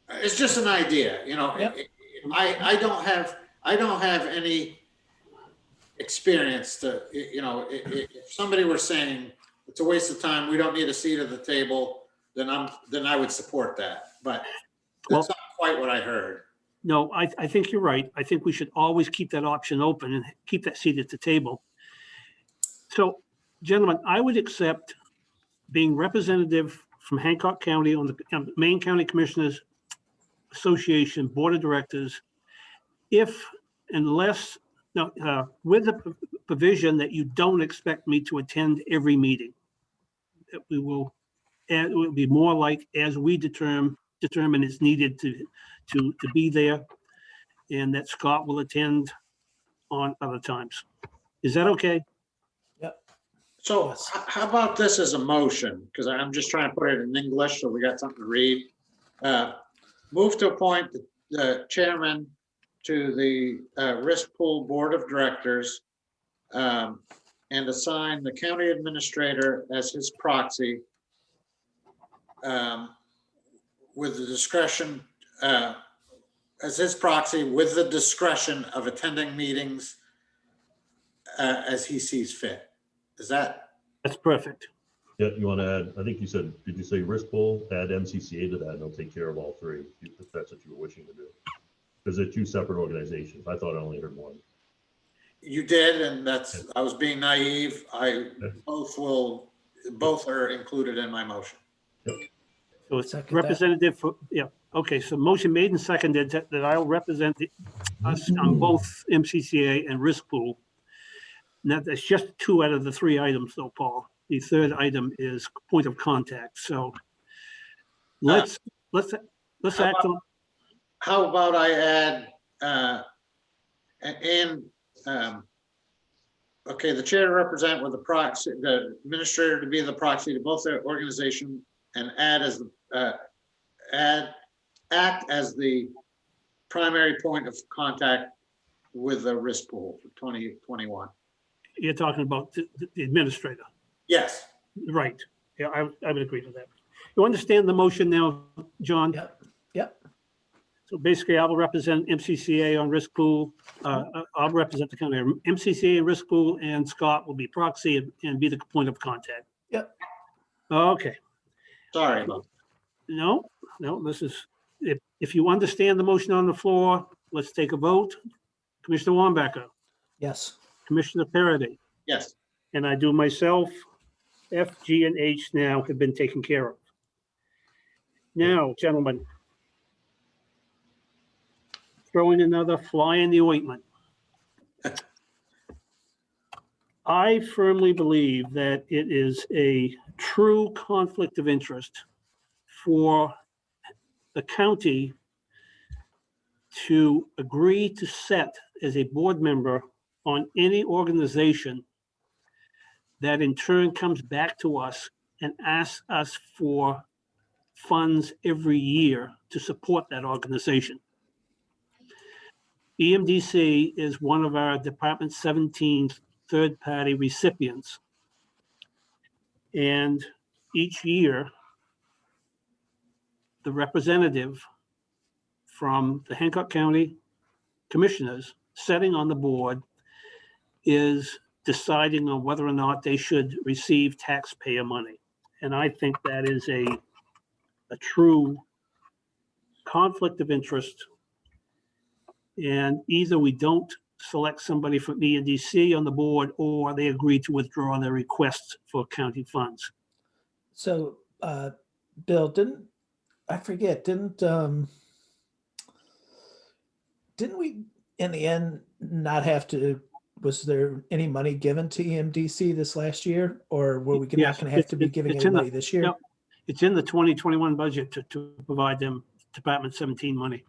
it's just an idea, Yep. I don't have any experience to, if somebody were saying it's a waste of time, we don't need a seat at the table, then I would support that. But that's not quite what I heard. No, I think you're right. I think we should always keep that option open and keep that seat at the table. So, gentlemen, I would accept being representative from Hancock County on the Maine County Commissioners Association Board of Directors, unless with the provision that you don't expect me to attend every meeting. That we will, and it will be more like as we determine it's needed to be there, and that Scott will attend on other times. Is that okay? So Yes. how about this as a motion? Because I'm just trying to put it in English so we got something to read. Move to appoint the chairman to the Risk Pool Board of Directors and assign the county administrator as his proxy with the discretion, as his proxy with the discretion of attending meetings as he sees fit. That's perfect. Yeah, you want to add, I think you said, did you say risk pool, add MCCA to that, and they'll take care of all three, if that's what you were wishing to do. Because they're two separate organizations. I thought I only heard one. You did, and I was being naive. Both are included in my motion. So it's Second that. representative for, okay, so motion made and seconded that I'll represent us on both MCCA and risk pool. Now, that's just 2 out of the 3 items though, Paul. The third item is point of contact. So let's act on. How about I add, okay, the chair to represent with the proxy, the administrator to be the proxy to both the organization, and act as the primary point of contact with the risk pool for 2021. You're talking about the administrator. Yes. Right. Yeah, I would agree to that. You understand the motion now, John? Yep. So basically, I will represent MCCA on risk pool. I'll represent the county MCCA and risk pool, and Scott will be proxy and be the point of contact. Yep. Okay. Sorry about that. No, this is, if you understand the motion on the floor, let's take a vote. Commissioner Wambacher, Yes. Commissioner Parity, Yes. and I do myself. F, G, and H now have been taken care of. Now, gentlemen, throwing another fly in the ointment. I firmly believe that it is a true conflict of interest for the county to agree to set as a board member on any organization that in turn comes back to us and asks us for funds every year to support that organization. EMDC is one of our Department 17 third-party recipients. And each year, the representative from the Hancock County Commissioners sitting on the board is deciding on whether or not they should receive taxpayer money. And I think that is a true conflict of interest. And either we don't select somebody from EMDC on the board, or they agree to withdraw their requests for county funds. So, Bill, didn't we in the end not have to, was there any money given to EMDC this last year, or were we not Yes, going to have to be giving it's any in the- money this year? Yep. It's in the 2021 budget to provide them Department 17 money.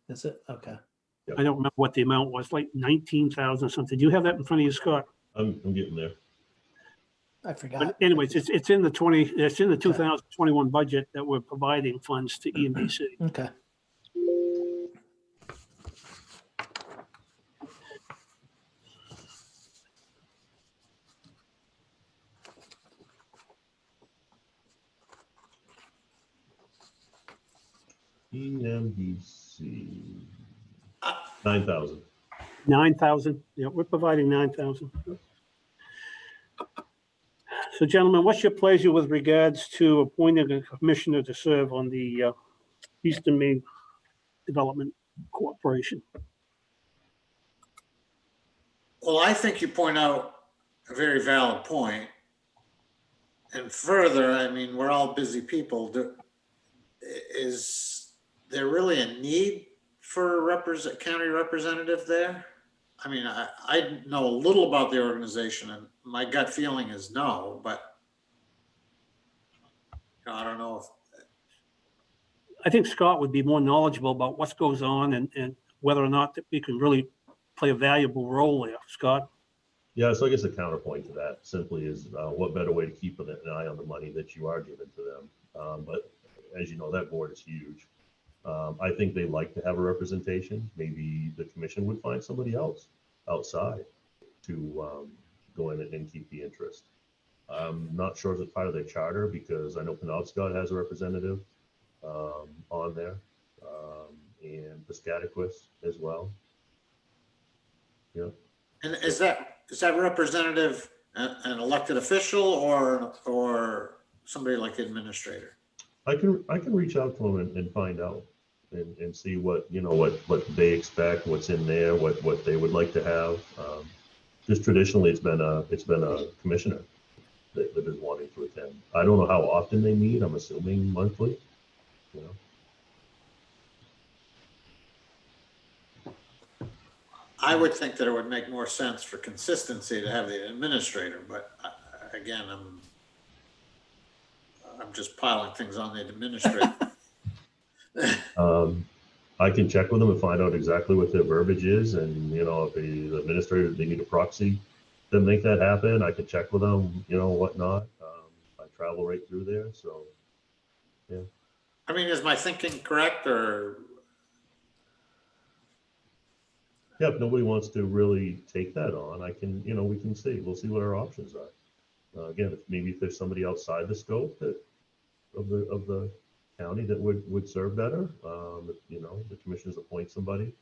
Is it? Okay. I don't remember what the amount was, like 19,000 something. Do you have that in front of you, Scott? I'm getting there. I forgot. But anyways, it's in the 2021 budget that we're providing funds to EMDC. Okay. EMDC, 9,000. 9,000. Yeah, we're providing 9,000. So gentlemen, what's your pleasure with regards to appointing a commissioner to serve on the Eastern Maine Development Corporation? Well, I think you point out a very valid point. And further, I mean, we're all busy people. Is there really a need for a county representative there? I mean, I know a little about the organization, and my gut feeling is no, but I don't know if. I think Scott would be more knowledgeable about what goes on and whether or not that we can really play a valuable role there. Scott? Yeah, so I guess a counterpoint to that simply is what better way to keep an eye on the money that you are giving to them. But as you know, that board is huge. I think they like to have a representation. Maybe the commission would find somebody else outside to go in and keep the interest. I'm not sure if it's part of their charter, because I know Penobscot has a representative on there, and Piscataquis as well. Yeah. And is that representative an elected official or somebody like the administrator? I can reach out to them and find out and see what they expect, what's in there, what they would like to have. Just traditionally, it's been a commissioner that is wanting to attend. I don't know how often they meet. I'm assuming monthly. You know. I would think that it would make more sense for consistency to have the administrator, but again, I'm just piling things on the administrator. I can check with them and find out exactly what their verbiage is, and if the administrator, they need a proxy to make that happen. I can check with them, whatnot. I travel right through there, so yeah. I mean, is my thinking correct, or? Yeah, if nobody wants to really take that on, I can, we can see. We'll see what our options are. Again, if there's somebody outside the scope of the county that would serve better, the commissioners appoint somebody.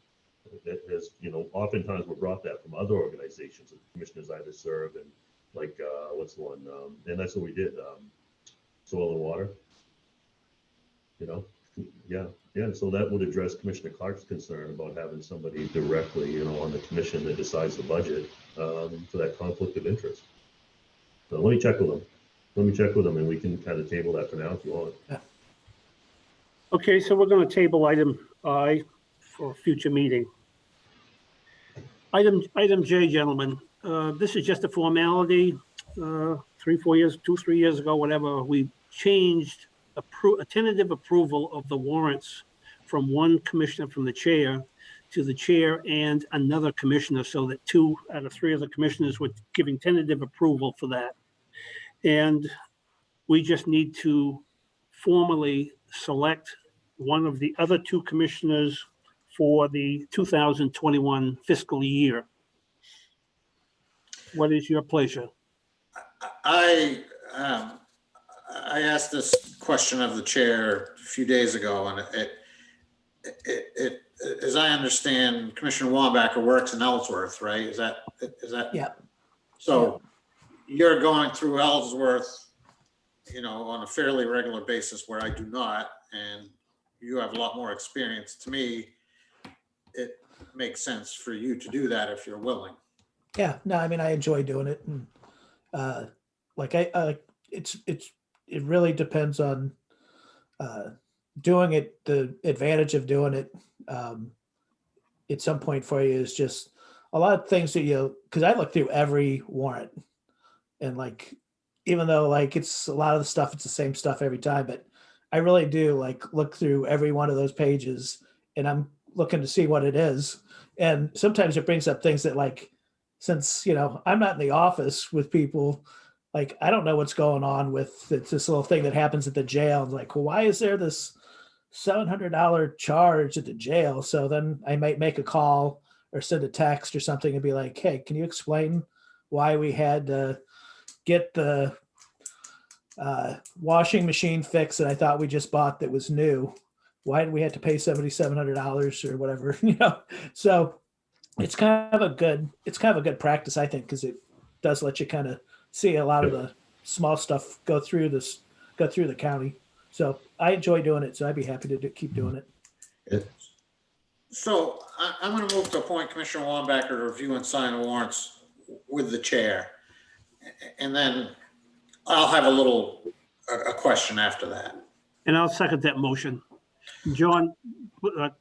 That has, oftentimes we're brought that from other organizations that the commissioners either serve and like, what's the one? And that's what we did, soil and water. Yeah. So that would address Commissioner Clark's concern about having somebody directly, on the commission that decides the budget, for that conflict of interest. So let me check with them. And we can kind of table that for now if you want. Yeah. Okay, so we're going to table item I for a future meeting. Item J, gentlemen, this is just a formality. 3 years ago, whatever, we changed a tentative approval of the warrants from one commissioner, from the chair, to the chair and another commissioner, so that 2 out of 3 of the commissioners were giving tentative approval for that. And we just need to formally select one of the other 2 commissioners for the 2021 fiscal year. What is your pleasure? I asked this question of the chair a few days ago, and it as I understand, Commissioner Wambacher works in Ellsworth, right? Is that? Yeah. So you're going through Ellsworth, on a fairly regular basis, where I do not, and you have a lot more experience. To me, it makes sense for you to do that if you're willing. Yeah, no, I mean, I enjoy doing it. And it really depends on doing it. The advantage of doing it at some point for you is just a lot of things that because I look through every warrant, and even though it's a lot of the stuff, it's the same stuff every time, but I really do look through every one of those pages, and I'm looking to see what it is. And sometimes it brings up things that since I'm not in the office with people, I don't know what's going on with this little thing that happens at the jail. Well, why is there this $700 charge at the jail? So then I might make a call or send a text or something and be like, hey, can you explain why we had to get the washing machine fixed that I thought we just bought that was new? Why did we have to pay $7,700 or whatever? So it's kind of a good practice, I think, because it does let you kind of see a lot of the small stuff go through the county. So I enjoy doing it. So I'd be happy to keep doing it. So I'm going to move to appoint Commissioner Wambacher to review and sign the warrants with the chair, and then I'll have a question after that. And I'll second that motion. John,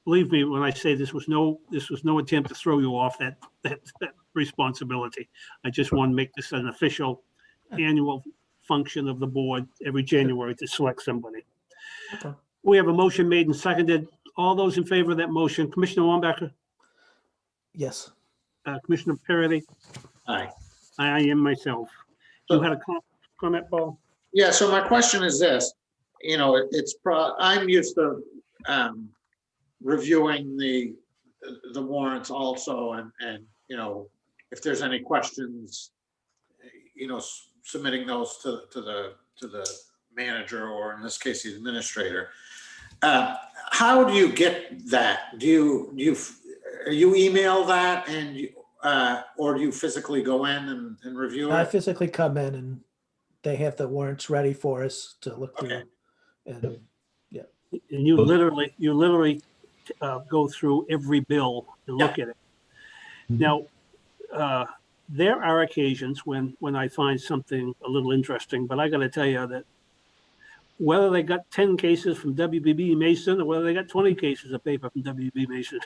believe me when I say this was no attempt to throw you off that responsibility. I just want to make this an official annual function of the board every January to select somebody. Okay. We have a motion made and seconded. All those in favor of that motion, Commissioner Wambacher, Yes. Commissioner Parity, Aye. I am myself. You had a comment, Paul? Yeah. So my question is this: I'm used to reviewing the warrants also, and if there's any questions, submitting those to the manager, or in this case the administrator. How do you get that? Do you email that, and or do you physically go in and review it? I physically come in and they have the warrants ready for us to look through. Okay. And And you literally go through every bill and look at it. Now, there are occasions when I find something a little interesting, but I got to tell you that whether they got 10 cases from WBB Mason or whether they got 20 cases of paper from WBB Mason,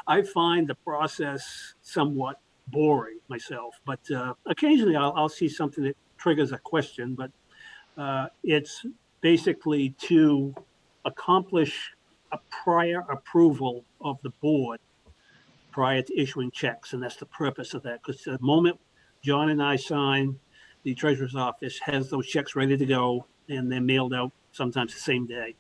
I find the process somewhat boring myself. But occasionally I'll see something that triggers a question, but it's basically to accomplish a prior approval of the board prior to issuing checks. And that's the purpose of that, because the moment John and I sign, the treasurer's office has those checks ready to go, and they're mailed out sometimes the same day.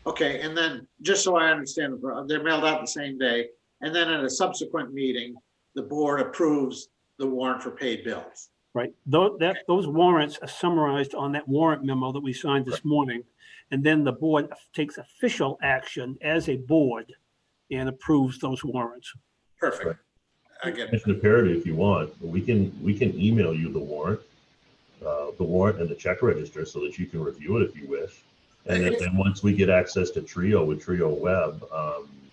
Okay, and then just so I understand, they're mailed out the same day, and then at a subsequent meeting, the board approves the warrant for paid bills. Right. Those warrants are summarized on that warrant memo that we signed this morning. And then the board takes official action as a board and approves those warrants. Perfect. I get it. Commissioner Parity, if you want, we can email you the warrant and the check register so that you can review it if you wish. And then once we get access to Trio with Trio Web,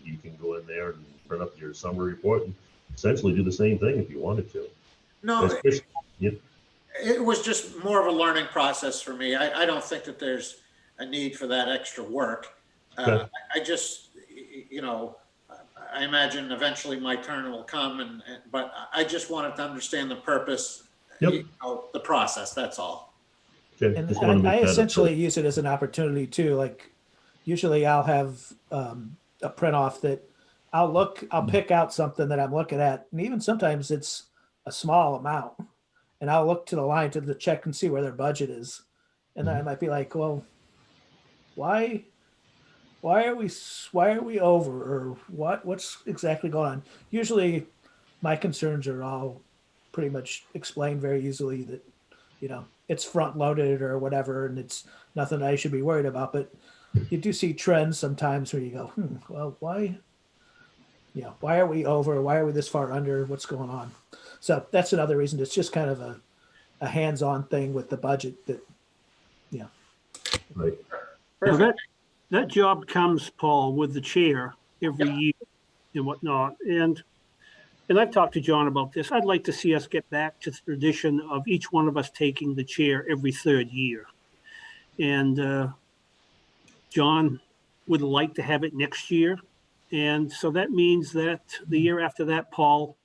you can go in there and print up your summary report and essentially do the same thing if you wanted to. No, Yep. it was just more of a learning process for me. I don't think that there's a need for that extra work. Okay. I just, I imagine eventually my turn will come, but I just wanted to understand the purpose, Yep. the process, that's all. Okay. And Just wanna make I that essentially use it as an opportunity too. Usually I'll have a print off that I'll pick out something that I'm looking at. And even sometimes it's a small amount, and I'll look to the line to the check and see where their budget is. And then I might be like, well, why why are we over, or what's exactly going on? Usually my concerns are all pretty much explained very easily, that, it's front loaded or whatever, and it's nothing I should be worried about. But you do see trends sometimes where you go, well, why are we over? Why are we this far under? What's going on? So that's another reason. It's just kind of a hands-on thing with the budget that, Right. Now that job comes, Paul, with the chair every year and whatnot. And I've talked to John about this. I'd like to see us get back to the tradition of each one of us taking the chair every third year. And John would like to have it next year. And so that means that the year after that, Paul,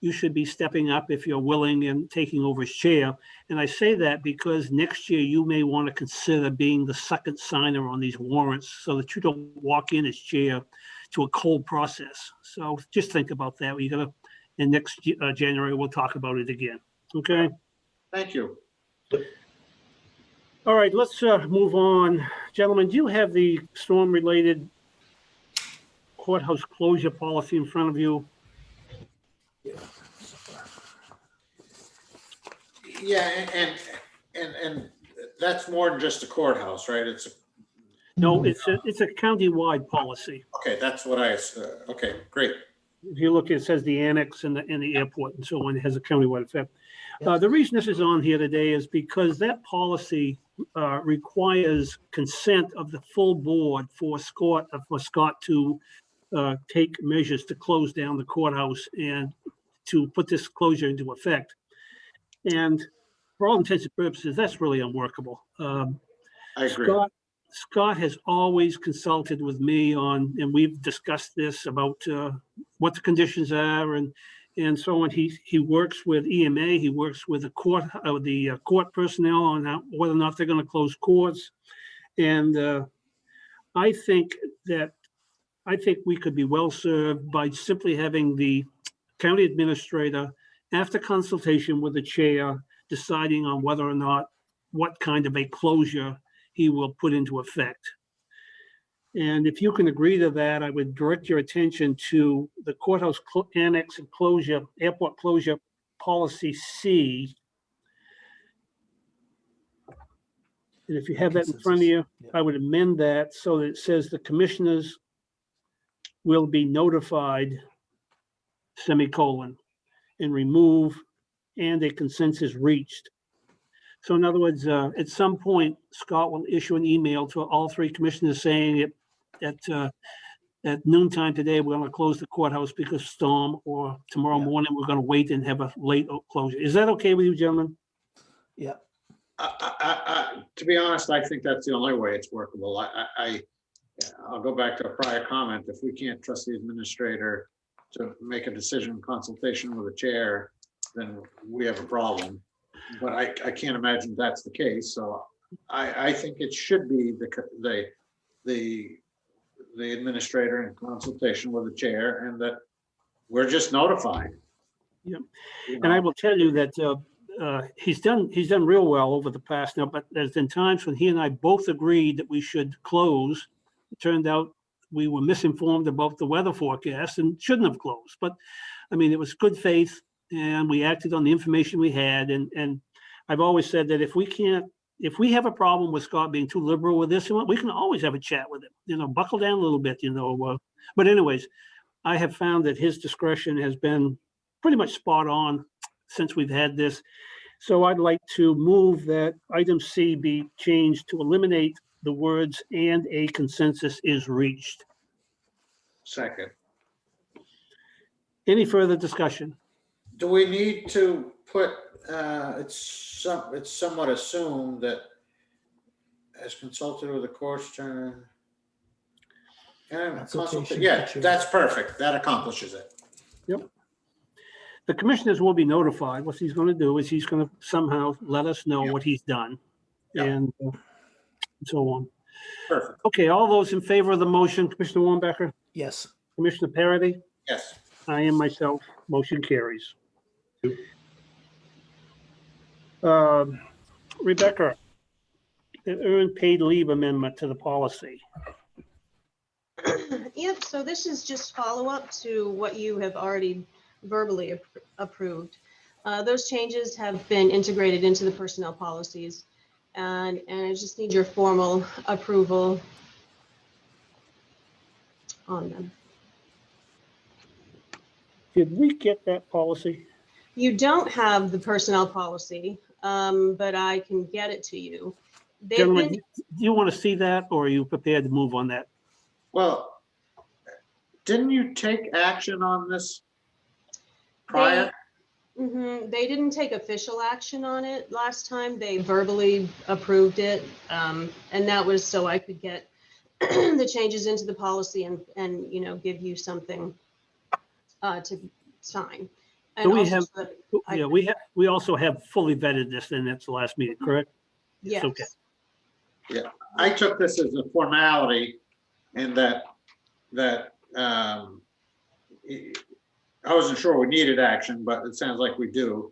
you should be stepping up if you're willing and taking over his chair. And I say that because next year you may want to consider being the second signer on these warrants so that you don't walk in as chair to a cold process. So just think about that. And next January, we'll talk about it again. Okay. Thank you. All right, let's move on. Gentlemen, do you have the storm-related courthouse closure policy in front of you? Yeah, and that's more than just a courthouse, right? No, it's a county-wide policy. Okay, that's what okay, great. If you look, it says the annex and the airport and so on. It has a countywide effect. The reason this is on here today is because that policy requires consent of the full board for Scott to take measures to close down the courthouse and to put this closure into effect. And for all intents and purposes, that's really unworkable. I agree. Scott has always consulted with me on, and we've discussed this about what the conditions are and so on. He works with EMA. He works with the court personnel on whether or not they're going to close courts. And I think we could be well served by simply having the county administrator, after consultation with the chair, deciding on whether or not what kind of a closure he will put into effect. And if you can agree to that, I would direct your attention to the courthouse annex and closure, airport closure policy C. And if you have that in front of you, I would amend that so that it says the commissioners will be notified, semicolon, and remove, and a consensus reached. So in other words, at some point, Scott will issue an email to all three commissioners saying at noontime today, we're going to close the courthouse because of storm, or tomorrow morning, we're going to wait and have a late closure. Is that okay with you, gentlemen? Yeah. To be honest, I think that's the only way it's workable. I'll go back to a prior comment. If we can't trust the administrator to make a decision in consultation with the chair, then we have a problem. But I can't imagine that's the case. So I think it should be the administrator in consultation with the chair, and that we're just notified. Yeah. And I will tell you that he's done real well over the past now, but there's been times when he and I both agreed that we should close. It turned out we were misinformed about the weather forecast and shouldn't have closed. But I mean, it was good faith, and we acted on the information we had. And I've always said that if we have a problem with Scott being too liberal with this, we can always have a chat with him, buckle down a little bit, But anyways, I have found that his discretion has been pretty much spot on since we've had this. So I'd like to move that item C be changed to eliminate the words "and a consensus is reached." Second. Any further discussion? Do we need to put, it's somewhat assumed that as consulted with the court's turn. Yeah, that's perfect. That accomplishes it. Yep. The commissioners will be notified. What he's going to do is he's going to somehow let us know what he's done, and so on. Perfect. Okay, all those in favor of the motion, Commissioner Wambacher? Yes. Commissioner Parity? Yes. I am myself. Motion carries. Rebecca, the earned paid leave amendment to the policy. Yep, so this is just follow-up to what you have already verbally approved. Those changes have been integrated into the personnel policies, and I just need your formal approval on them. Did we get that policy? You don't have the personnel policy, but I can get it to you. They've Gentlemen, been, do you want to see that, or are you prepared to move on that? Well, didn't you take action on this prior? they didn't take official action on it last time. They verbally approved it. And that was so I could get the changes into the policy and, you know, give you something to sign. So And we also have, so that yeah, we also have fully vetted this, and that's the last meeting, correct? yes. Okay. I took this as a formality in that, I wasn't sure we needed action, but it sounds like we do.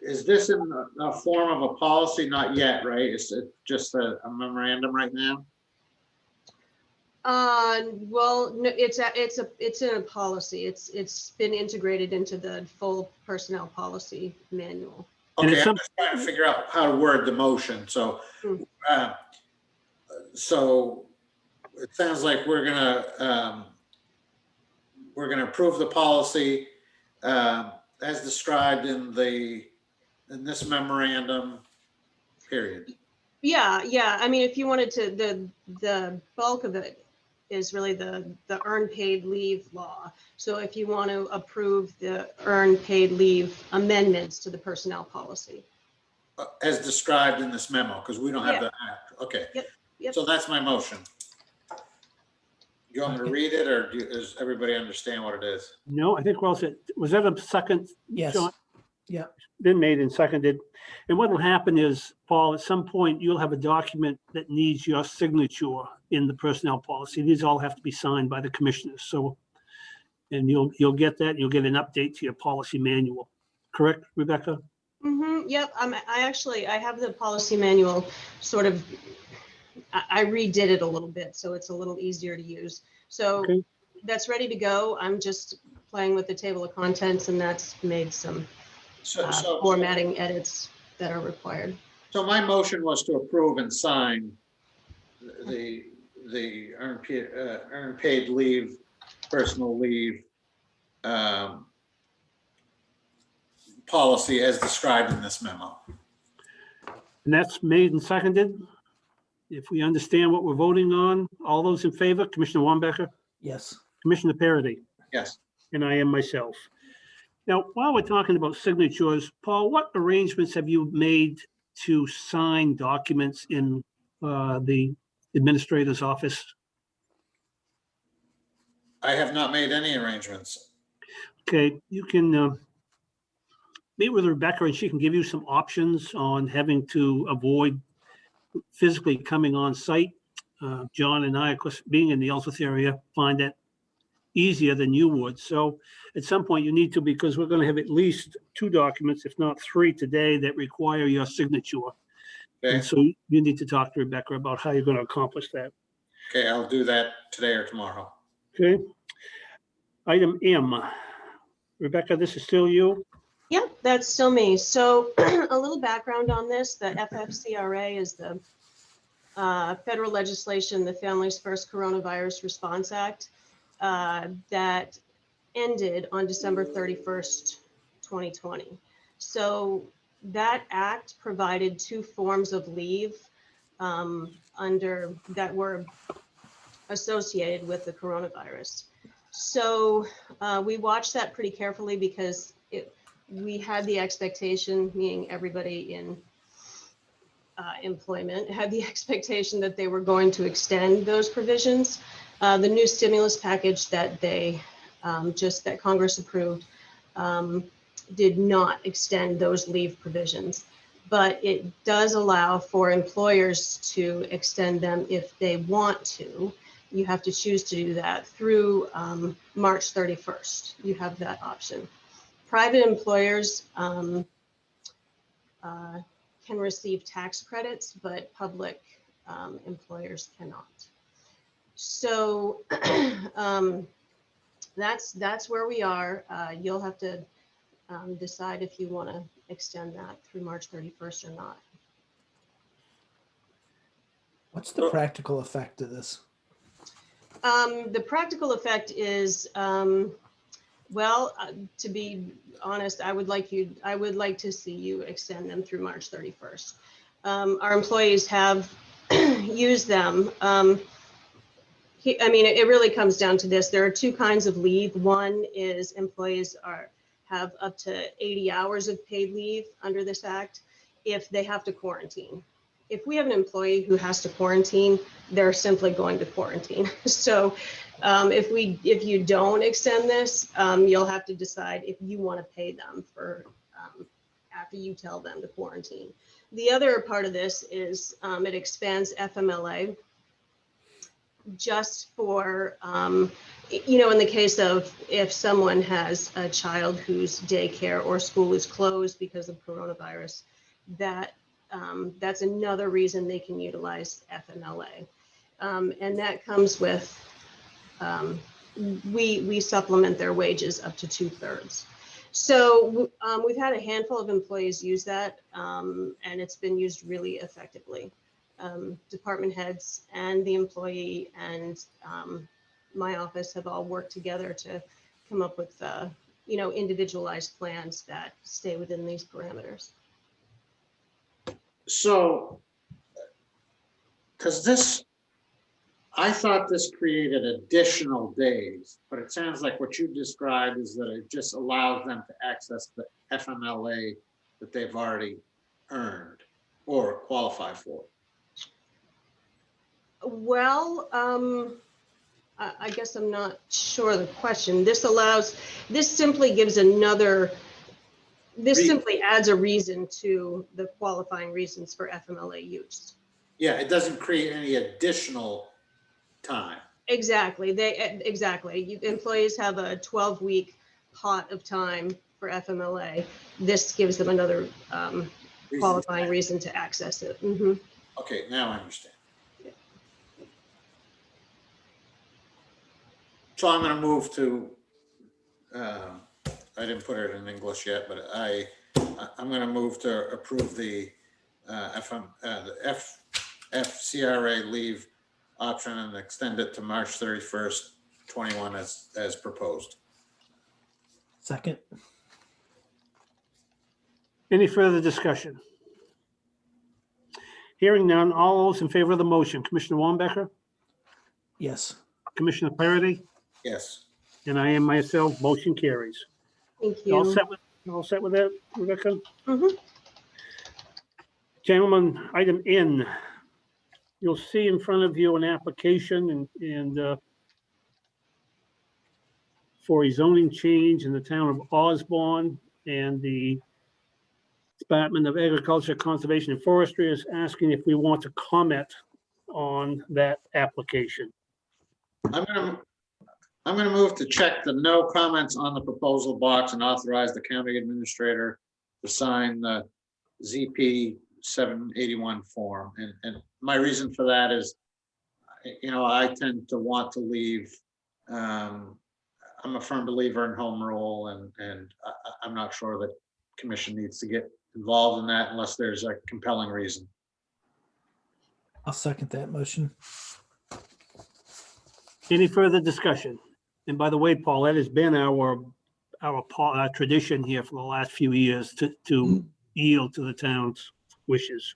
Is this in a form of a policy? Not yet, right? Is it just a memorandum right now? Well, no, it's in a policy. It's been integrated into the full personnel policy manual. And Okay, it's I'm just trying to figure out how to word the motion. So, so it sounds like we're gonna approve the policy as described in this memorandum, period. Yeah. I mean, if you wanted to, the bulk of it is really the earned paid leave law. So if you want to approve the earned paid leave amendments to the personnel policy. As described in this memo, because we don't have Yeah. the act. Okay. Yep. So that's my motion. You want me to read it, or does everybody understand what it is? No, I think we're all set. Was that a second? Yes. John? Yeah. Been made and seconded. And what will happen is, Paul, at some point, you'll have a document that needs your signature in the personnel policy. These all have to be signed by the commissioners. So, and you'll get that. You'll get an update to your policy manual. Correct, Rebecca? Yep. I have the policy manual sort of, I redid it a little bit, so it's a little easier to use. So Okay. that's ready to go. I'm just playing with the table of contents, and that's made some formatting edits that are required. So my motion was to approve and sign the earned paid leave, personal leave policy as described in this memo. And that's made and seconded. If we understand what we're voting on, all those in favor, Commissioner Wambacher, Yes. Commissioner Parity, Yes. and I am myself. Now, while we're talking about signatures, Paul, what arrangements have you made to sign documents in the administrator's office? I have not made any arrangements. Okay, you can meet with Rebecca and she can give you some options on having to avoid physically coming on site. John and I, of course, being in the Ellsworth area, find that easier than you would. So at some point you need to, because we're going to have at least 2 documents, if not 3 today, that require your signature. Okay. And so you need to talk to Rebecca about how you're going to accomplish that. Okay, I'll do that today or tomorrow. Okay. Item M. Rebecca, this is still you? Yep, that's still me. So a little background on this, the FFCRA is the federal legislation, the Families First Coronavirus Response Act, that ended on December 31st, 2020. So that act provided 2 forms of leave that were associated with the coronavirus. So we watched that pretty carefully because we had the expectation, meaning everybody in employment, had the expectation that they were going to extend those provisions. The new stimulus package that that Congress approved did not extend those leave provisions, but it does allow for employers to extend them if they want to. You have to choose to do that through March 31st. You have that option. Private employers can receive tax credits, but public employers cannot. So that's where we are. You'll have to decide if you want to extend that through March 31st or not. What's the practical effect of this? The practical effect is, well, to be honest, I would like to see you extend them through March 31st. Our employees have used them. I mean, it really comes down to this. There are two kinds of leave. One is employees have up to 80 hours of paid leave under this act if they have to quarantine. If we have an employee who has to quarantine, they're simply going to quarantine. So if you don't extend this, you'll have to decide if you want to pay them for after you tell them to quarantine. The other part of this is it expands FMLA just for, you know, in the case of if someone has a child whose daycare or school is closed because of coronavirus, that's another reason they can utilize FMLA. And that comes with, we supplement their wages up to 2/3. So we've had a handful of employees use that, and it's been used really effectively. Department heads and the employee and my office have all worked together to come up with, you know, individualized plans that stay within these parameters. So, because I thought this created additional days, but it sounds like what you described is that it just allows them to access the FMLA that they've already earned or qualify for. Well, I guess I'm not sure of the question. This simply gives simply adds a reason to the qualifying reasons for FMLA use. Yeah, it doesn't create any additional time. Exactly. Employees have a 12-week pot of time for FMLA. This gives them another qualifying reason to access it. Mm-hmm. Okay, now I understand. So I'm going to move to, I didn't put it in English yet, but I'm going to move to approve the FCRA leave option and extend it to March 31st, 21 as proposed. Second. Any further discussion? Hearing none, all those in favor of the motion, Commissioner Wambacher, Yes. Commissioner Parity, Yes. and I am myself, motion carries. Thank You all you. set with that, Rebecca? Mhm. Gentlemen, item N, you'll see in front of you an application and for a zoning change in the town of Osborne, and the Department of Agriculture, Conservation and Forestry is asking if we want to comment on that application. I'm going to move to check the no comments on the proposal box and authorize the county administrator to sign the ZP 781 form. And my reason for that is, you know, I tend to want to leave. I'm a firm believer in home rule, and I'm not sure that commission needs to get involved in that unless there's a compelling reason. I'll second that motion. Any further discussion? And by the way, Paul, that has been our tradition here for the last few years to yield to the town's wishes.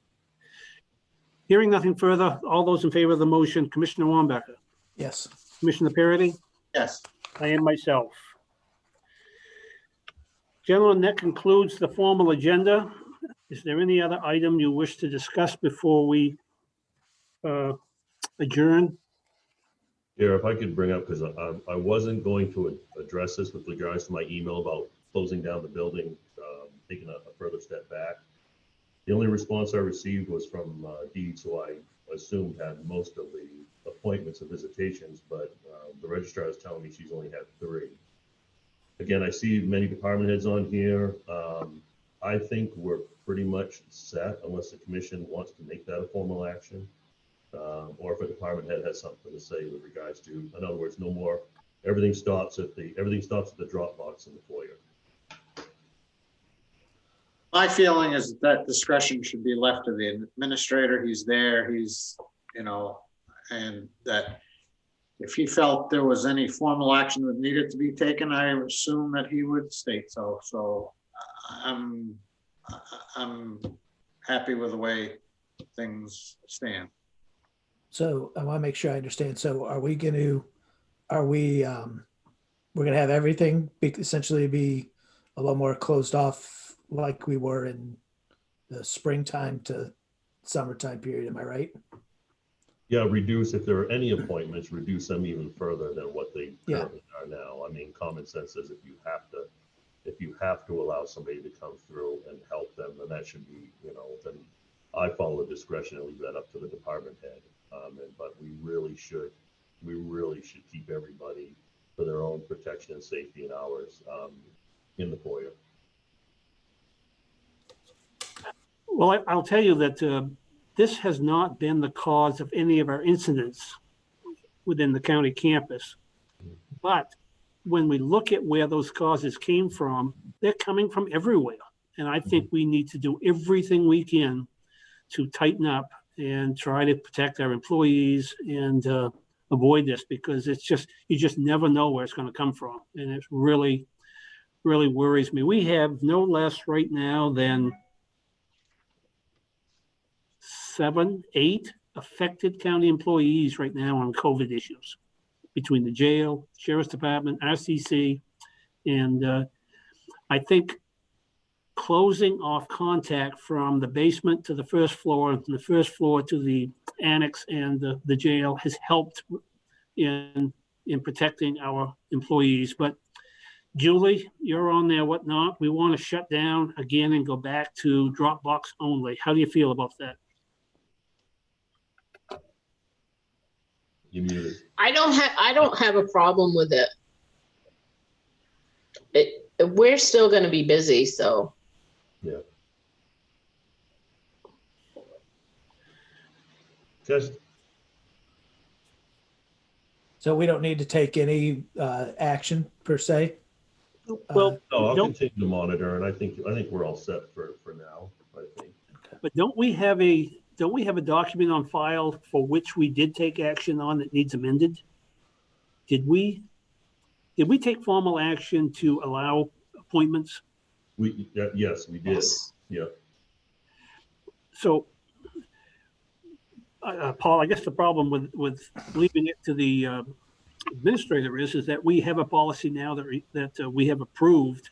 Hearing nothing further, all those in favor of the motion, Commissioner Wambacher, Yes. Commissioner Parity, Yes. I am myself. Gentlemen, that concludes the formal agenda. Is there any other item you wish to discuss before we adjourn? Yeah, if I could bring up, because I wasn't going to address this with regards to my email about closing down the building, taking a further step back. The only response I received was from Deeds, who I assumed had most of the appointments and visitations, but the registrar is telling me she's only had 3. Again, I see many department heads on here. I think we're pretty much set unless the commission wants to make that a formal action. or if a department head has something to say with regards to, in other words, no more, everything stops at the drop box in the foyer. My feeling is that discretion should be left to the administrator. He's there, he's, and that if he felt there was any formal action that needed to be taken, I assume that he would state so. So I'm happy with the way things stand. So I want to make sure I understand. So we're going to have everything essentially be a little more closed off like we were in the springtime to summertime period. Am I right? Yeah, reduce, if there are any appointments, reduce them even further than what they Yeah. currently are now. I mean, common sense says if you have to allow somebody to come through and help them, then that should be, then I follow the discretion and leave that up to the department head. But we really should keep everybody for their own protection and safety and ours in the foyer. Well, I'll tell you that this has not been the cause of any of our incidents within the county campus. But when we look at where those causes came from, they're coming from everywhere. And I think we need to do everything we can to tighten up and try to protect our employees and avoid this, because you just never know where it's going to come from. And it really, really worries me. We have no less right now than 7, 8 affected county employees right now on COVID issues between the jail, sheriff's department, RCC, and I think closing off contact from the basement to the first floor and the first floor to the annex and the jail has helped in protecting our employees. But Julie, you're on there, whatnot. We want to shut down again and go back to Dropbox only. How do you feel about that? You muted. I don't have a problem with it. We're still going to be busy, so. Yeah. Just So we don't need to take any action per se. Well, no, I'll don't, continue to monitor, and I think we're all set for now. I think. but don't we have a document on file for which we did take action on that needs amended? Did we take formal action to allow appointments? Yes, we did. Yes. Yeah. So, Paul, I guess the problem with leaving it to the administrator is that we have a policy now that we have approved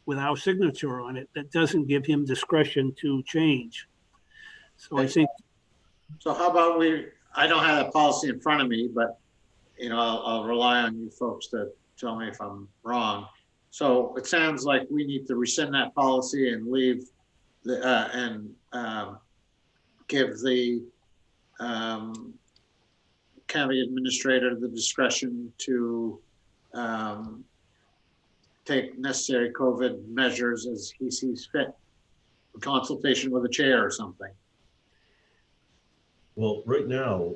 with our signature on it that doesn't give him discretion to change. So I think. So how about I don't have that policy in front of me, but I'll rely on you folks to tell me if I'm wrong. So it sounds like we need to rescind that policy and leave give the county administrator the discretion to take necessary COVID measures as he sees fit, in consultation with the chair or something. Well, right now,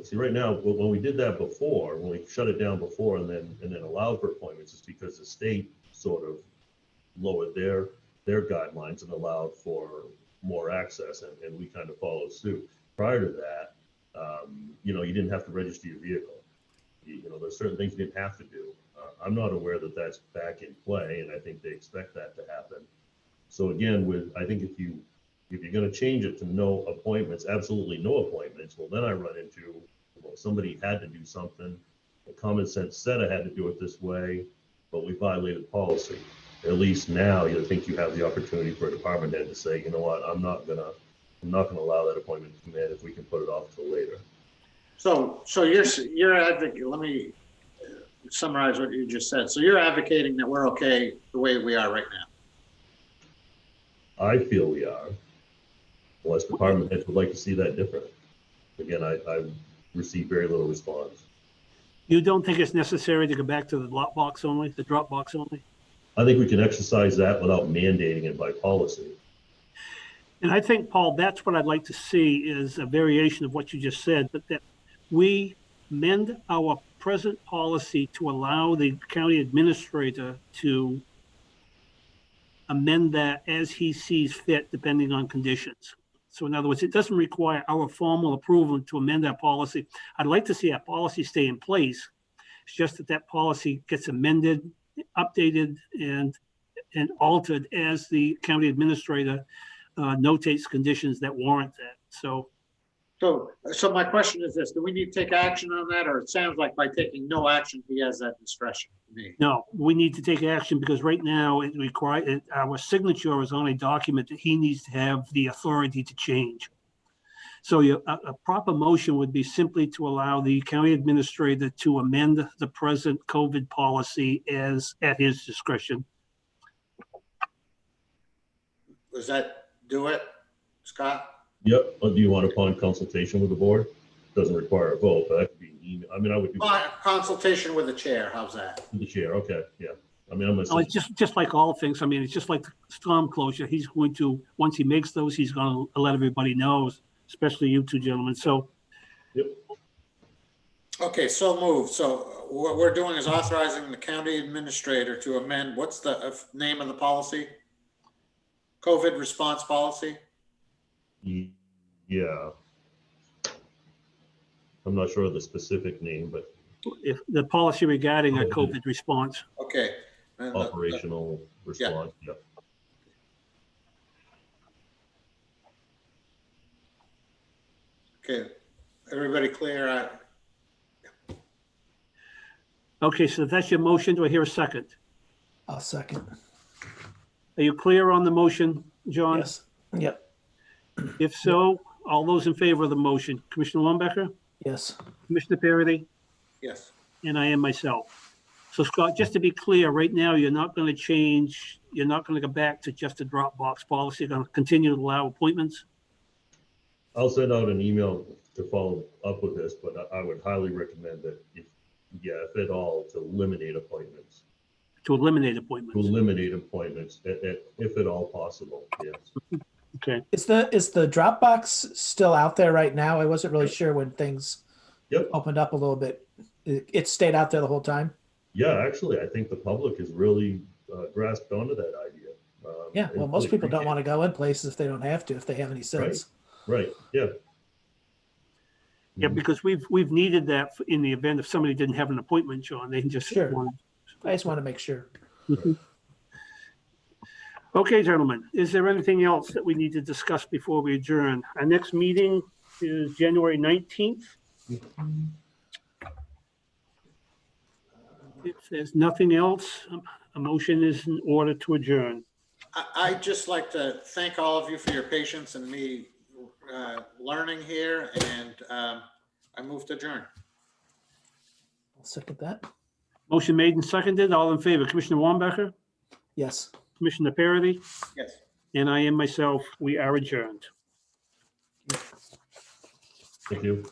when we did that before, when we shut it down before and then allowed for appointments, it's because the state sort of lowered their guidelines and allowed for more access, and we kind of followed suit. Prior to that, you didn't have to register your vehicle. There's certain things you didn't have to do. I'm not aware that that's back in play, and I think they expect that to happen. So again, I think if you're going to change it to no appointments, absolutely no appointments, well, then I run into, somebody had to do something. The common sense said I had to do it this way, but we violated policy. At least now, I think you have the opportunity for a department head to say, you know what, I'm not gonna allow that appointment to come in if we can put it off till later. So you're advocating. Let me summarize what you just said. So you're advocating that we're okay the way we are right now. I feel we are. Unless department heads would like to see that different. Again, I've received very little response. You don't think it's necessary to go back to the Dropbox only? I think we can exercise that without mandating it by policy. And I think, Paul, that's what I'd like to see is a variation of what you just said, but that we amend our present policy to allow the county administrator to amend that as he sees fit, depending on conditions. So in other words, it doesn't require our formal approval to amend that policy. I'd like to see that policy stay in place. It's just that that policy gets amended, updated, and altered as the county administrator notates conditions that warrant that. So my question is this, do we need to take action on that, or it sounds like by taking no action, he has that discretion to me? No, we need to take action because right now it requires, our signature is on a document that he needs to have the authority to change. So a proper motion would be simply to allow the county administrator to amend the present COVID policy as at his discretion. Does that do it, Scott? Yep. Or do you want upon consultation with the board? Doesn't require a vote, but that could be an email. I mean, I would do Consultation with the chair, how's that? the chair. Okay, yeah. I mean, I'm Oh, gonna it's just like all things. I mean, it's just like the storm closure. He's going to, once he makes those, he's going to let everybody know, especially you two gentlemen. So Okay, so moved. So what we're doing is authorizing the county administrator to amend, what's the name of the policy? COVID response policy? yeah. I'm not sure of the specific name, but if the policy regarding a COVID response. Okay. And operational response. Yeah. Okay, everybody clear? Okay, so if that's your motion, do I hear a second? I'll second. Are you clear on the motion, John? Yes. Yep. If so, all those in favor of the motion, Commissioner Wambacher, Yes. Commissioner Parity, Yes. and I am myself. So Scott, just to be clear, right now, you're not going to change, you're not going to go back to just a Dropbox policy. You're going to continue to allow appointments? I'll send out an email to follow up with this, but I would highly recommend that if at all, to eliminate appointments. To eliminate To appointments? eliminate appointments, if at all possible, yes. Okay, Is the Dropbox still out there right now? I wasn't really sure when things Yep. opened up a little bit. It stayed out there the whole time? Yeah, actually, I think the public has really grasped onto that idea. Yeah, well, most people don't want to go in places if they don't have to, if they have any sense. Right, yeah. yeah, because we've needed that in the event if somebody didn't have an appointment, John, they can just. Sure. I just want to make sure. Okay, gentlemen, is there anything else that we need to discuss before we adjourn? Our next meeting is January 19th. If there's nothing else, a motion is in order to adjourn. I'd just like to thank all of you for your patience and me learning here, and I move to adjourn. I'll second that. Motion made and seconded. All in favor, Commissioner Wambacher, Yes. Commissioner Parity, Yes. and I am myself. We are adjourned. Thank you.